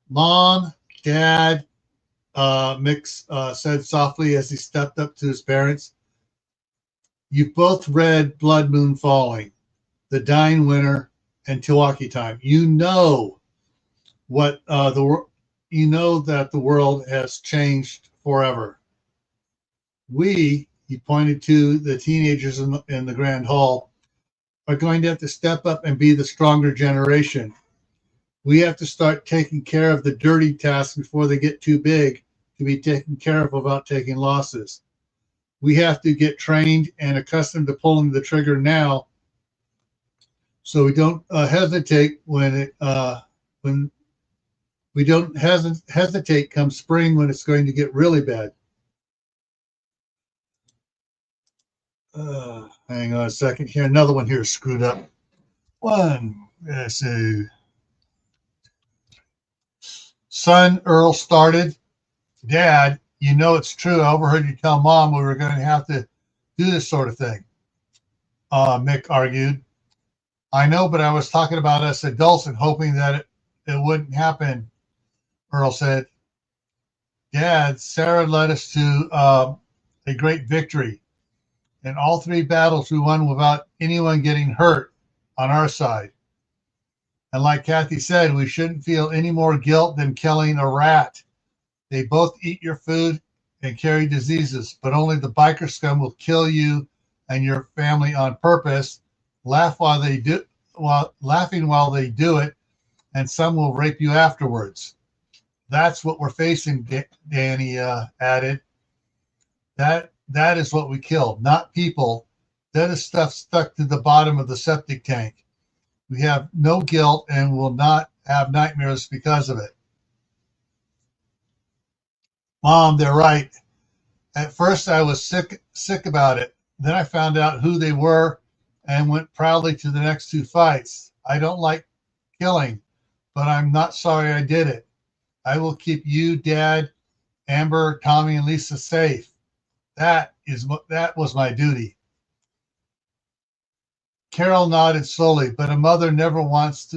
Mom, Dad, Mick said softly as he stepped up to his parents. You both read Blood Moon Falling, The Dying Winter, and Milwaukee Time. You know what you know that the world has changed forever. We, he pointed to the teenagers in the Grand Hall, are going to have to step up and be the stronger generation. We have to start taking care of the dirty tasks before they get too big to be taken care of without taking losses. We have to get trained and accustomed to pulling the trigger now, so we don't hesitate when we don't hesitate come spring when it's going to get really bad. Hang on a second here. Another one here is screwed up. So son, Earl started. Dad, you know it's true. I overheard you tell Mom we were going to have to do this sort of thing. Mick argued. I know, but I was talking about us adults and hoping that it wouldn't happen, Earl said. Dad, Sarah led us to a great victory. In all three battles, we won without anyone getting hurt on our side. And like Kathy said, we shouldn't feel any more guilt than killing a rat. They both eat your food and carry diseases, but only the biker scum will kill you and your family on purpose, laughing while they do it, and some will rape you afterwards. That's what we're facing, Danny added. That is what we killed, not people. That is stuff stuck to the bottom of the septic tank. We have no guilt and will not have nightmares because of it. Mom, they're right. At first I was sick about it. Then I found out who they were and went proudly to the next two fights. I don't like killing, but I'm not sorry I did it. I will keep you, Dad, Amber, Tommy, and Lisa safe. That was my duty. Carol nodded slowly, but a mother never wants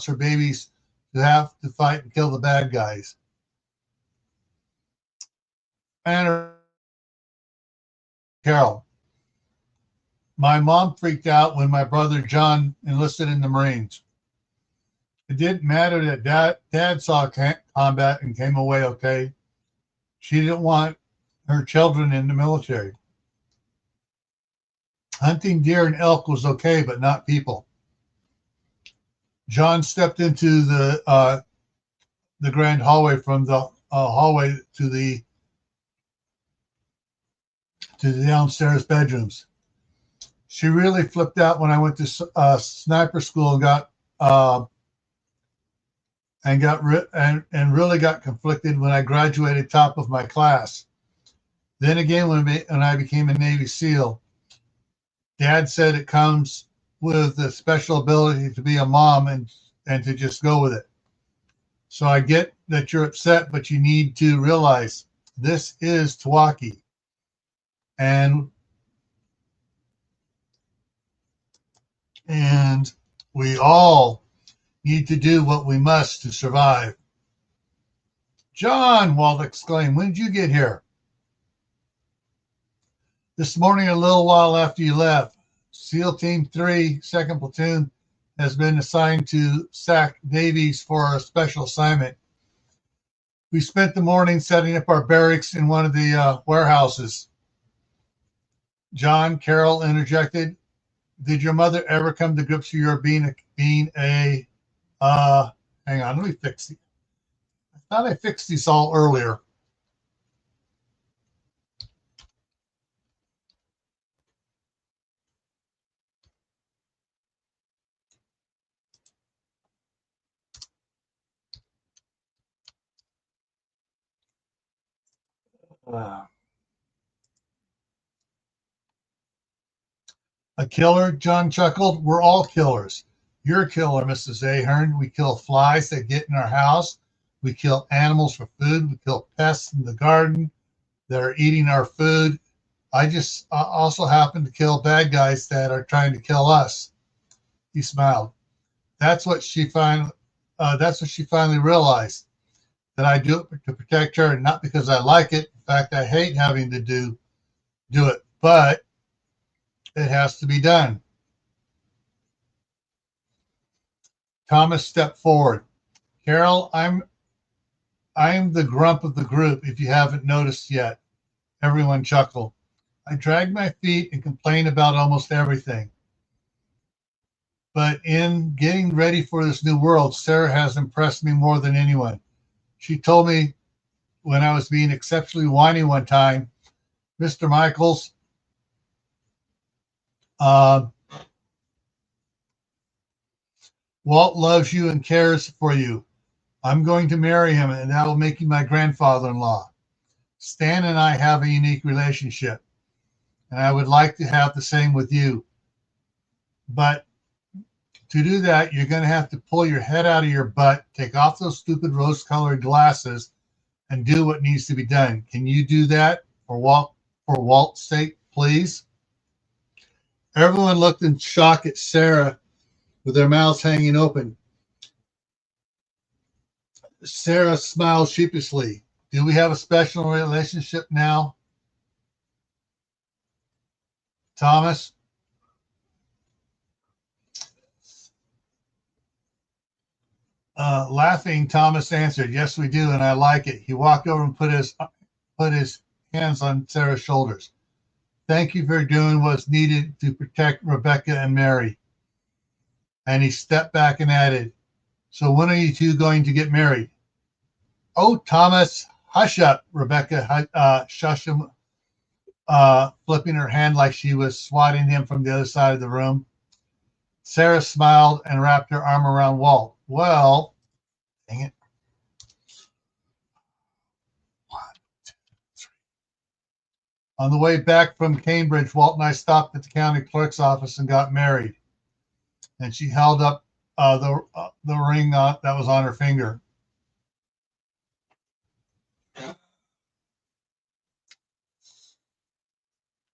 her babies to have to fight and kill the bad guys. And Carol, my mom freaked out when my brother John enlisted in the Marines. It didn't matter that Dad saw combat and came away okay. She didn't want her children in the military. Hunting deer and elk was okay, but not people. John stepped into the grand hallway from the hallway to the downstairs bedrooms. She really flipped out when I went to sniper school uh, and really got conflicted when I graduated top of my class. Then again, when I became a Navy SEAL, Dad said it comes with the special ability to be a mom and to just go with it. So I get that you're upset, but you need to realize this is Tawaki. And we all need to do what we must to survive. John, Walt exclaimed, when did you get here? This morning, a little while after you left. SEAL Team 3, 2nd Platoon, has been assigned to SAC Navies for a special assignment. We spent the morning setting up our barracks in one of the warehouses. John, Carol interjected, did your mother ever come to grips with your being a hang on, let me fix it. I thought I fixed these all earlier. A killer, John chuckled. We're all killers. You're a killer, Mrs. Ahern. We kill flies that get in our house. We kill animals for food. We kill pests in the garden that are eating our food. I just also happen to kill bad guys that are trying to kill us. He smiled. That's what she finally realized, that I do it to protect her, and not because I like it. In fact, I hate having to do it, but it has to be done. Thomas stepped forward. Carol, I'm the grump of the group, if you haven't noticed yet. Everyone chuckled. I drag my feet and complain about almost everything. But in getting ready for this new world, Sarah has impressed me more than anyone. She told me when I was being exceptionally whiny one time, Mr. Michaels, Walt loves you and cares for you. I'm going to marry him, and that will make you my grandfather-in-law. Stan and I have a unique relationship, and I would like to have the same with you. But to do that, you're going to have to pull your head out of your butt, take off those stupid rose-colored glasses, and do what needs to be done. Can you do that for Walt's sake, please? Everyone looked in shock at Sarah with their mouths hanging open. Sarah smiled sheepishly. Do we have a special relationship now? Thomas? Laughing, Thomas answered, yes, we do, and I like it. He walked over and put his hands on Sarah's shoulders. Thank you for doing what's needed to protect Rebecca and Mary. And he stepped back and added, so when are you two going to get married? Oh, Thomas, hush up, Rebecca shushed him, flipping her hand like she was swatting him from the other side of the room. Sarah smiled and wrapped her arm around Walt. Well, dang it. 1, 2, 3. On the way back from Cambridge, Walt and I stopped at the county clerk's office and got married. And she held up the ring that was on her finger.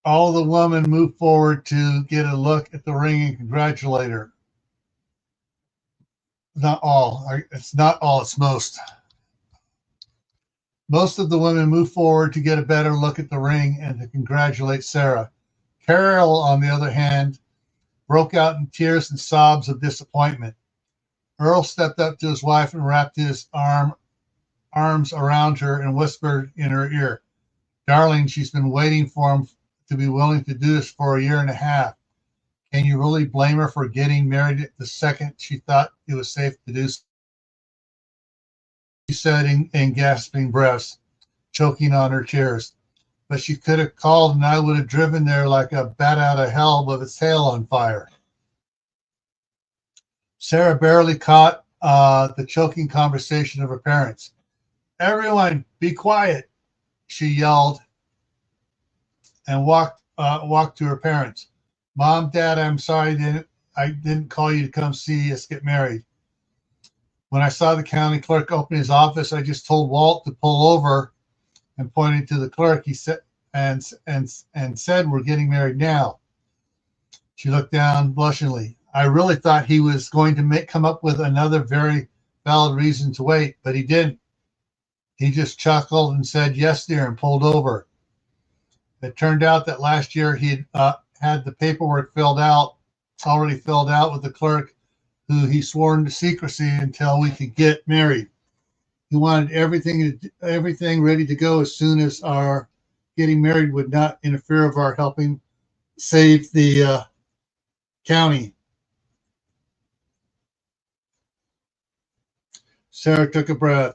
All the women moved forward to get a look at the ring and congratulate her. Not all. It's not all, it's most. Most of the women moved forward to get a better look at the ring and to congratulate Sarah. Carol, on the other hand, broke out in tears and sobs of disappointment. Earl stepped up to his wife and wrapped his arms around her and whispered in her ear, darling, she's been waiting for him to be willing to do this for 1.5 years. Can you really blame her for getting married the second she thought it was safe to do so? She said in gasping breaths, choking on her tears. but she could have called and I would have driven there like a bat out of hell with its tail on fire. Sarah barely caught the choking conversation of her parents. Everyone, be quiet, she yelled and walked to her parents. Mom, Dad, I'm sorry I didn't call you to come see us get married. When I saw the county clerk open his office, I just told Walt to pull over and pointed to the clerk. He said and said, "We're getting married now." She looked down blushingly. I really thought he was going to come up with another very valid reason to wait, but he didn't. He just chuckled and said, "Yes, dear," and pulled over. It turned out that last year he had the paperwork already filled out with the clerk, who he swore into secrecy until we could get married. He wanted everything ready to go as soon as our getting married would not interfere with our helping save the county. Sarah took a breath.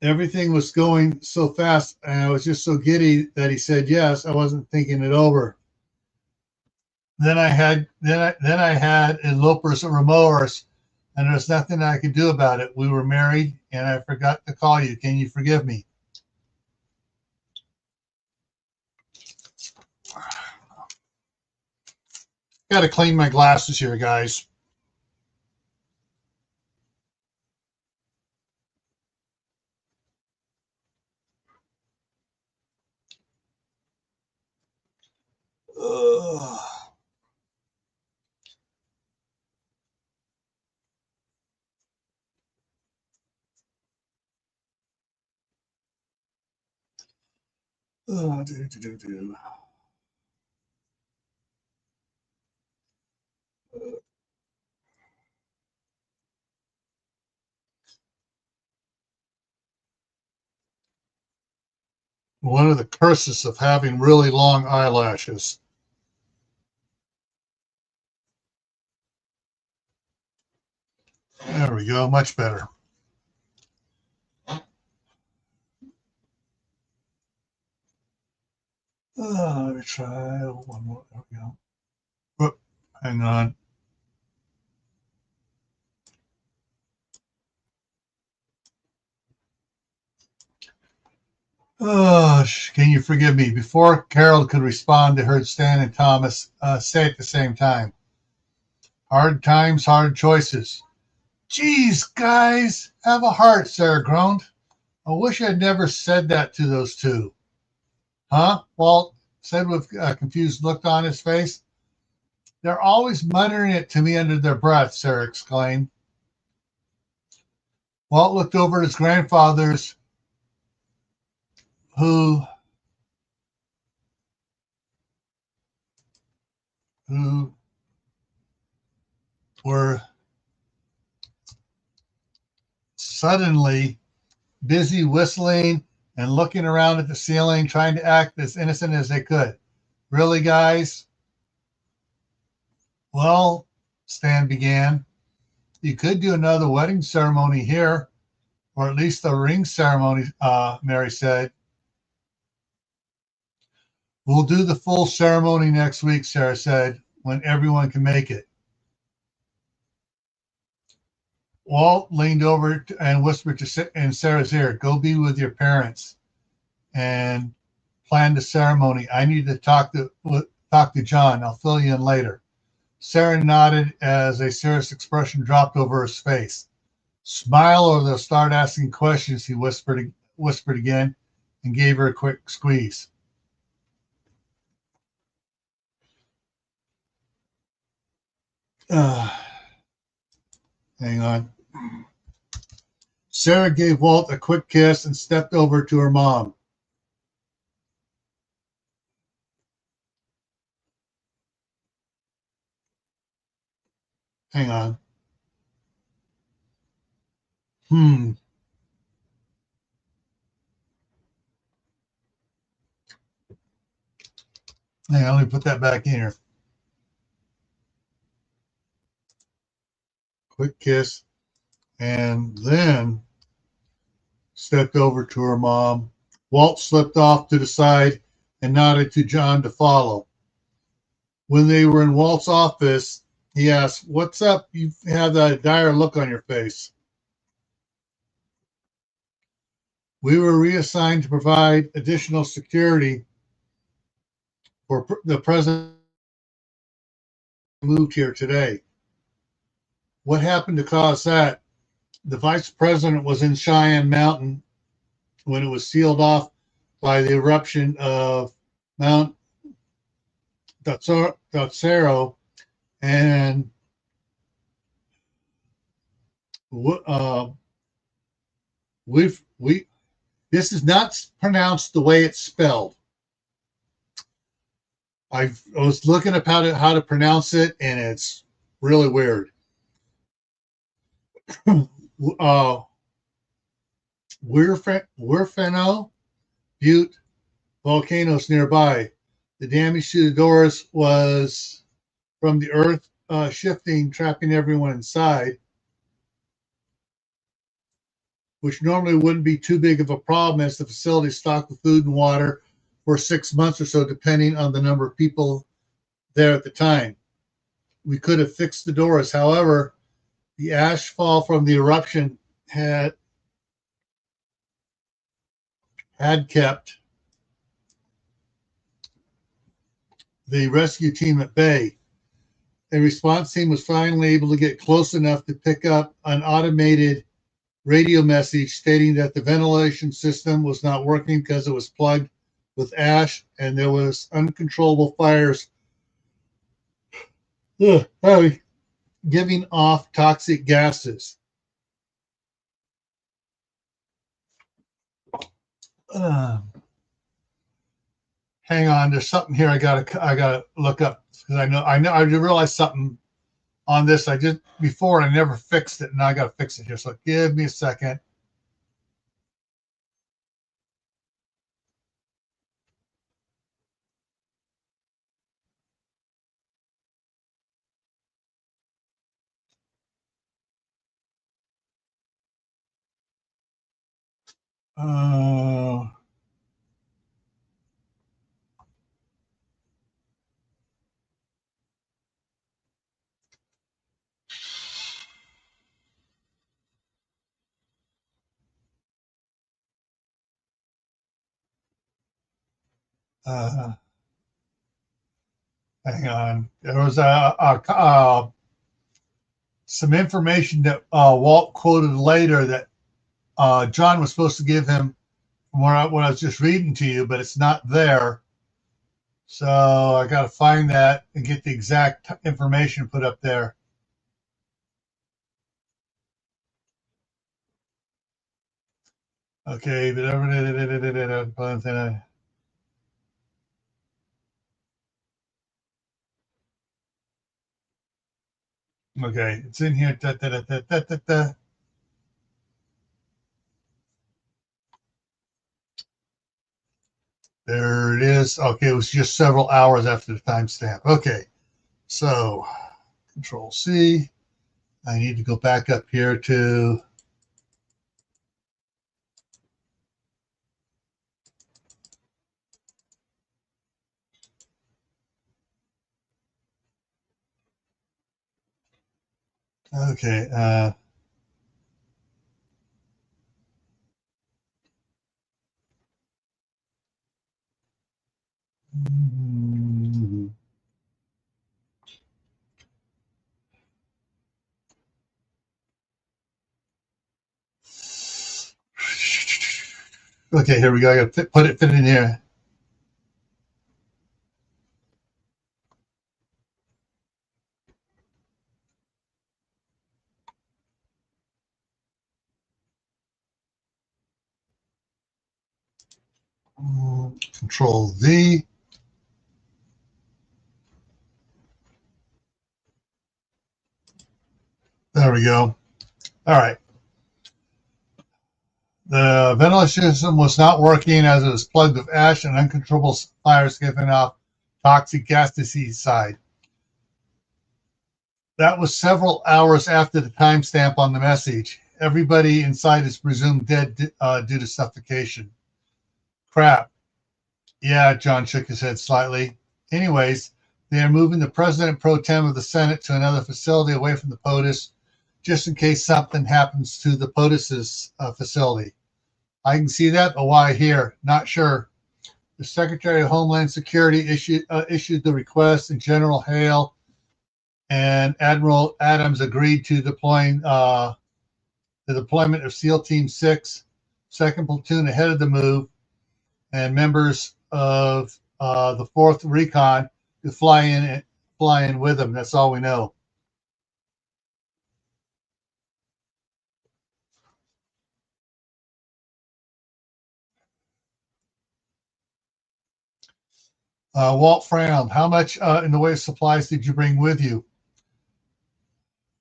Everything was going so fast, and I was just so giddy that he said yes. I wasn't thinking it over. Then I had elopers remorse, and there's nothing I could do about it. We were married, and I forgot to call you. Can you forgive me? Got to clean my glasses here, guys. Ugh. Oh, do. One of the curses of having really long eyelashes. There we go, much better. Let me try one more. There we go. Whoop, hang on. Oh, can you forgive me? Before Carol could respond, they heard Stan and Thomas say at the same time, "Hard times, hard choices." Geez, guys, have a heart, Sarah groaned. I wish I'd never said that to those two. Huh? Walt said with a confused look on his face. They're always muttering it to me under their breath, Sarah exclaimed. Walt looked over at his grandfathers, who were suddenly busy whistling and looking around at the ceiling, trying to act as innocent as they could. Really, guys? Well, Stan began, you could do another wedding ceremony here, or at least a ring ceremony, Mary said. We'll do the full ceremony next week, Sarah said, when everyone can make it. Walt leaned over and whispered in Sarah's ear, go be with your parents and plan the ceremony. I need to talk to John. I'll fill you in later. Sarah nodded as a serious expression dropped over his face. Smile or they'll start asking questions, he whispered again and gave her a quick squeeze. Hang on. Sarah gave Walt a quick kiss and stepped over to her mom. Hang on. Hang on, let me put that back in here. Quick kiss, and then stepped over to her mom. Walt slipped off to the side and nodded to John to follow. When they were in Walt's office, he asked, "What's up? You have that dire look on your face." "We were reassigned to provide additional security for the president who moved here today." "What happened to cause that?" "The vice president was in Cheyenne Mountain when it was sealed off by the eruption of Mount Datsero, and we this is not pronounced the way it's spelled. I was looking up how to pronounce it, and it's really weird. Wirfeno Butte volcanoes nearby. The damage to the doors was from the earth shifting, trapping everyone inside, which normally wouldn't be too big of a problem as the facility is stocked with food and water for 6 months or so, depending on the number of people there at the time. We could have fixed the doors. However, the ash fall from the eruption had kept the rescue team at bay. A response team was finally able to get close enough to pick up an automated radio message stating that the ventilation system was not working because it was plugged with ash and there was uncontrollable fires giving off toxic gases. Hang on, there's something here I gotta look up because I realized something on this I did before and I never fixed it, and now I gotta fix it here. So give me a second. Hang on. There was some information that Walt quoted later that John was supposed to give him from what I was just reading to you, but it's not there. So I got to find that and get the exact information put up there. Okay, okay, it's in here. There it is. Okay, it was just several hours after the timestamp. Okay, so Control C. I need to go back up here to okay. Okay, here we go. I got to fit it in here. Control V. There we go. All right. The ventilation system was not working as it was plugged with ash and uncontrollable fires giving off toxic gas to the side. That was several hours after the timestamp on the message. Everybody inside is presumed dead due to suffocation. Crap. Yeah, John shook his head slightly. Anyways, they are moving the president pro tem of the Senate to another facility away from the POTUS, just in case something happens to the POTUS's facility. I can see that, but why here? Not sure. The Secretary of Homeland Security issued the request, and General Hale and Admiral Adams agreed to the deployment of SEAL Team 6, 2nd Platoon ahead of the move, and members of the 4th Recon to fly in with them. That's all we know. Walt frowned. How much in the way of supplies did you bring with you?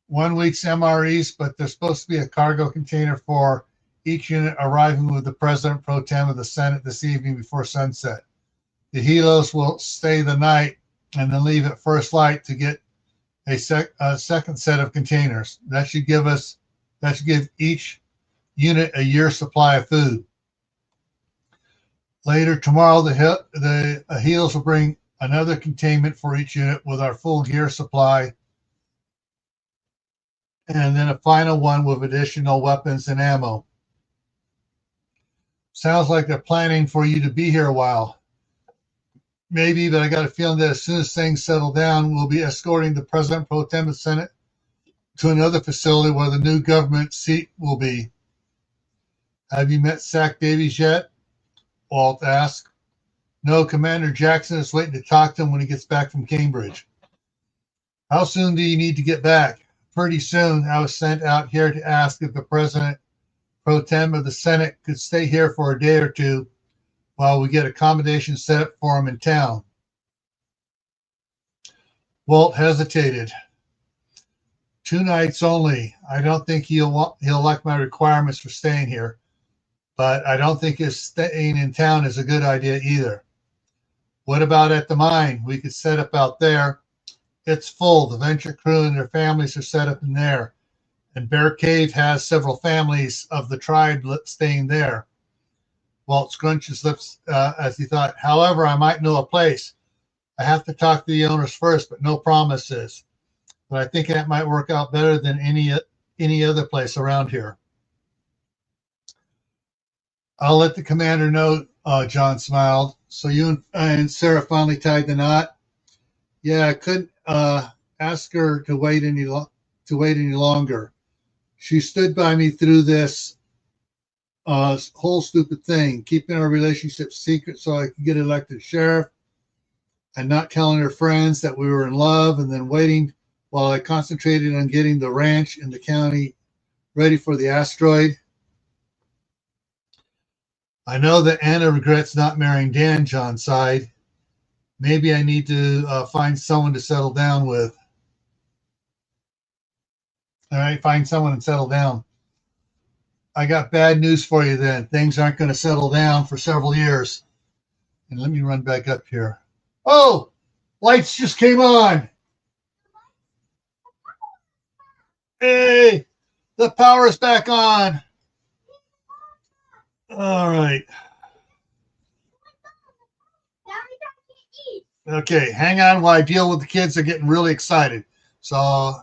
1 week's MREs, but there's supposed to be a cargo container for each unit arriving with the President Pro Tem of the Senate this evening before sunset. The helos will stay the night and then leave at first light to get a second set of containers. That should give each unit a year's supply of food. Later tomorrow, the helos will bring another containment for each unit with our full gear supply, and then a final one with additional weapons and ammo. Sounds like they're planning for you to be here a while. Maybe, but I got a feeling that as soon as things settle down, we'll be escorting the President Pro Tem of the Senate to another facility where the new government seat will be. Have you met Sack Davies yet? Walt asked. No, Commander Jackson is waiting to talk to him when he gets back from Cambridge. How soon do you need to get back? Pretty soon. I was sent out here to ask if the President Pro Tem of the Senate could stay here for a day or two while we get accommodations set up for him in town. Walt hesitated. 2 nights only. I don't think he'll like my requirements for staying here, but I don't think his staying in town is a good idea either. What about at the mine? We could set up out there. It's full. The venture crew and their families are set up in there, and Bear Cave has several families of the tribe staying there. Walt scrunched his lips as he thought, however, I might know a place. I have to talk to the owners first, but no promises. But I think that might work out better than any other place around here. I'll let the commander know, John smiled. So you and Sarah finally tied the knot? Yeah, I couldn't ask her to wait any longer. She stood by me through this whole stupid thing, keeping our relationship secret so I could get elected sheriff, and not telling her friends that we were in love, and then waiting while I concentrated on getting the ranch in the county ready for the asteroid. I know that Anna regrets not marrying Dan, John sighed. Maybe I need to find someone to settle down with. All right, find someone and settle down. I got bad news for you then. Things aren't going to settle down for several years. And let me run back up here. Oh, lights just came on. Hey, the power's back on. All right. Okay, hang on while I deal with the kids. They're getting really excited. So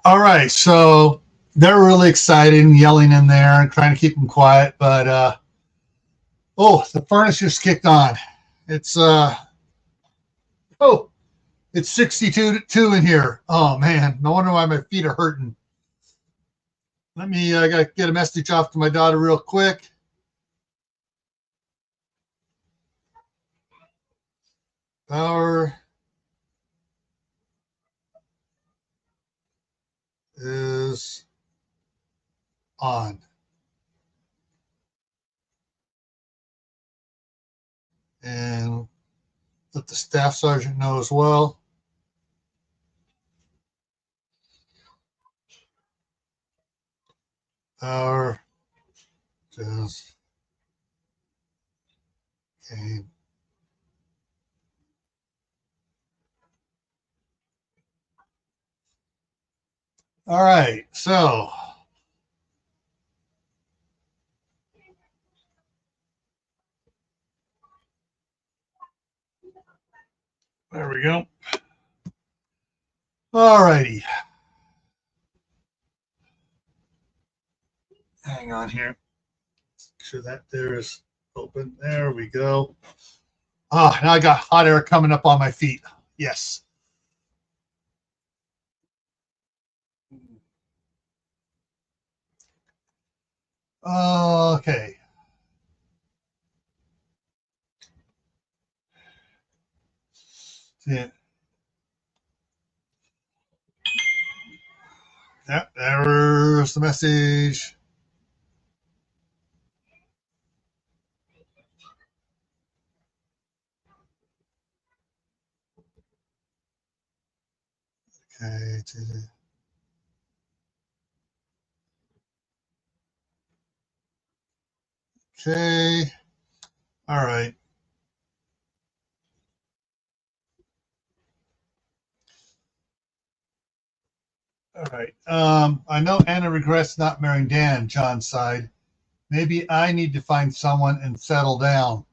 All right, so they're really excited and yelling in there and trying to keep them quiet, but oh, the furnace just kicked on. It's oh, it's 62 in here. Oh man, no wonder why my feet are hurting. Let me I gotta get a message off to my daughter real quick. Power is on. And let the staff sergeant know as well. Power just came. All right, so there we go. All righty. Hang on here. Make sure that there is open. There we go. Ah, now I got hot air coming up on my feet. Yes. Okay. Yeah. Yep, there's the message. Okay. Okay. All right. All right. I know Anna regrets not marrying Dan, John sighed. Maybe I need to find someone and settle down.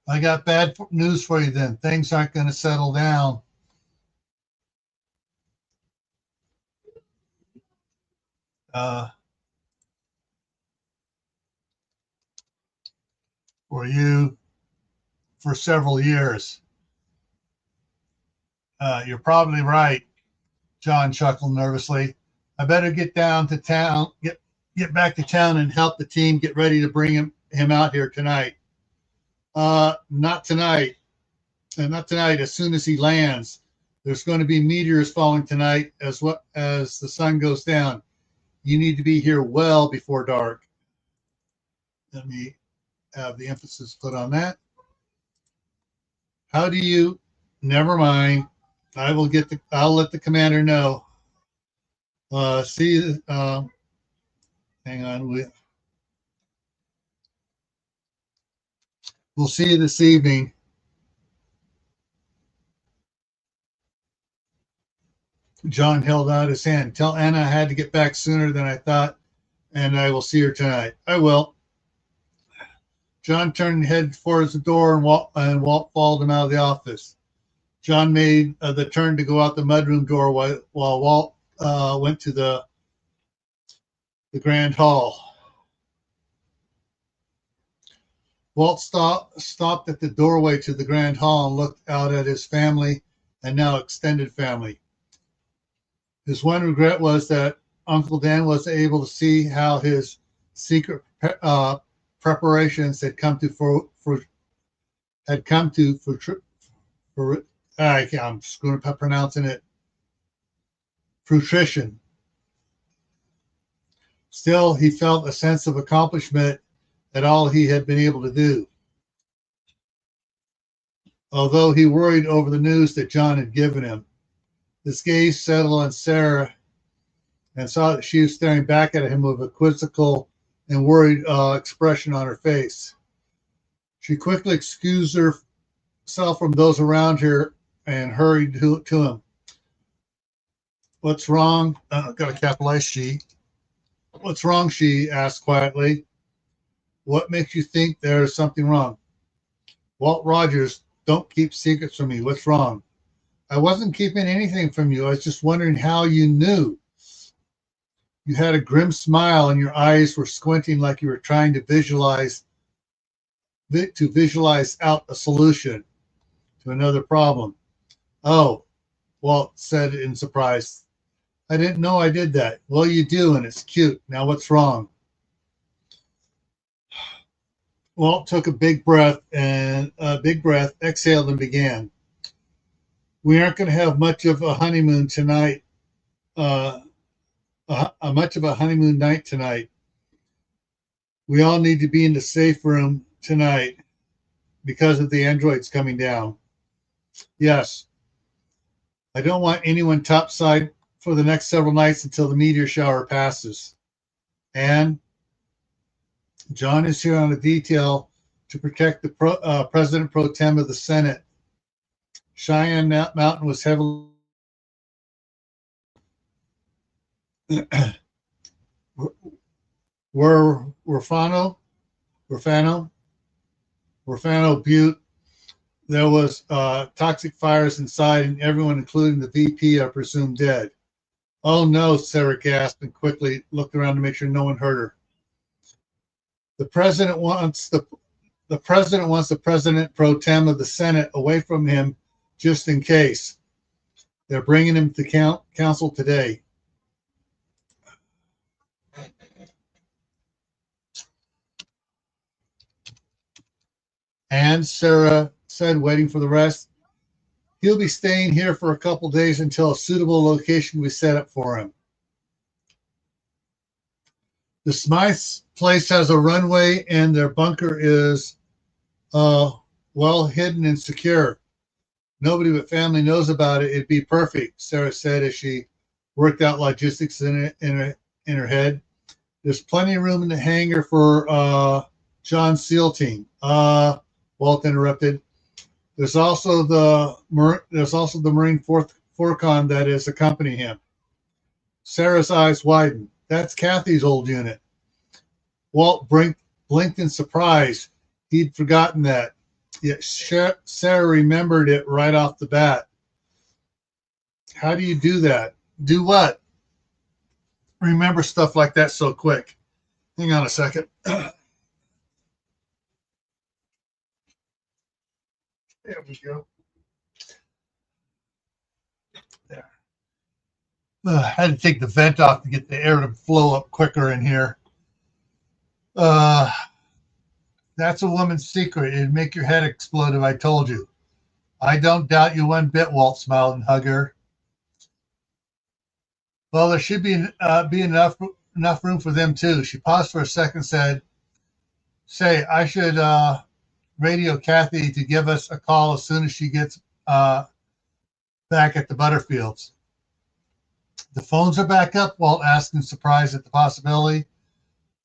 I got bad news for you then. Things aren't going to settle down. Uh, for you for several years. You're probably right, John chuckled nervously. I better get down to town, get back to town and help the team get ready to bring him out here tonight. Not tonight. Not tonight. As soon as he lands, there's going to be meteors falling tonight as the sun goes down. You need to be here well before dark. Let me have the emphasis put on that. How do you? Never mind. I'll let the commander know. See. Hang on. We'll see you this evening. John held out his hand. Tell Anna I had to get back sooner than I thought, and I will see her tonight. I will. John turned and headed towards the door, and Walt followed him out of the office. John made the turn to go out the mudroom door while Walt went to the grand hall. Walt stopped at the doorway to the grand hall and looked out at his family and now extended family. His one regret was that Uncle Dan was able to see how his secret preparations had come to I'm screwing up pronouncing it, fruition. Still, he felt a sense of accomplishment at all he had been able to do. Although he worried over the news that John had given him, his gaze settled on Sarah and saw that she was staring back at him with a quizzical and worried expression on her face. She quickly excused herself from those around her and hurried to him. What's wrong? Got a capitalized she. What's wrong? She asked quietly. What makes you think there's something wrong? Walt Rogers, don't keep secrets from me. What's wrong? I wasn't keeping anything from you. I was just wondering how you knew. You had a grim smile and your eyes were squinting like you were trying to visualize out a solution to another problem. Oh, Walt said in surprise. I didn't know I did that. Well, you do, and it's cute. Now what's wrong? Walt took a big breath, exhaled, and began. We aren't going to have much of a honeymoon tonight. Much of a honeymoon night tonight. We all need to be in the safe room tonight because of the androids coming down. Yes. I don't want anyone topside for the next several nights until the meteor shower passes. And John is here on a detail to protect the President Pro Tem of the Senate. Cheyenne Mountain was heavily Werfano Butte. There was toxic fires inside, and everyone, including the VP, are presumed dead. Oh no, Sarah gasped and quickly looked around to make sure no one heard her. The president wants the President Pro Tem of the Senate away from him just in case. They're bringing him to council today. And Sarah said, waiting for the rest, he'll be staying here for a couple days until a suitable location we set up for him. The Smythe's place has a runway and their bunker is well hidden and secure. Nobody but family knows about it. It'd be perfect, Sarah said as she worked out logistics in her head. There's plenty of room in the hangar for John's SEAL team. Walt interrupted. There's also the Marine Forcon that is accompanying him. Sarah's eyes widened. That's Kathy's old unit. Walt blinked in surprise. He'd forgotten that. Yet Sarah remembered it right off the bat. How do you do that? Do what? Remember stuff like that so quick. Hang on a second. There we go. There. I had to take the vent off to get the air to flow up quicker in here. That's a woman's secret. It'd make your head explode if I told you. I don't doubt you one bit, Walt smiled and hugged her. Well, there should be enough room for them too. She paused for a second, said, say, I should radio Kathy to give us a call as soon as she gets back at the Butterfields. The phones are back up, Walt asked in surprise at the possibility.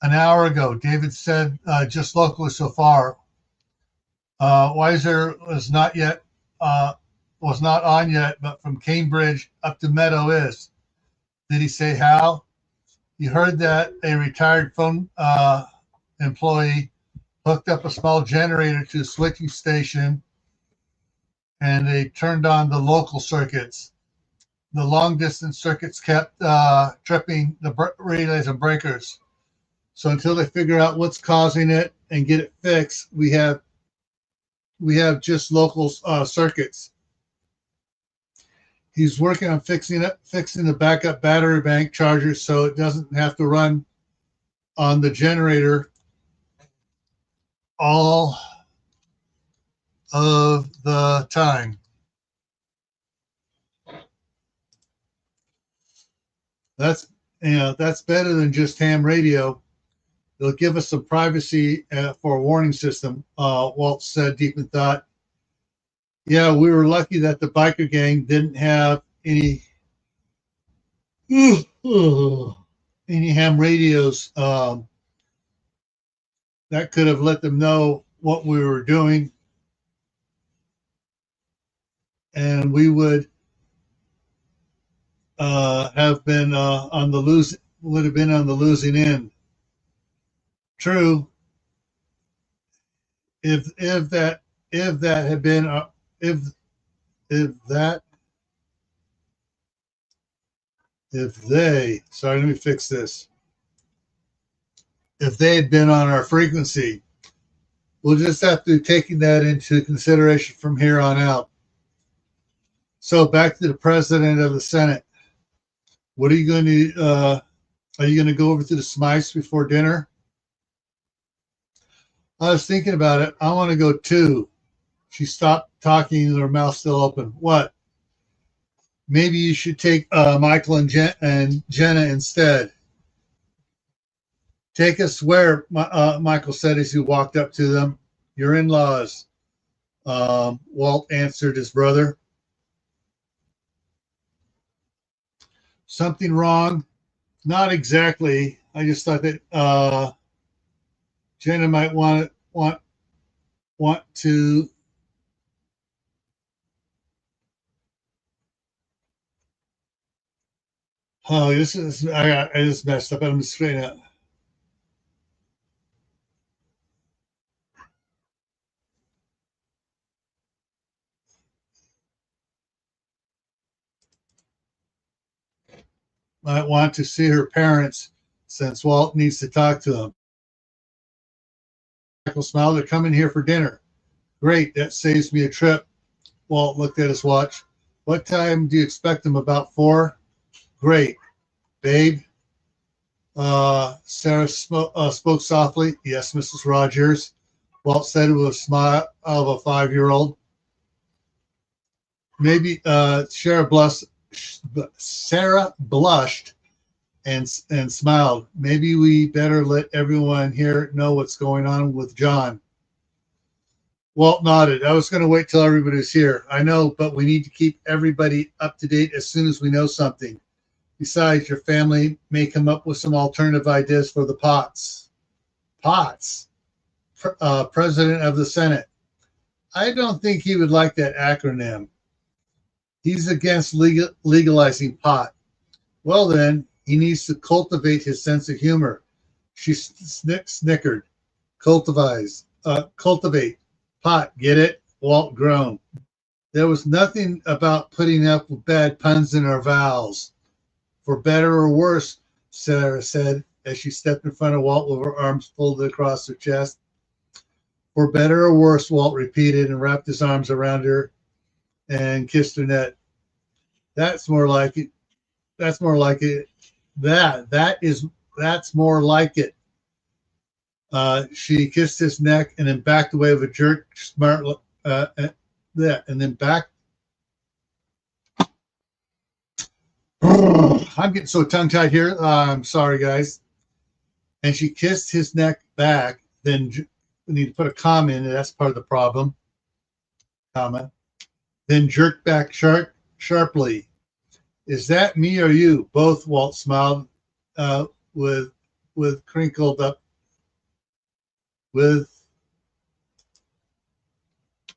An hour ago, David said just locally so far. Weiser was not on yet, but from Cambridge up to Meadow is. Did he say how? You heard that a retired phone employee hooked up a small generator to a switching station and they turned on the local circuits. The long distance circuits kept tripping the relays and breakers. So until they figure out what's causing it and get it fixed, we have just local circuits. He's working on fixing the backup battery bank charger so it doesn't have to run on the generator all of the time. That's better than just ham radio. They'll give us some privacy for a warning system, Walt said deep in thought. Yeah, we were lucky that the biker gang didn't have any ham radios that could have let them know what we were doing, and we would have been on the losing end. True. If that had been if that Sorry, let me fix this. If they had been on our frequency, we'll just have to be taking that into consideration from here on out. So back to the president of the Senate. What are you going to, are you going to go over to the Smythes before dinner? I was thinking about it. I want to go too. She stopped talking, her mouth still open. What? Maybe you should take Michael and Jenna instead. Take us where? Michael said as he walked up to them. Your in-laws. Walt answered his brother. Something wrong? Not exactly. I just thought that Jenna might want to. Oh, this is I just messed up. I'm straight out. Might want to see her parents since Walt needs to talk to them. Michael smiled. They're coming here for dinner. Great, that saves me a trip. Walt looked at his watch. What time do you expect them? About 4? Great. Babe? Sarah spoke softly. Yes, Mrs. Rogers. Walt said with a smile of a 5-year-old. Maybe Sarah blushed and smiled. Maybe we better let everyone here know what's going on with John. Walt nodded. I was going to wait till everybody's here. I know, but we need to keep everybody up to date as soon as we know something. Besides, your family may come up with some alternative ideas for the POTS. POTS, President of the Senate. I don't think he would like that acronym. He's against legalizing pot. Well, then, he needs to cultivate his sense of humor. She snickered. Cultivate. Pot, get it? Walt groaned. There was nothing about putting up with bad puns in our vowels. For better or worse, Sarah said as she stepped in front of Walt with her arms folded across her chest. For better or worse, Walt repeated and wrapped his arms around her and kissed her neck. That's more like it. That's more like it. That's more like it. She kissed his neck and then backed away with a jerk, smart. And then back. I'm getting so tongue tied here. I'm sorry, guys. And she kissed his neck back. Then we need to put a comma in it. That's part of the problem. Comma. Then jerked back sharply. Is that me or you? Both. Walt smiled with crinkled up with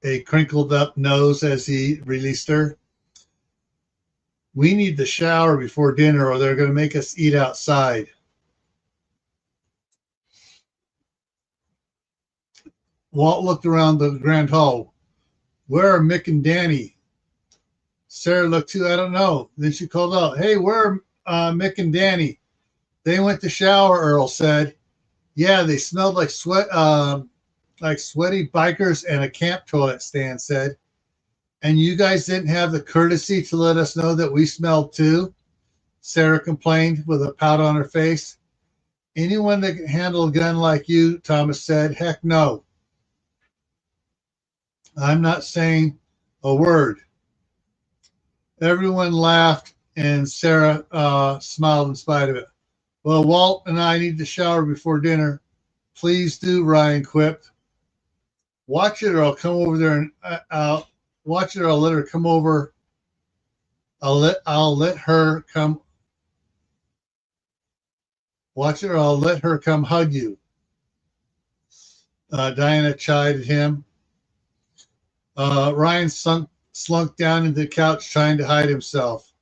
a crinkled up nose as he released her. We need the shower before dinner or they're going to make us eat outside. Walt looked around the grand hall. Where are Mick and Danny? Sarah looked too. I don't know. Then she called out, hey, where are Mick and Danny? They went to shower, Earl said. Yeah, they smelled like like sweaty bikers and a camp toilet, Stan said. And you guys didn't have the courtesy to let us know that we smelled too? Sarah complained with a pout on her face. Anyone that can handle a gun like you, Thomas said, heck no. I'm not saying a word. Everyone laughed and Sarah smiled in spite of it. Well, Walt and I need to shower before dinner. Please do, Ryan quipped. Watch it or I'll come over there and watch it or I'll let her come over. I'll let her come. Watch it or I'll let her come hug you. Diana chided him. Ryan slunk down into the couch trying to hide himself.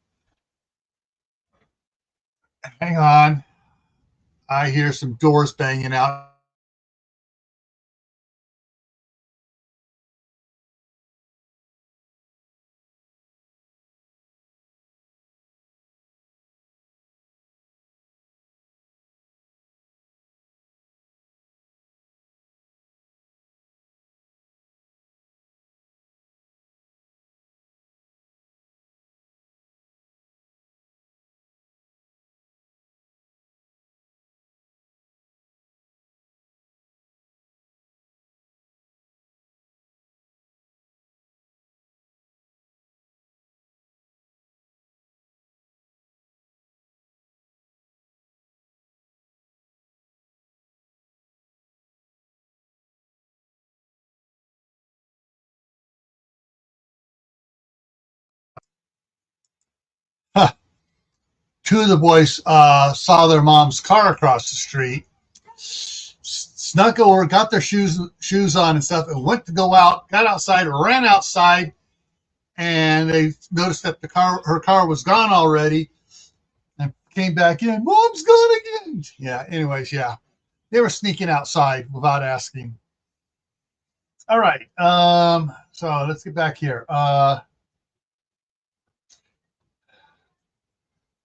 Hang on. I hear some doors banging out. two of the boys saw their mom's car across the street, snuck over, got their shoes on and stuff, and went to go out, got outside, ran outside, and they noticed that her car was gone already, and came back in. Mom's gone again. Yeah. Anyways, yeah, they were sneaking outside without asking. All right. So let's get back here.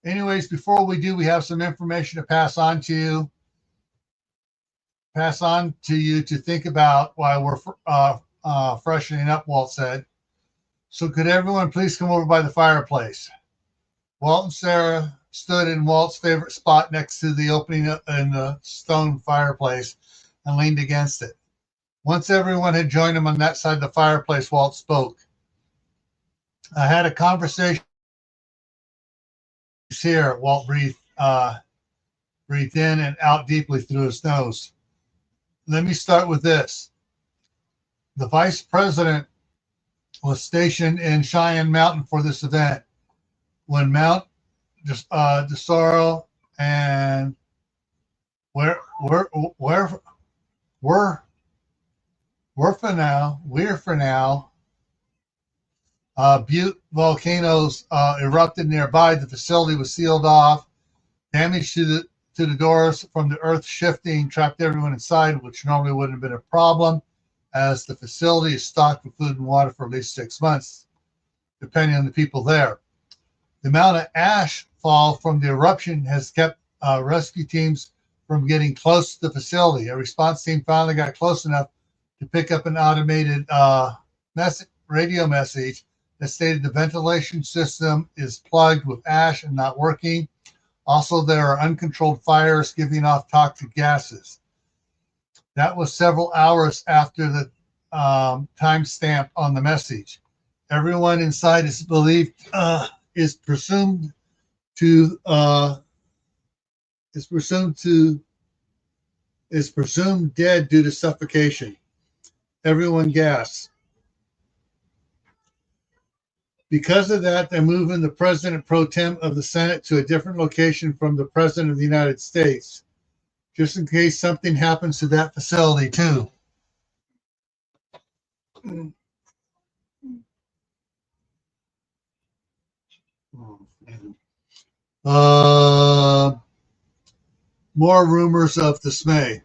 Anyways, before we do, we have some information to pass on to you. To think about while we're freshening up, Walt said. So could everyone please come over by the fireplace? Walt and Sarah stood in Walt's favorite spot next to the opening in the stone fireplace and leaned against it. Once everyone had joined him on that side of the fireplace, Walt spoke. I had a conversation here. Walt breathed in and out deeply through his nose. Let me start with this. The vice president was stationed in Cheyenne Mountain for this event. When Mount DeSoro and we're for now Butte volcanoes erupted nearby. The facility was sealed off. Damage to the doors from the earth shifting trapped everyone inside, which normally wouldn't have been a problem, as the facility is stocked with food and water for at least 6 months, depending on the people there. The amount of ash fall from the eruption has kept rescue teams from getting close to the facility. A response team finally got close enough to pick up an automated radio message that stated the ventilation system is plugged with ash and not working. Also, there are uncontrolled fires giving off toxic gases. That was several hours after the timestamp on the message. Everyone inside is believed is presumed dead due to suffocation. Everyone gasps. Because of that, they're moving the president pro tem of the Senate to a different location from the president of the United States, just in case something happens to that facility too. More rumors of dismay.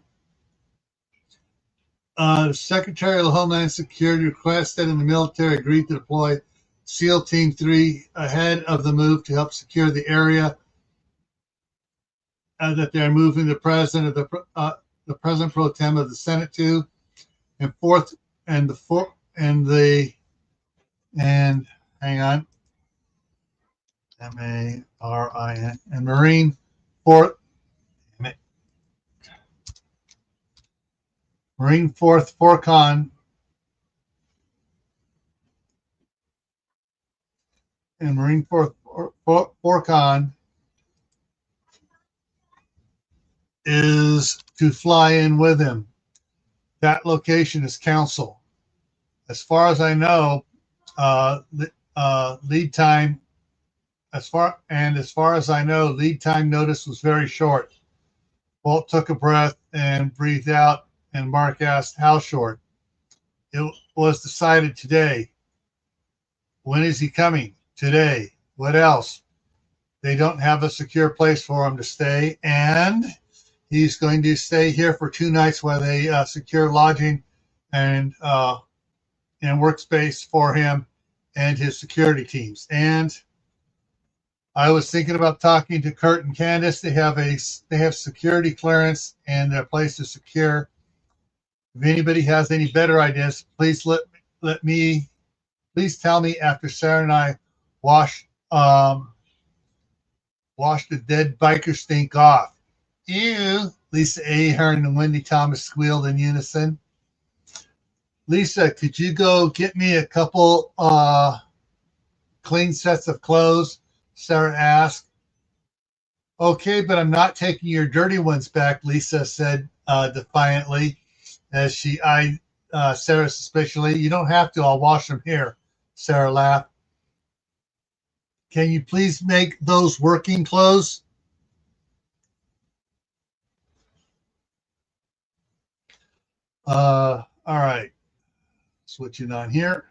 The Secretary of Homeland Security requested and the military agreed to deploy SEAL Team 3 ahead of the move to help secure the area that they're moving the president pro tem of the Senate to, and hang on, MARIN and Marine Fourth Forcon and Marine Fourth Forcon is to fly in with him. That location is council. As far as I know, lead time notice was very short. Walt took a breath and breathed out, and Mark asked, how short? It was decided today. When is he coming? Today. What else? They don't have a secure place for him to stay, and he's going to stay here for 2 nights while they secure lodging and workspace for him and his security teams. And I was thinking about talking to Kurt and Candace. They have security clearance and their place is secure. If anybody has any better ideas, please please tell me after Sarah and I wash the dead biker stink off. Ew, Lisa Ahern and Wendy Thomas squealed in unison. Lisa, could you go get me a couple clean sets of clothes? Sarah asked. Okay, but I'm not taking your dirty ones back, Lisa said defiantly as she eyed Sarah suspiciously. You don't have to. I'll wash them here, Sarah laughed. Can you please make those working clothes? All right. Switching on here.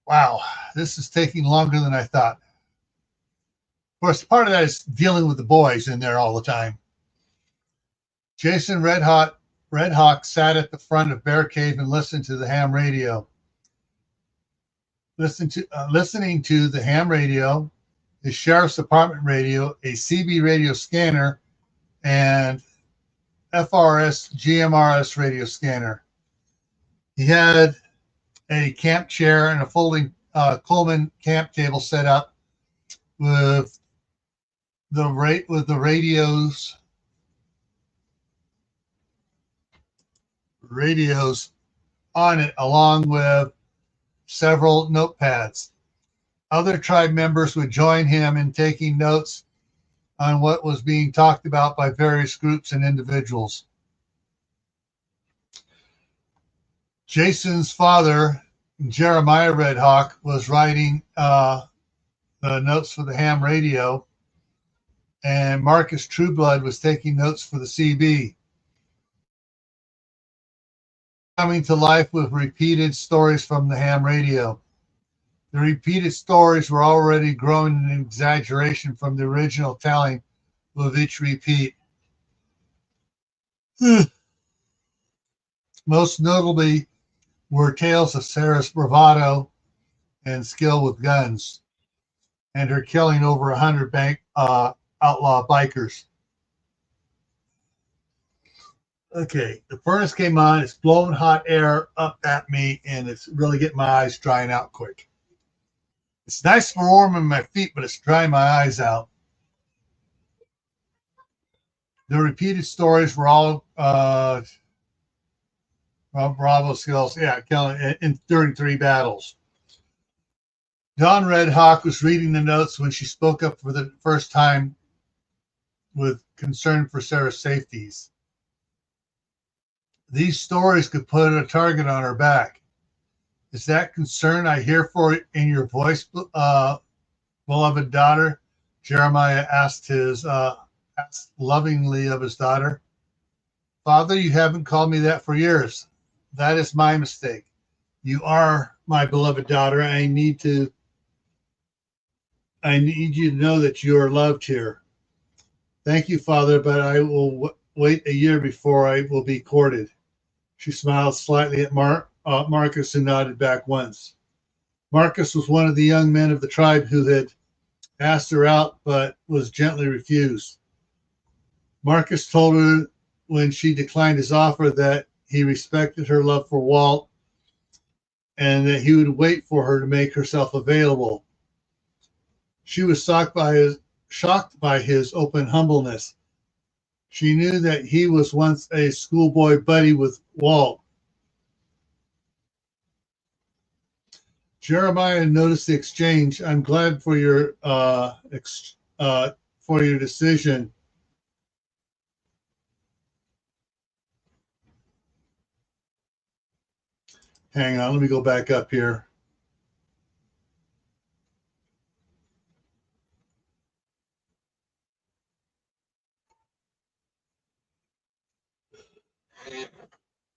Wow, this is taking longer than I thought. Of course, part of that is dealing with the boys in there all the time. Jason Red Hawk sat at the front of Bear Cave and listened to the ham radio. Listening to the ham radio, the sheriff's department radio, a CB radio scanner, and FRS GMRS radio scanner. He had a camp chair and a folding Coleman camp table set up with the radios on it, along with several notepads. Other tribe members would join him in taking notes on what was being talked about by various groups and individuals. Jason's father, Jeremiah Red Hawk, was writing the notes for the ham radio, and Marcus Trueblood was taking notes for the CB. Coming to life with repeated stories from the ham radio. The repeated stories were already growing in exaggeration from the original telling with each repeat. Most notably were tales of Sarah's bravado and skill with guns, and her killing over 100 outlaw bikers. Okay, the furnace came on. It's blowing hot air up at me, and it's really getting my eyes drying out quick. It's nice for warming my feet, but it's drying my eyes out. The repeated stories were all Bravo skills. Yeah, killing in 33 battles. Dawn Red Hawk was reading the notes when she spoke up for the first time with concern for Sarah's safeties. These stories could put a target on her back. Is that concern I hear for in your voice, beloved daughter? Jeremiah asked lovingly of his daughter. Father, you haven't called me that for years. That is my mistake. You are my beloved daughter. I need you to know that you are loved here. Thank you, Father, but I will wait a year before I will be courted. She smiled slightly at Marcus, who nodded back once. Marcus was one of the young men of the tribe who had asked her out, but was gently refused. Marcus told her when she declined his offer that he respected her love for Walt and that he would wait for her to make herself available. She was shocked by his open humbleness. She knew that he was once a schoolboy buddy with Walt. Jeremiah noticed the exchange. I'm glad for your decision. Hang on, let me go back up here.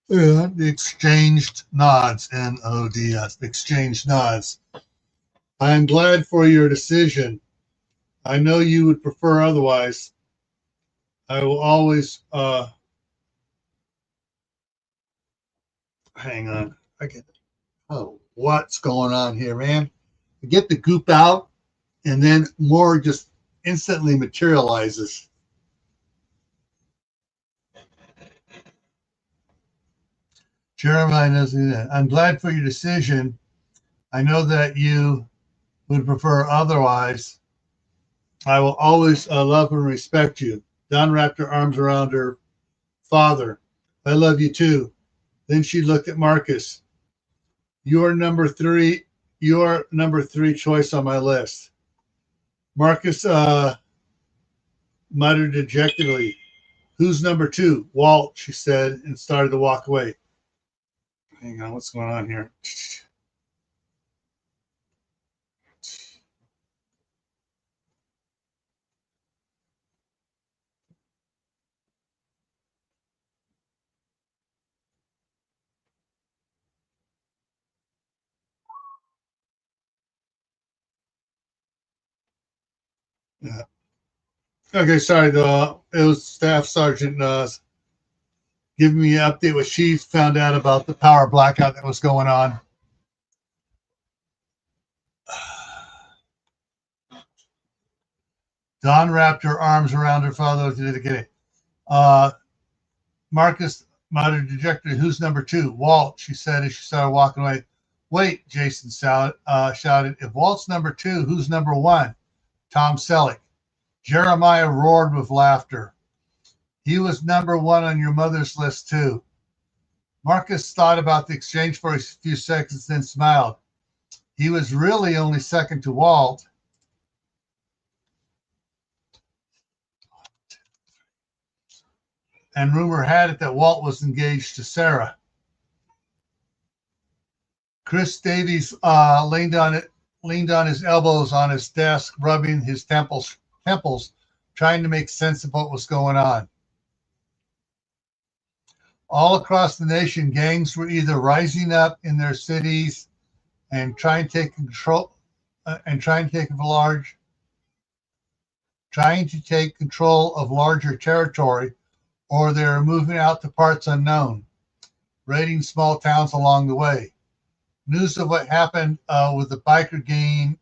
The exchanged nods, N-O-D-S, exchanged nods. I am glad for your decision. I know you would prefer otherwise. I will always, hang on. What's going on here, man? Get the goop out, and then more just instantly materializes. Jeremiah knows that. I'm glad for your decision. I know that you would prefer otherwise. I will always love and respect you. Dawn wrapped her arms around her father. I love you too. Then she looked at Marcus. You're number three choice on my list. Marcus muttered dejectedly. Who's number 2? Walt, she said, and started to walk away. Hang on, what's going on here? Yeah. Okay, sorry. It was Staff Sergeant giving me an update what she found out about the power blackout that was going on. Dawn wrapped her arms around her father. Uh, Marcus muttered dejectedly, "Who's number two?" "Walt," she said as she started walking away. "Wait," Jason shouted. "If Walt's number two, who's number one?" "Tom Selleck." Jeremiah roared with laughter. "He was number one on your mother's list, too." Marcus thought about the exchange for a few seconds, then smiled. He was really only second to Walt. And rumor had it that Walt was engaged to Sarah. Chris Davies leaned on his elbows on his desk, rubbing his temples, trying to make sense of what was going on. All across the nation, gangs were either rising up in their cities and trying to take control of larger territory, or they were moving out to parts unknown, raiding small towns along the way. News of what happened with the biker gang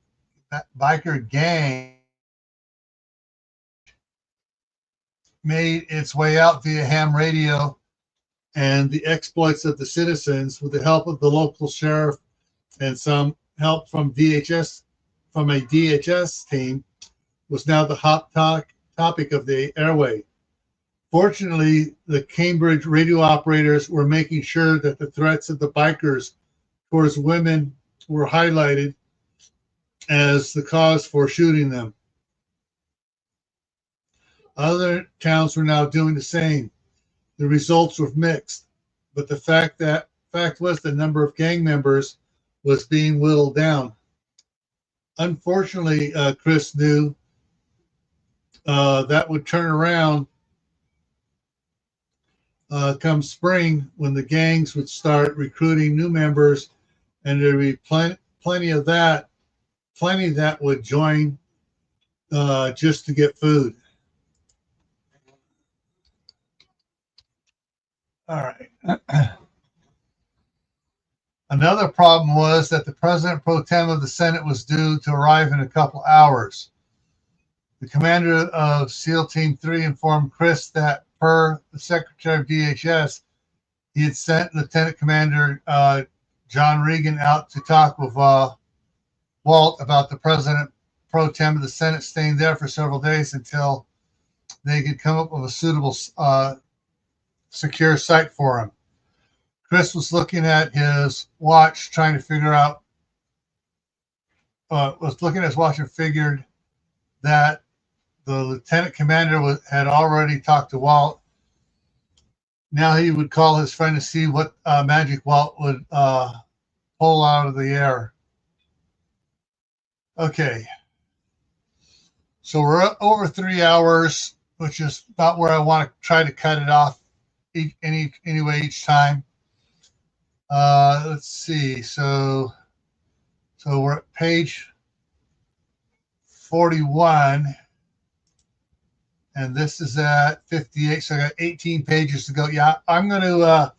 made its way out via ham radio, and the exploits of the citizens, with the help of the local sheriff and some help from a DHS team, was now the hot topic of the airway. Fortunately, the Cambridge radio operators were making sure that the threats of the bikers towards women were highlighted as the cause for shooting them. Other towns were now doing the same. The results were mixed, but the fact was the number of gang members was being whittled down. Unfortunately, Chris knew that would turn around come spring, when the gangs would start recruiting new members, and there'd be plenty that would join just to get food. All right. Another problem was that the president pro tem of the Senate was due to arrive in a couple hours. The commander of SEAL Team 3 informed Chris that, per the Secretary of DHS, he had sent Lieutenant Commander John Regan out to talk with Walt about the president pro tem of the Senate staying there for several days until they could come up with a suitable, secure site for him. Chris was looking at his watch, trying to figure out, and figured that the lieutenant commander had already talked to Walt. Now he would call his friend to see what magic Walt would pull out of the air. Okay. So we're over 3 hours, which is about where I want to try to cut it off anyway each time. Let's see. So we're at page 41, and this is at 58. So I got 18 pages to go. Yeah, I'm going to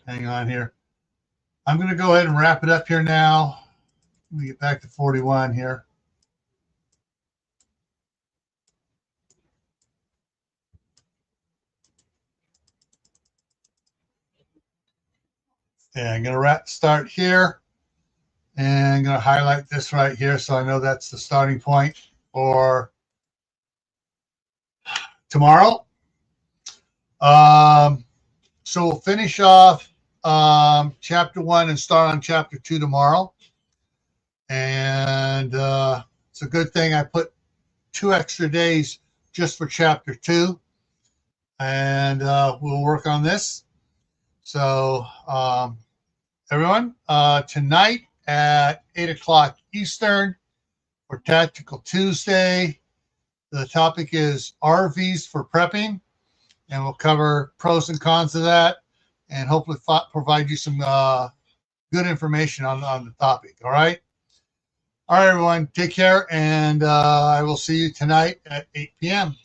hang on here. I'm going to go ahead and wrap it up here now. Let me get back to 41 here. And I'm going to start here, and I'm going to highlight this right here so I know that's the starting point for tomorrow. So we'll finish off chapter 1 and start on chapter 2 tomorrow. And it's a good thing I put 2 extra days just for chapter 2. And we'll work on this. So everyone, tonight at 8 o'clock Eastern for Tactical Tuesday, the topic is RVs for prepping, and we'll cover pros and cons of that, and hopefully provide you some good information on the topic. All right. All right, everyone. Take care, and I will see you tonight at 8 p.m.